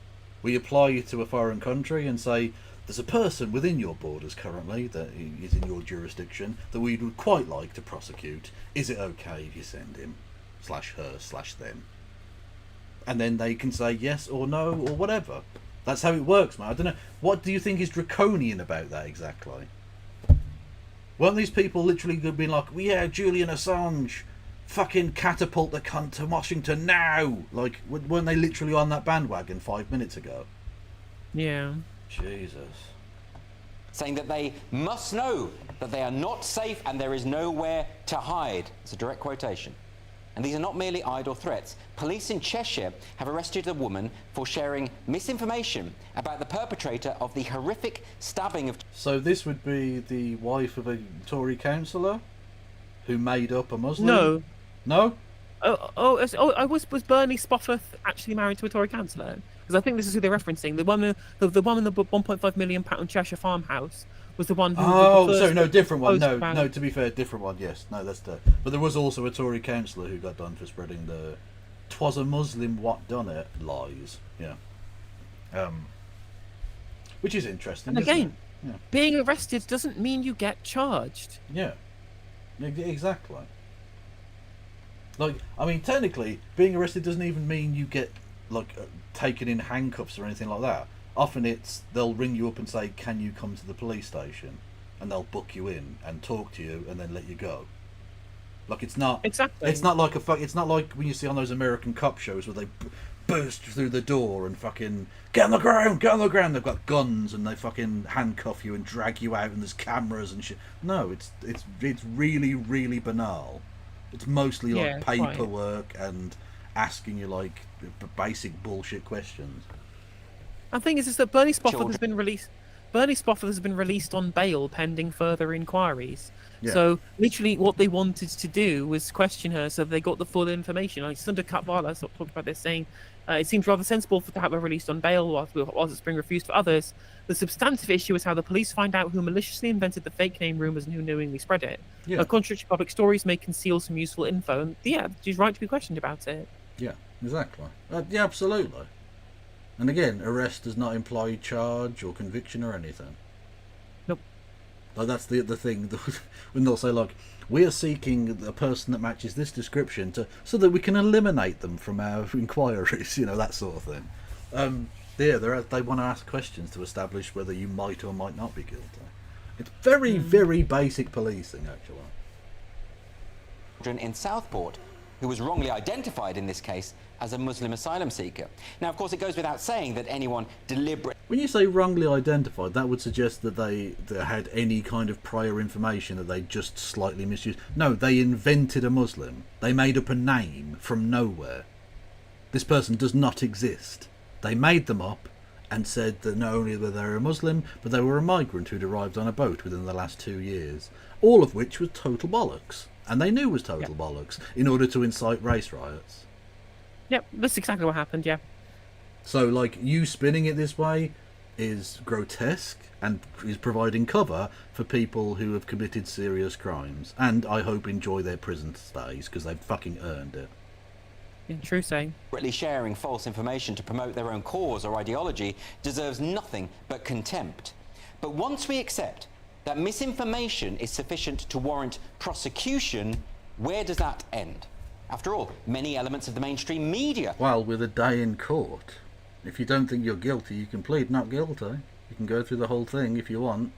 We apply you to a foreign country and say, there's a person within your borders currently that is in your jurisdiction that we would quite like to prosecute. Is it okay if you send him, /her/them? And then they can say yes or no or whatever. That's how it works, man. I don't know. What do you think is draconian about that exactly? Weren't these people literally being like, well, yeah, Julian Assange, fucking catapult the cunt to Washington now? Like, weren't they literally on that bandwagon 5 minutes ago? Yeah. Jesus. Saying that they must know that they are not safe and there is nowhere to hide. It's a direct quotation. And these are not merely idle threats. Police in Cheshire have arrested a woman for sharing misinformation about the perpetrator of the horrific stabbing of... So this would be the wife of a Tory councillor who made up a Muslim? No. No? Was Bernie Spofford actually married to a Tory councillor? Because I think this is who they're referencing. The one in the £1.5 million Cheshire farmhouse was the one who... Oh, sorry, no, different one. posted No, about- no, to be fair, different one, yes. No, that's the... But there was also a Tory councillor who got done for spreading the... 'Twas a Muslim what done it lies. Yeah. Which is interesting, And isn't again, it? Yeah. being arrested doesn't mean you get charged. Yeah. Exactly. Like, I mean, technically, being arrested doesn't even mean you get, like, taken in handcuffs or anything like that. Often it's, they'll ring you up and say, can you come to the police station? And they'll book you in and talk to you and then let you go. Like, it's not... Exactly. It's not like it's not like when you see on those American cop shows where they burst through the door and fucking get on the ground. They've got guns and they fucking handcuff you and drag you out and there's cameras and shit. No, it's really, really banal. It's mostly like Yeah, quite. paperwork and asking you like basic bullshit questions. And the thing is that Bernie Spofford Children. has been released. Bernie Spofford has been released on bail pending further inquiries. Yeah. So literally, what they wanted to do was question her, so they got the full information. Like Sundar Katwala talked about this, saying it seems rather sensible to have her released on bail whilst it's being refused for others. The substantive issue is how the police find out who maliciously invented the fake name rumours and who knowingly spread it. Yeah. Contrary to public stories may conceal some useful info. And yeah, she's right to be questioned about it. Yeah, exactly. Yeah, absolutely. And again, arrest does not imply charge or conviction or anything. Nope. Like that's the thing when they'll say like, we are seeking a person that matches this description so that we can eliminate them from our inquiries, you know, that sort of thing. Yeah, they want to ask questions to establish whether you might or might not be guilty. It's very, very basic policing, actually. In Southport, who was wrongly identified in this case as a Muslim asylum seeker. Now, of course, it goes without saying that anyone deliberate... When you say wrongly identified, that would suggest that they had any kind of prior information that they just slightly misused. No, they invented a Muslim. They made up a name from nowhere. This person does not exist. They made them up and said that not only were they a Muslim, but they were a migrant who'd arrived on a boat within the last 2 years. All of which was total bollocks. and they knew was total bollocks, in order to incite race riots. Yep, that's exactly what happened. Yeah. So, like, you spinning it this way is grotesque and is providing cover for people who have committed serious crimes, and I hope enjoy their prison stays because they've fucking earned it. Yeah, true saying. Sharing false information to promote their own cause or ideology deserves nothing but contempt. But once we accept that misinformation is sufficient to warrant prosecution, where does that end? After all, many elements of the mainstream media... Well, with a day in court, if you don't think you're guilty, you can plead not guilty. You can go through the whole thing if you want.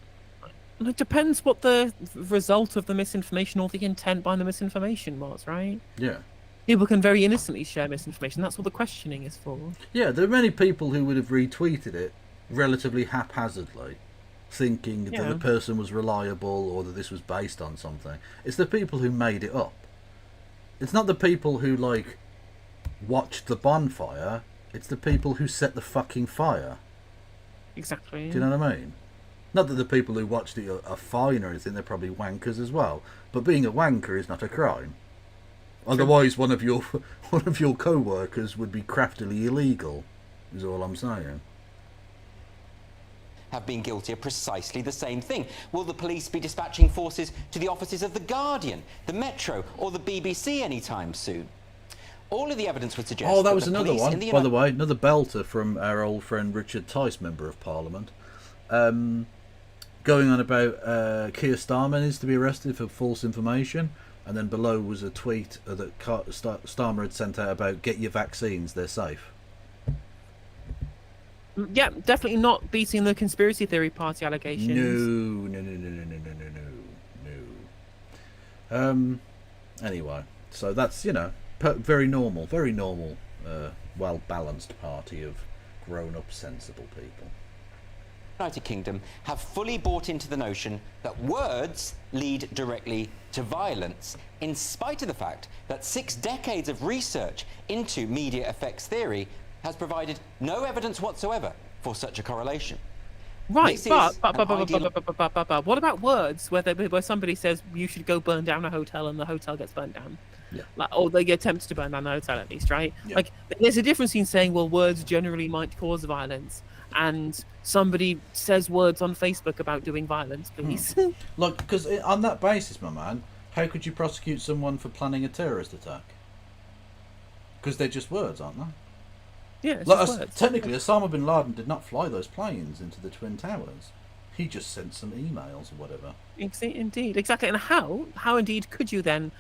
It depends what the result of the misinformation or the intent behind the misinformation was, right? Yeah. People can very innocently share misinformation. That's what the questioning is for. Yeah, there are many people who would have retweeted it relatively haphazardly, thinking that the person was reliable or that this was based on something. It's the people who made it up. It's not the people who, like, watched the bonfire. It's the people who set the fucking fire. Exactly. Do you know what I mean? Not that the people who watched it are fine or anything. They're probably wankers as well. But being a wanker is not a crime. Otherwise, one of your co-workers would be craftily illegal, is all I'm saying. Have been guilty of precisely the same thing. Will the police be dispatching forces to the offices of The Guardian, the Metro, or the BBC anytime soon? All of the evidence would suggest... Oh, that was the another police one, in the by the way. Another belter from our old friend Richard Tice, Member of Parliament. Going on about Keir Starmer needs to be arrested for false information. And then below was a tweet that Starmer had sent out about get your vaccines, they're safe. Yeah, definitely not beating the conspiracy theory party allegations. No. Anyway, so that's, very normal, well-balanced party of grown-up, sensible people. United Kingdom have fully bought into the notion that words lead directly to violence, in spite of the fact that 6 decades of research into media effects theory has provided no evidence whatsoever for such a correlation. Right, but what about words where somebody says you should go burn down a hotel and the hotel gets burnt down? Yeah. Or they get tempted to burn down the hotel at least, right? Yeah. Like, there's a difference in saying, well, words generally might cause violence, and somebody says words on Facebook about doing violence, please. Like, because on that basis, my man, how could you prosecute someone for planning a terrorist attack? Because they're just words, aren't they? Yeah, it's like, just words. Technically, Osama bin Laden did not fly those planes into the Twin Towers. He just sent some emails or whatever. Indeed, exactly. And how indeed could you then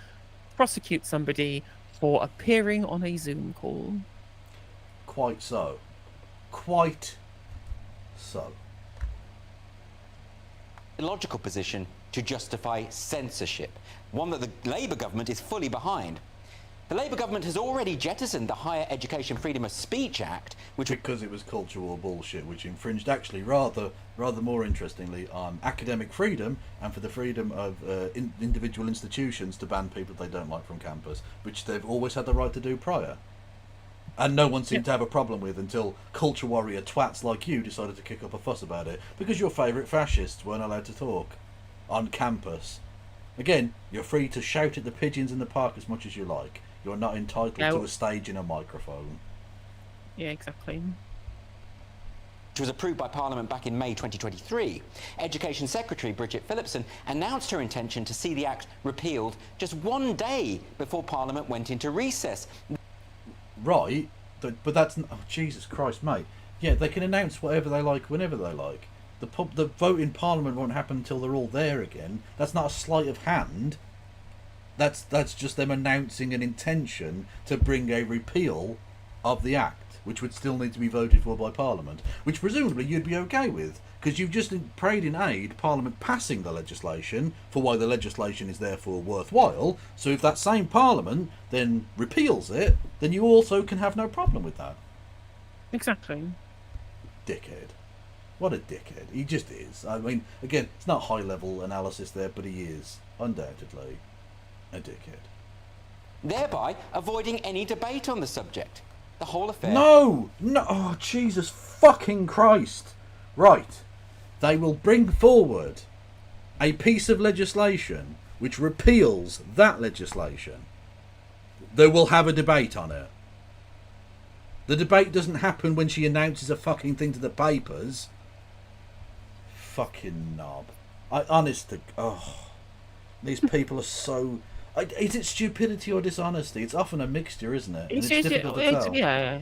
prosecute somebody for appearing on a Zoom call? Quite so. Illogical position to justify censorship, one that the Labour government is fully behind. The Labour government has already jettisoned the Higher Education Freedom of Speech Act, which... Because it was cultural bullshit, which infringed, actually, rather more interestingly, on academic freedom and for the freedom of individual institutions to ban people they don't like from campus, which they've always had the right to do prior. And no one seemed to have a problem with until culture warrior twats like you decided to kick up a fuss about it, because your favourite fascists weren't allowed to talk on campus. Again, you're free to shout at the pigeons in the park as much as you like. You're not entitled to a stage and a microphone. Yeah, exactly. Which was approved by Parliament back in May 2023, Education Secretary Bridget Phillipson announced her intention to see the Act repealed just 1 day before Parliament went into recess. Right, but that's... Oh, Jesus Christ, mate. Yeah, they can announce whatever they like whenever they like. The vote in Parliament won't happen until they're all there again. That's not a sleight of hand. That's just them announcing an intention to bring a repeal of the Act, which would still need to be voted for by Parliament, which presumably you'd be okay with, because you've just prayed in aid Parliament passing the legislation for why the legislation is therefore worthwhile. So if that same Parliament then repeals it, then you also can have no problem with that. Exactly. Dickhead. What a dickhead. He just is. I mean, again, it's not high-level analysis there, but he is, undoubtedly, a dickhead. Thereby avoiding any debate on the subject. The whole affair... No! Oh, Jesus fucking Christ. Right. They will bring forward a piece of legislation which repeals that legislation, they will have a debate on it. The debate doesn't happen when she announces a fucking thing to the papers. Fucking knob. These people are so... Is it stupidity or dishonesty? It's often a mixture, isn't it? And it's difficult to tell. Yeah.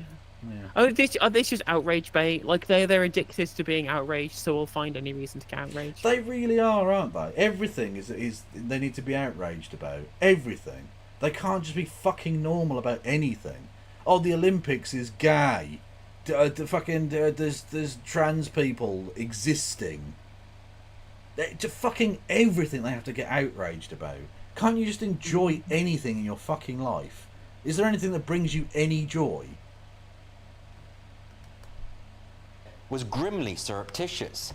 Oh, this just outrage bait. Like they're addicted to being outraged, so we'll find any reason to get outraged. They really are, aren't they? Everything is they need to be outraged about. Everything. They can't just be fucking normal about anything. Oh, the Olympics is gay. There's trans people existing. To fucking everything they have to get outraged about. Can't you just enjoy anything in your fucking life? Is there anything that brings you any joy? Was grimly surreptitious.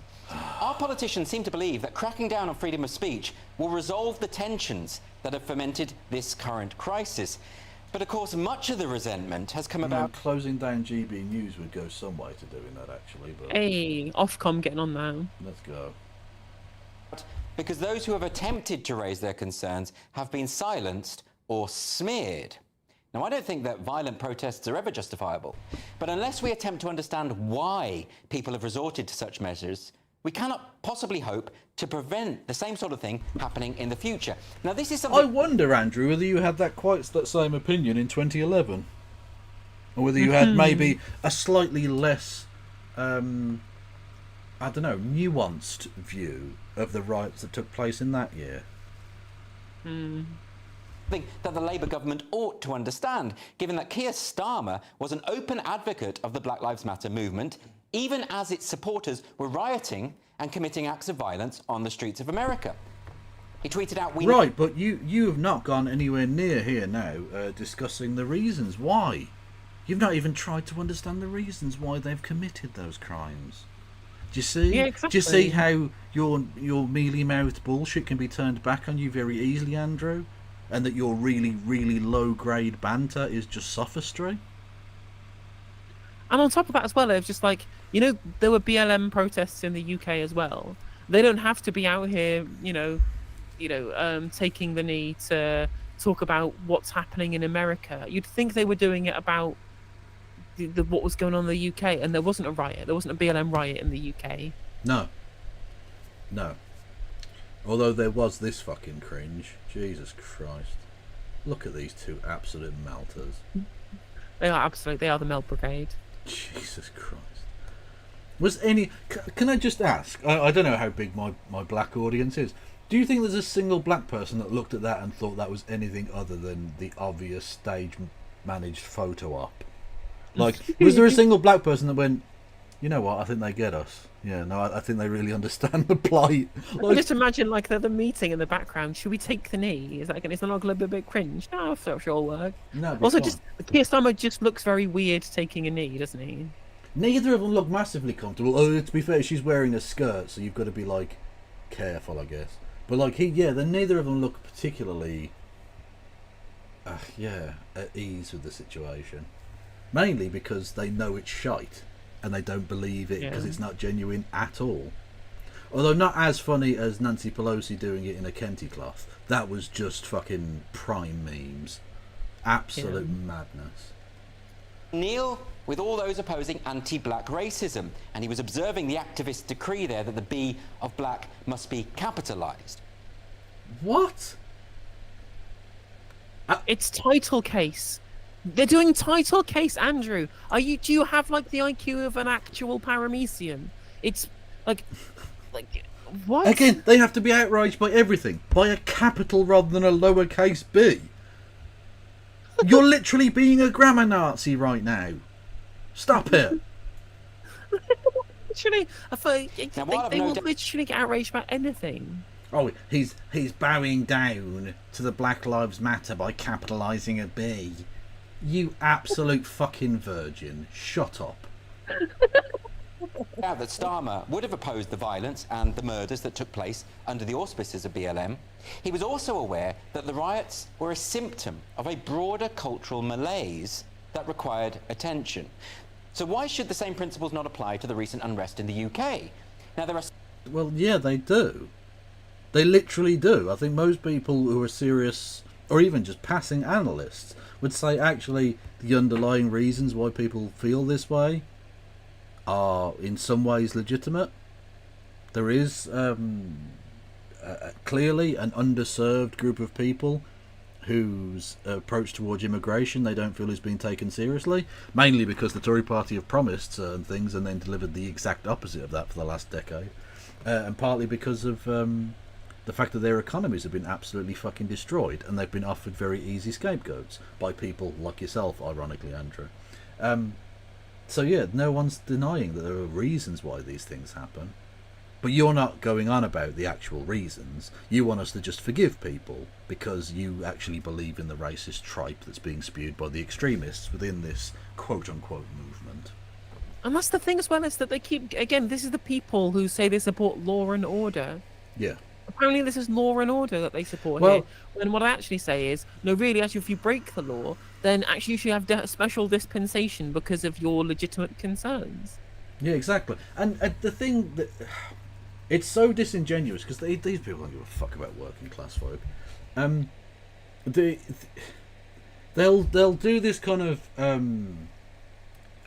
Our politicians seem to believe that cracking down on freedom of speech will resolve the tensions that have fomented this current crisis. But of course, much of the resentment has come about... Closing down GB News would go some way to doing that, actually. But Hey, Ofcom getting on now. let's go. because those who have attempted to raise their concerns have been silenced or smeared. Now, I don't think that violent protests are ever justifiable, but unless we attempt to understand why people have resorted to such measures, we cannot possibly hope to prevent the same sort of thing happening in the future. Now, this is something... I wonder, Andrew, whether you had that same opinion in 2011, or whether you had maybe a slightly less, I don't know, nuanced view of the riots that took place in that year. That the Labour government ought to understand, given that Keir Starmer was an open advocate of the Black Lives Matter movement, even as its supporters were rioting and committing acts of violence on the streets of America. He tweeted out... Right, but you have not gone anywhere near here now discussing the reasons why. You've not even tried to understand the reasons why they've committed those crimes. Do you see? Yeah, exactly. Do you see how your mealy-mouthed bullshit can be turned back on you very easily, Andrew? And that your really, really low-grade banter is just sophistry? And on top of that as well, it's just like, you know, there were BLM protests in the UK as well. They don't have to be out here, taking the knee to talk about what's happening in America. You'd think they were doing it about what was going on in the UK, and there wasn't a riot. There wasn't a BLM riot in the UK. No. Although there was this fucking cringe. Jesus Christ. Look at these two absolute melters. They are the Melt Brigade. Jesus Christ. Was any... Can I just ask? I don't know how big my black audience is. Do you think there's a single black person that looked at that and thought that was anything other than the obvious stage-managed photo op? Like, was there a single black person that went, you know what, I think they get us. Yeah, no, I think they really understand the plight. Like, Just imagine, like, the meeting in the background. Should we take the knee? Is that not a little bit cringe? No, I'm sure it'll work. no, Also, just Keir Starmer just looks very weird taking a knee, doesn't he? neither of them look massively comfortable. Oh, to be fair, she's wearing a skirt, so you've got to be, like, careful, I guess. But, like, then neither of them look particularly, at ease with the situation. Mainly because they know it's shite, and they don't believe it because it's not genuine at all. Although not as funny as Nancy Pelosi doing it in a Kenty cloth. That was just fucking prime memes. Absolute madness. Kneel with all those opposing anti-black racism, and he was observing the activist decree there that the B of black must be capitalised. What? It's title case. They're doing title case, Andrew. Do you have like the IQ of an actual paramecium? It's like what? Again, they have to be outraged by everything. By a capital rather than a lowercase b. You're literally being a grammar Nazi right now. Stop it. Literally, I thought they will literally get outraged about anything. Oh, he's bowing down to the Black Lives Matter by capitalising a B. You absolute fucking virgin. Shut up. Now that Starmer would have opposed the violence and the murders that took place under the auspices of BLM, he was also aware that the riots were a symptom of a broader cultural malaise that required attention. So why should the same principles not apply to the recent unrest in the UK? Now there are... Well, yeah, they do. They literally do. I think most people who are serious, or even just passing analysts, would say actually the underlying reasons why people feel this way are in some ways legitimate. There is clearly an underserved group of people whose approach towards immigration they don't feel is being taken seriously, mainly because the Tory party have promised certain things and then delivered the exact opposite of that for the last decade, and partly because of the fact that their economies have been absolutely fucking destroyed and they've been offered very easy scapegoats by people like yourself, ironically, Andrew. So yeah, no one's denying that there are reasons why these things happen. But you're not going on about the actual reasons. You want us to just forgive people because you actually believe in the racist tripe that's being spewed by the extremists within this quote-unquote movement. And that's the thing as well, is that they keep, again, this is the people who say they support law and order. Yeah. Apparently this is law and order that they support Well- here. When what I actually say is, no, really, actually, if you break the law, then actually you should have a special dispensation because of your legitimate concerns. Yeah, exactly. And the thing that... It's so disingenuous because these people don't give a fuck about working class folk. They'll do this kind of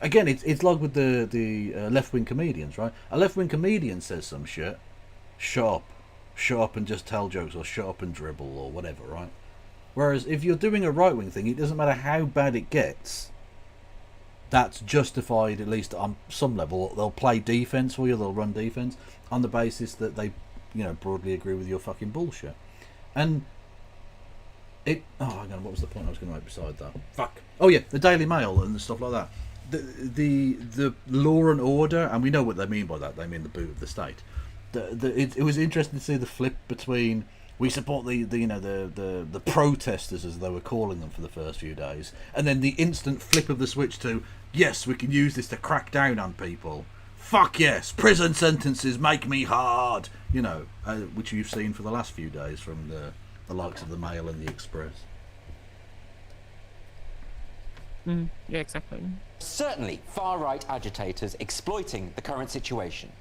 again. It's like with the left wing comedians, right? A left wing comedian says some shit, shut up and just tell jokes, or shut up and dribble, or whatever, right? Whereas if you're doing a right wing thing, it doesn't matter how bad it gets. That's justified, at least on some level. They'll play defense for you. They'll run defense on the basis that they, broadly agree with your fucking bullshit. And hang on, what was the point I was going to make beside that? Fuck. Oh yeah, the Daily Mail and stuff like that. The law and order, and we know what they mean by that. They mean the boot of the state. It was interesting to see the flip between. We support the protesters, as they were calling them for the first few days, and then the instant flip of the switch to, yes, we can use this to crack down on people. Fuck yes, prison sentences make me hard. Which you've seen for the last few days from the likes of the Mail and the Express. Yeah, exactly. Certainly far-right agitators exploiting the current situation.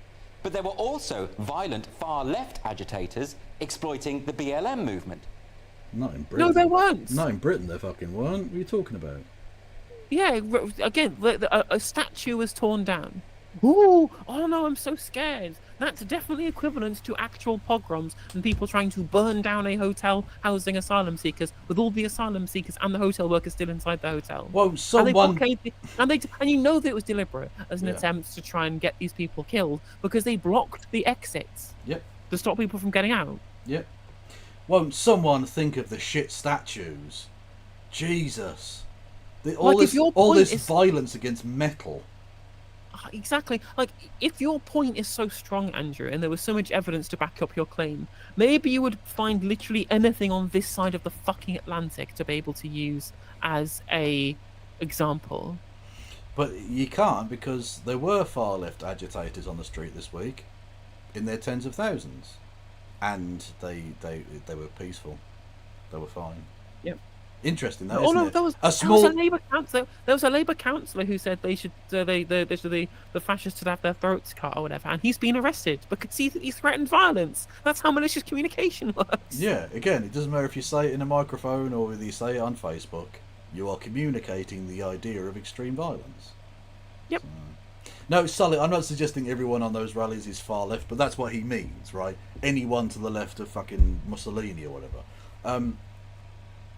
But there were also violent far-left agitators exploiting the BLM movement. Not in Britain. No, they weren't. Not in Britain, they fucking weren't. What are you talking about? Yeah, again, a statue was torn down. Ooh, oh no, I'm so scared. That's definitely equivalent to actual pogroms and people trying to burn down a hotel housing asylum seekers, with all the asylum seekers and the hotel workers still inside the hotel. Well, someone... And you know that it was deliberate as an attempt to try and get these people killed because they blocked the exits. Yep. To stop people from getting out. Yep. Won't someone think of the shit statues? Jesus. All this violence against metal. Exactly. Like, if your point is so strong, Andrew, and there was so much evidence to back up your claim, maybe you would find literally anything on this side of the fucking Atlantic to be able to use as a example. But you can't, because there were far left agitators on the street this week, in their tens of thousands, and they were peaceful. They were fine. Yep. Interesting, though. Oh isn't no, it? there was a Labour councillor. There was a Labour councillor who said they should the fascists should have their throats cut or whatever, and he's been arrested because he threatened violence. That's how malicious communication works. Yeah. Again, it doesn't matter if you say it in a microphone or whether you say it on Facebook. You are communicating the idea of extreme violence. Yep. No, Sully, I'm not suggesting everyone on those rallies is far left, but that's what he means, right? Anyone to the left of fucking Mussolini or whatever.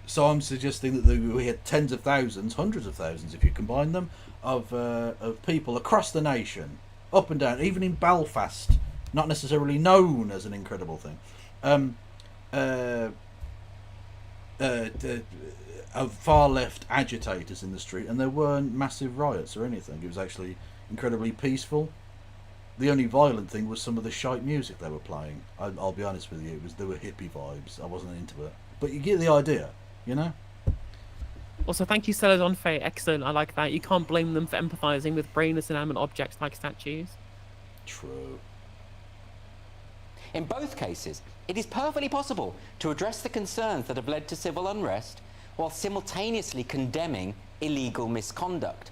So I'm suggesting that we had tens of thousands, hundreds of thousands, if you combine them, of people across the nation, up and down, even in Belfast, not necessarily known as an incredible thing, of far left agitators in the street, and there weren't massive riots or anything. It was actually incredibly peaceful. The only violent thing was some of the shite music they were playing. I'll be honest with you, there were hippie vibes. I wasn't into it, but you get the idea. Also, thank you, Celadon Faye. Excellent. I like that. You can't blame them for empathizing with brainless inanimate objects like statues. True. In both cases, it is perfectly possible to address the concerns that have led to civil unrest while simultaneously condemning illegal misconduct.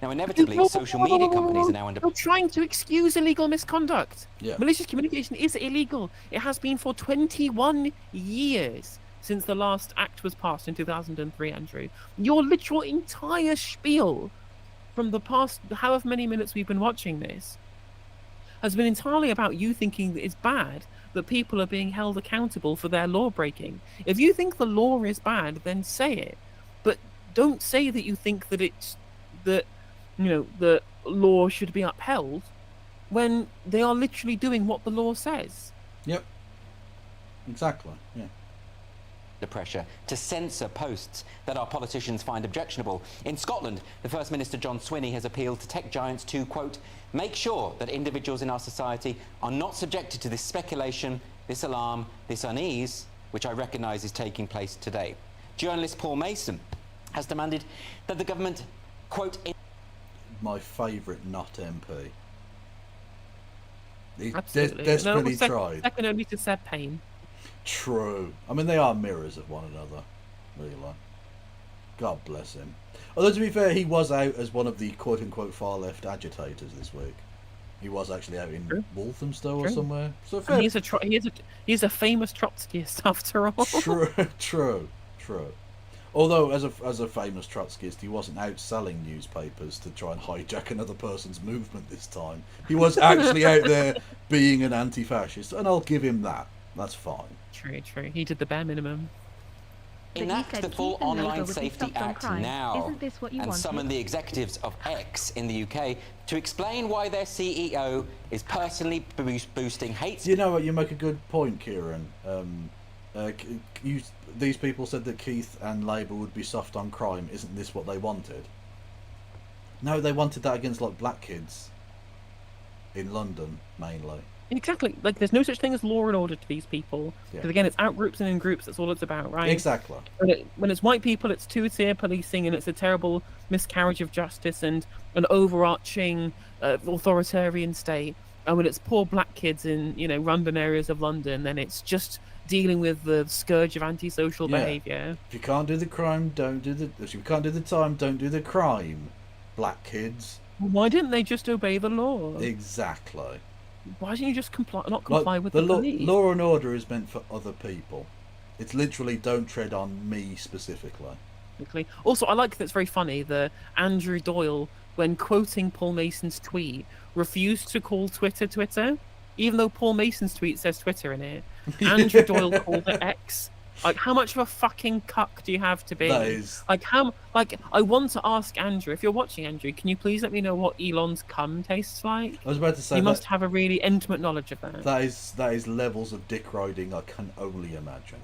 Now, inevitably, social media companies are now under... You're trying to excuse illegal misconduct. Yeah. Malicious communication is illegal. It has been for 21 years since the last act was passed in 2003, Andrew. Your literal entire spiel from the past however many minutes we've been watching this has been entirely about you thinking that it's bad that people are being held accountable for their law breaking. If you think the law is bad, then say it. But don't say that you think that it's that the law should be upheld when they are literally doing what the law says. Yep. Exactly. Yeah. The pressure to censor posts that our politicians find objectionable. In Scotland, the First Minister John Swinney has appealed to tech giants to, quote, make sure that individuals in our society are not subjected to this speculation, this alarm, this unease, which I recognise is taking place today. Journalist Paul Mason has demanded that the government, quote... My favourite not MP. He Absolutely. desperately tried. Second only to Seb Payne. True. I mean, they are mirrors of one another, really. God bless him. Although, to be fair, he was out as one of the quote-unquote far-left agitators this week. He was actually out in Walthamstow or somewhere. So fair. And he's a famous Trotskyist after all. True. Although, as a famous Trotskyist, he wasn't out selling newspapers to try and hijack another person's movement this time. He was actually out there being an anti-fascist, and I'll give him that. That's fine. True. He did the bare minimum. Enact the full Online Safety Act now and summon the executives of X in the UK to explain why their CEO is personally boosting hate. You know what? You make a good point, Kieran. These people said that Keith and Labour would be soft on crime. Isn't this what they wanted? No, they wanted that against like black kids in London mainly. Exactly. Like, there's no such thing as law and order to these people. Yeah. Because again, it's out groups and in groups. That's all it's about, right? Exactly. When it's white people, it's two-tier policing, and it's a terrible miscarriage of justice and an overarching authoritarian state. And when it's poor black kids in random areas of London, then it's just dealing with the scourge of antisocial behaviour. If you can't do the crime, don't do the. If you can't do the time, don't do the crime. Black kids. Why didn't they just obey the law? Exactly. Why didn't you just not comply with the police? Law and order is meant for other people. It's literally don't tread on me specifically. Also, I like that it's very funny that Andrew Doyle, when quoting Paul Mason's tweet, refused to call Twitter, even though Paul Mason's tweet says Twitter in it. Andrew Doyle called it X. Like, how much of a fucking cuck do you have to be? That is... I want to ask Andrew, if you're watching, Andrew, can you please let me know what Elon's cum tastes like? I was about to say you must have a really intimate knowledge of that. That is levels of dick riding I can only imagine.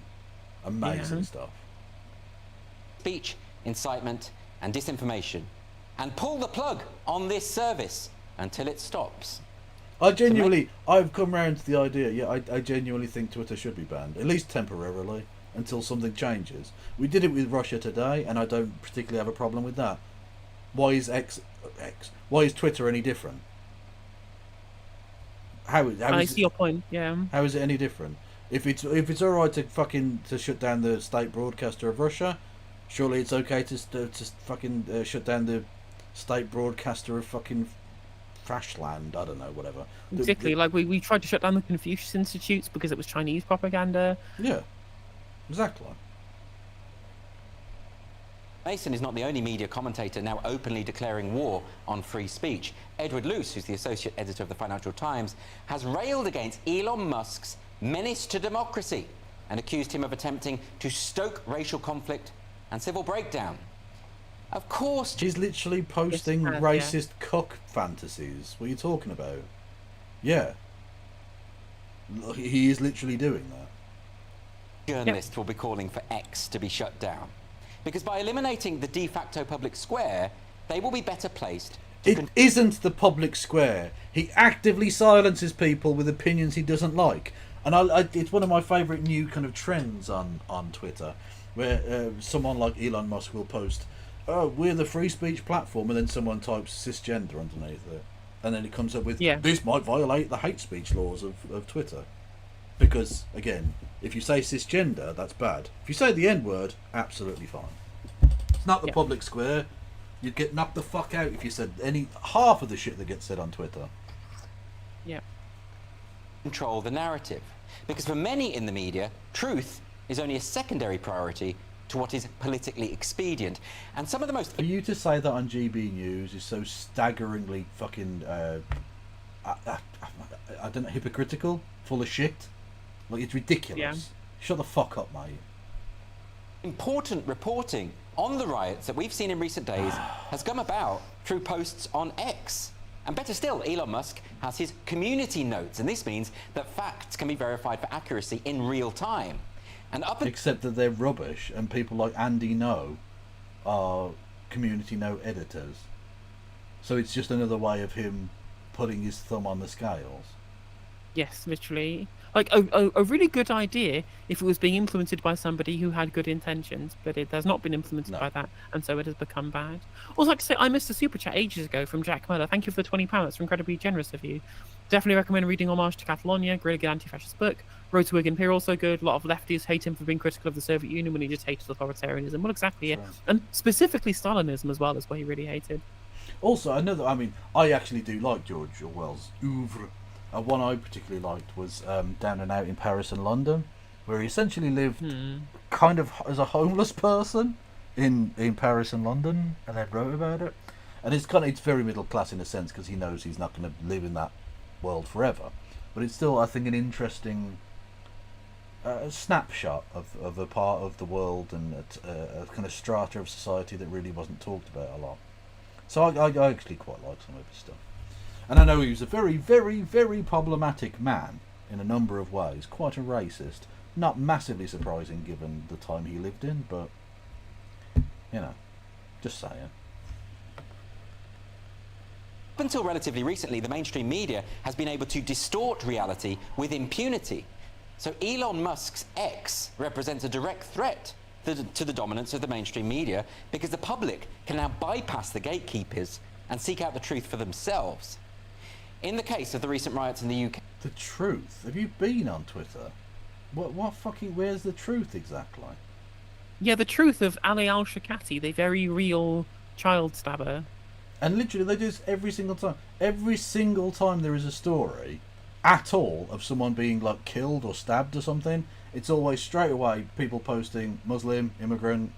Amazing stuff. Speech, incitement, and disinformation, and pull the plug on this service until it stops. I've come round to the idea. Yeah, I genuinely think Twitter should be banned, at least temporarily, until something changes. We did it with Russia today, and I don't particularly have a problem with that. Why is Why is Twitter any different? I see your point. Yeah. How is it any different? If it's all right to shut down the state broadcaster of Russia, surely it's okay to fucking shut down the state broadcaster of fucking Frashland. I don't know, whatever. Exactly. Like we tried to shut down the Confucius Institutes because it was Chinese propaganda. Yeah. Exactly. Mason is not the only media commentator now openly declaring war on free speech. Edward Luce, who's the associate editor of the Financial Times, has railed against Elon Musk's menace to democracy and accused him of attempting to stoke racial conflict and civil breakdown. Of course... She's literally posting racist cuck fantasies. What are you talking about? Yeah. He is literally doing that. Journalists will be calling for X to be shut down. Because by eliminating the de facto public square, they will be better placed. It isn't the public square. He actively silences people with opinions he doesn't like. And it's one of my favourite new kind of trends on Twitter, where someone like Elon Musk will post, "Oh, we're the free speech platform," and then someone types cisgender underneath it. And then it comes up with, "This might violate the hate speech laws of Twitter." Because, again, if you say cisgender, that's bad. If you say the N-word, absolutely fine. It's not the public square. You'd get knocked the fuck out if you said any half of the shit that gets said on Twitter. Yeah. Control the narrative. Because for many in the media, truth is only a secondary priority to what is politically expedient. And some of the most... For you to say that on GB News is so staggeringly fucking, I don't know, hypocritical, full of shit. Like, it's ridiculous. Yeah. Shut the fuck up, mate. Important reporting on the riots that we've seen in recent days has come about through posts on X. And better still, Elon Musk has his community notes, and this means that facts can be verified for accuracy in real time. And except that they're rubbish, and people like Andy No are community note editors. So it's just another way of him putting his thumb on the scales. Yes, literally. Like a really good idea if it was being implemented by somebody who had good intentions, but it has not been implemented by that, and so it has become bad. Also, like to say, I missed a super chat ages ago from Jack Muller. Thank you for the £20. That's incredibly generous of you. Definitely recommend reading Homage to Catalonia, really good anti-fascist book. Road to Wigan Pier, also good. A lot of lefties hate him for being critical of the Soviet Union when he just hated authoritarianism. Well, exactly, yeah. And specifically Stalinism as well is what he really hated. Also, I actually do like George Orwell's oeuvre. One I particularly liked was Down and Out in Paris and London, where he essentially lived kind of as a homeless person in Paris and London, and then wrote about it. And it's very middle class in a sense, because he knows he's not going to live in that world forever. But it's still, I think, an interesting snapshot of a part of the world and a kind of strata of society that really wasn't talked about a lot. So I actually quite like some of his stuff. And I know he was a very, very, very problematic man in a number of ways. Quite a racist. Not massively surprising given the time he lived in, but, you know, just saying. Up until relatively recently, the mainstream media has been able to distort reality with impunity. So Elon Musk's X represents a direct threat to the dominance of the mainstream media, because the public can now bypass the gatekeepers and seek out the truth for themselves. In the case of the recent riots in the UK... The truth? Have you been on Twitter? Where's the truth exactly? Yeah, the truth of Ali Al-Shakati, the very real child stabber. And literally, they do this every single time. Every single time there is a story at all of someone being, like, killed or stabbed or something, it's always straight away people posting Muslim, immigrant,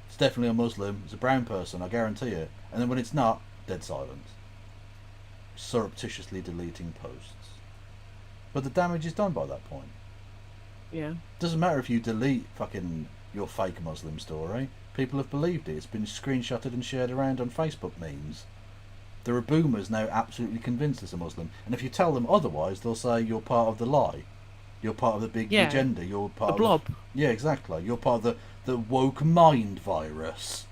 it's definitely a Muslim, it's a brown person, I guarantee it. And then when it's not, dead silence. Surreptitiously deleting posts. But the damage is done by that point. Yeah. Doesn't matter if you delete fucking your fake Muslim story. People have believed it. It's been screenshotted and shared around on Facebook memes. There are boomers now absolutely convinced it's a Muslim. And if you tell them otherwise, they'll say you're part of the lie. You're part of the big agenda. You're part of the blob. Yeah, exactly. You're part of the woke mind virus.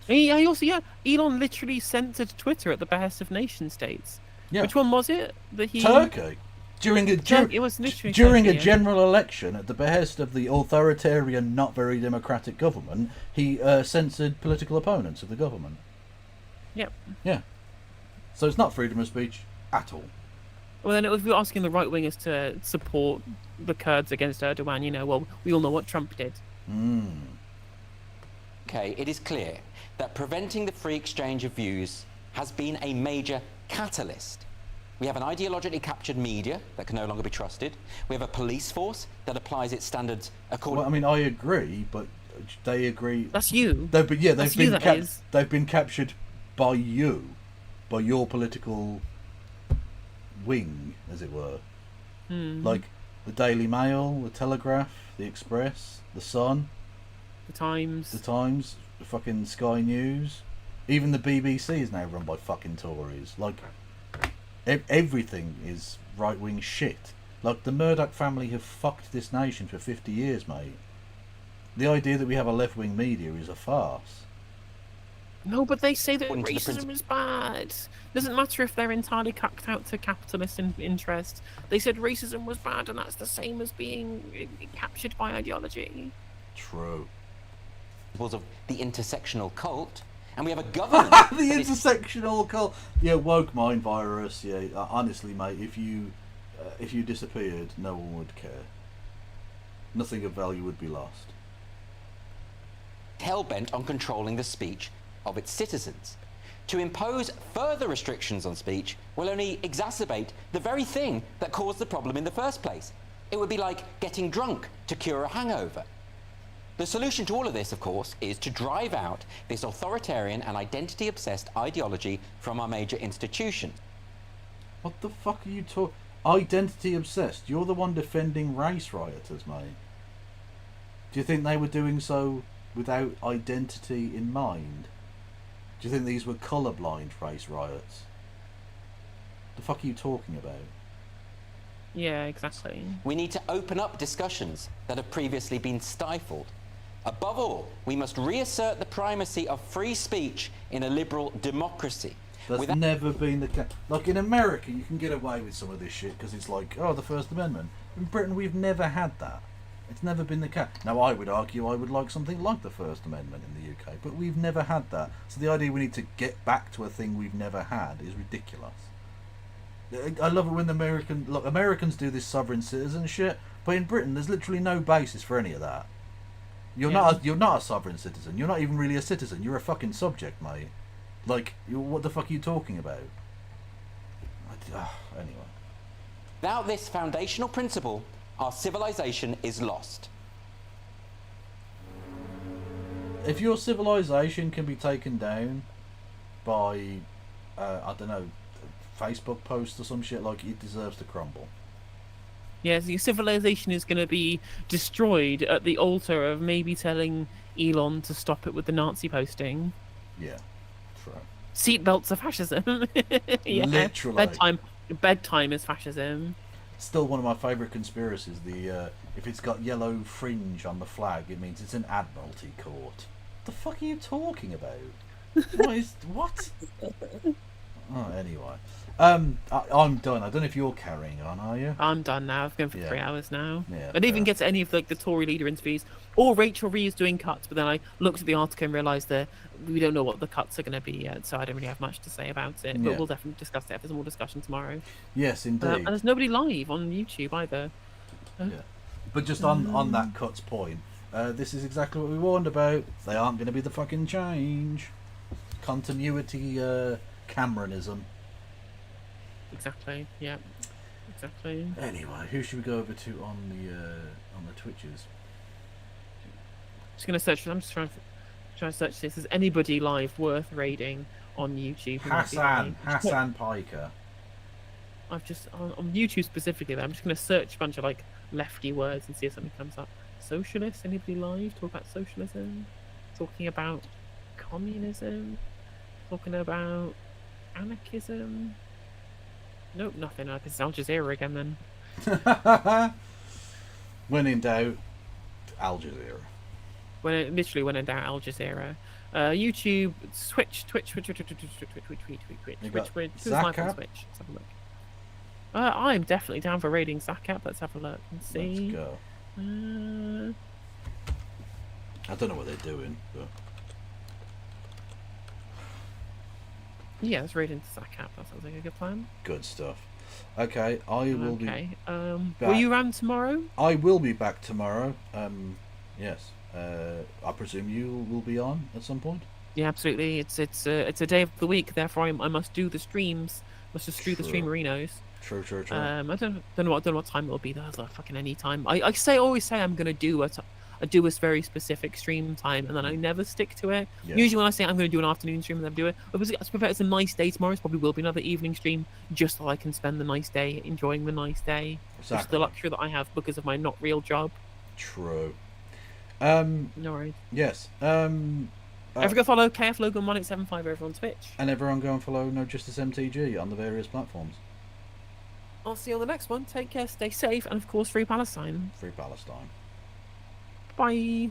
Elon literally censored Twitter at the behest of nation states. Yeah. Which one was it? Turkey. During a general election, at the behest of the authoritarian, not very democratic government, he censored political opponents of the government. Yep. Yeah. So it's not freedom of speech at all. Well, then it was asking the right-wingers to support the Kurds against Erdogan. Well, we all know what Trump did. Okay, it is clear that preventing the free exchange of views has been a major catalyst. We have an ideologically captured media that can no longer be trusted. We have a police force that applies its standards according... Well, I agree, but they agree... That's you. They've been captured by you, by your political wing, as it were. Like the Daily Mail, the Telegraph, the Express, the Sun... The Times, the fucking Sky News, even the BBC is now run by fucking Tories. Like, everything is right-wing shit. Like, the Murdoch family have fucked this nation for 50 years, mate. The idea that we have a left-wing media is a farce. No, but they say that racism is bad. Doesn't matter if they're entirely cucked out to capitalist interests. They said racism was bad, and that's the same as being captured by ideology. True. Of the intersectional cult, and we have a government... the intersectional cult! Yeah, woke mind virus, yeah. Honestly, mate, if you disappeared, no one would care. Nothing of value would be lost. hell-bent on controlling the speech of its citizens. To impose further restrictions on speech will only exacerbate the very thing that caused the problem in the first place. It would be like getting drunk to cure a hangover. The solution to all of this, of course, is to drive out this authoritarian and identity-obsessed ideology from our major institutions. What the fuck are you talking? Identity obsessed. You're the one defending race rioters, mate. Do you think they were doing so without identity in mind? Do you think these were colourblind race riots? The fuck are you talking about? Yeah, exactly. We need to open up discussions that have previously been stifled. Above all, we must reassert the primacy of free speech in a liberal democracy. That's never been the case. Like in America, you can get away with some of this shit because it's like, oh, the First Amendment. In Britain, we've never had that. It's never been the case. Now, I would argue I would like something like the First Amendment in the UK, but we've never had that. So the idea we need to get back to a thing we've never had is ridiculous. I love it when Americans do this sovereign citizen shit, but in Britain, there's literally no basis for any of that. You're not a sovereign citizen. You're not even really a citizen. You're a fucking subject, mate. Like, what the fuck are you talking about? Anyway. Without this foundational principle, our civilization is lost. If your civilization can be taken down by, I don't know, Facebook post or some shit, like, it deserves to crumble. Yes, your civilization is going to be destroyed at the altar of maybe telling Elon to stop it with the Nazi posting. Yeah, true. Seatbelts are fascism. Yeah. Literally. Bedtime is fascism. Still one of my favourite conspiracies. The if it's got yellow fringe on the flag, it means it's an admiralty court. The fuck are you talking about? What? Oh, anyway. I'm done. I don't know if you're carrying on, are you? I'm done now. I've been for 3 hours now. Yeah, I didn't even get to any of the Tory leader interviews or Rachel Reeves doing cuts, but then I looked at the article and realised that we don't know what the cuts are going to be yet, so I don't really have much to say about it. But we'll definitely discuss it. There's more discussion tomorrow. Yes, indeed. And there's nobody live on YouTube either. Yeah. But just on that cuts point, this is exactly what we warned about. They aren't going to be the fucking change. Continuity, Cameronism. Exactly. Yeah. Exactly. Anyway, who should we go over to on the Twitches? Just gonna search. I'm just trying to search this. Is anybody live worth raiding on YouTube? Hassan Piker. I've just on YouTube specifically. I'm just gonna search a bunch of like lefty words and see if something comes up. Socialist? Anybody live? Talk about socialism. Talking about communism. Talking about anarchism. Nope, nothing. It's Al Jazeera again then. When in doubt, Al Jazeera. When in doubt, Al Jazeera. YouTube, Twitch. Who's live on Twitch? Let's have a look. I'm definitely down for raiding Zakap. Let's have a look and see. Let's go. I don't know what they're doing, but yeah, let's raid into Zakap. That sounds like a good plan. Good stuff. Okay, I will be back. Will you around tomorrow? I will be back tomorrow. Yes. I presume you will be on at some point. Yeah, absolutely. It's a day of the week, therefore I must do the streams. Must just do the streamerinos. True. I don't know what time it'll be though. Like fucking any time. I always say I'm gonna do a very specific stream time, and then I never stick to it. Yeah. Usually when I say I'm going to do an afternoon stream, and then do it. Obviously, I prefer it's a nice day tomorrow. It probably will be another evening stream, just so I can spend the nice day enjoying the nice day. Exactly. Just the luxury that I have because of my not real job. True. No worries. Yes. Everyone go follow KF Logan 1875 over on Twitch. And everyone go and follow No Justice MTG on the various platforms. I'll see you on the next one. Take care, stay safe, and of course, Free Palestine. Free Palestine. Bye.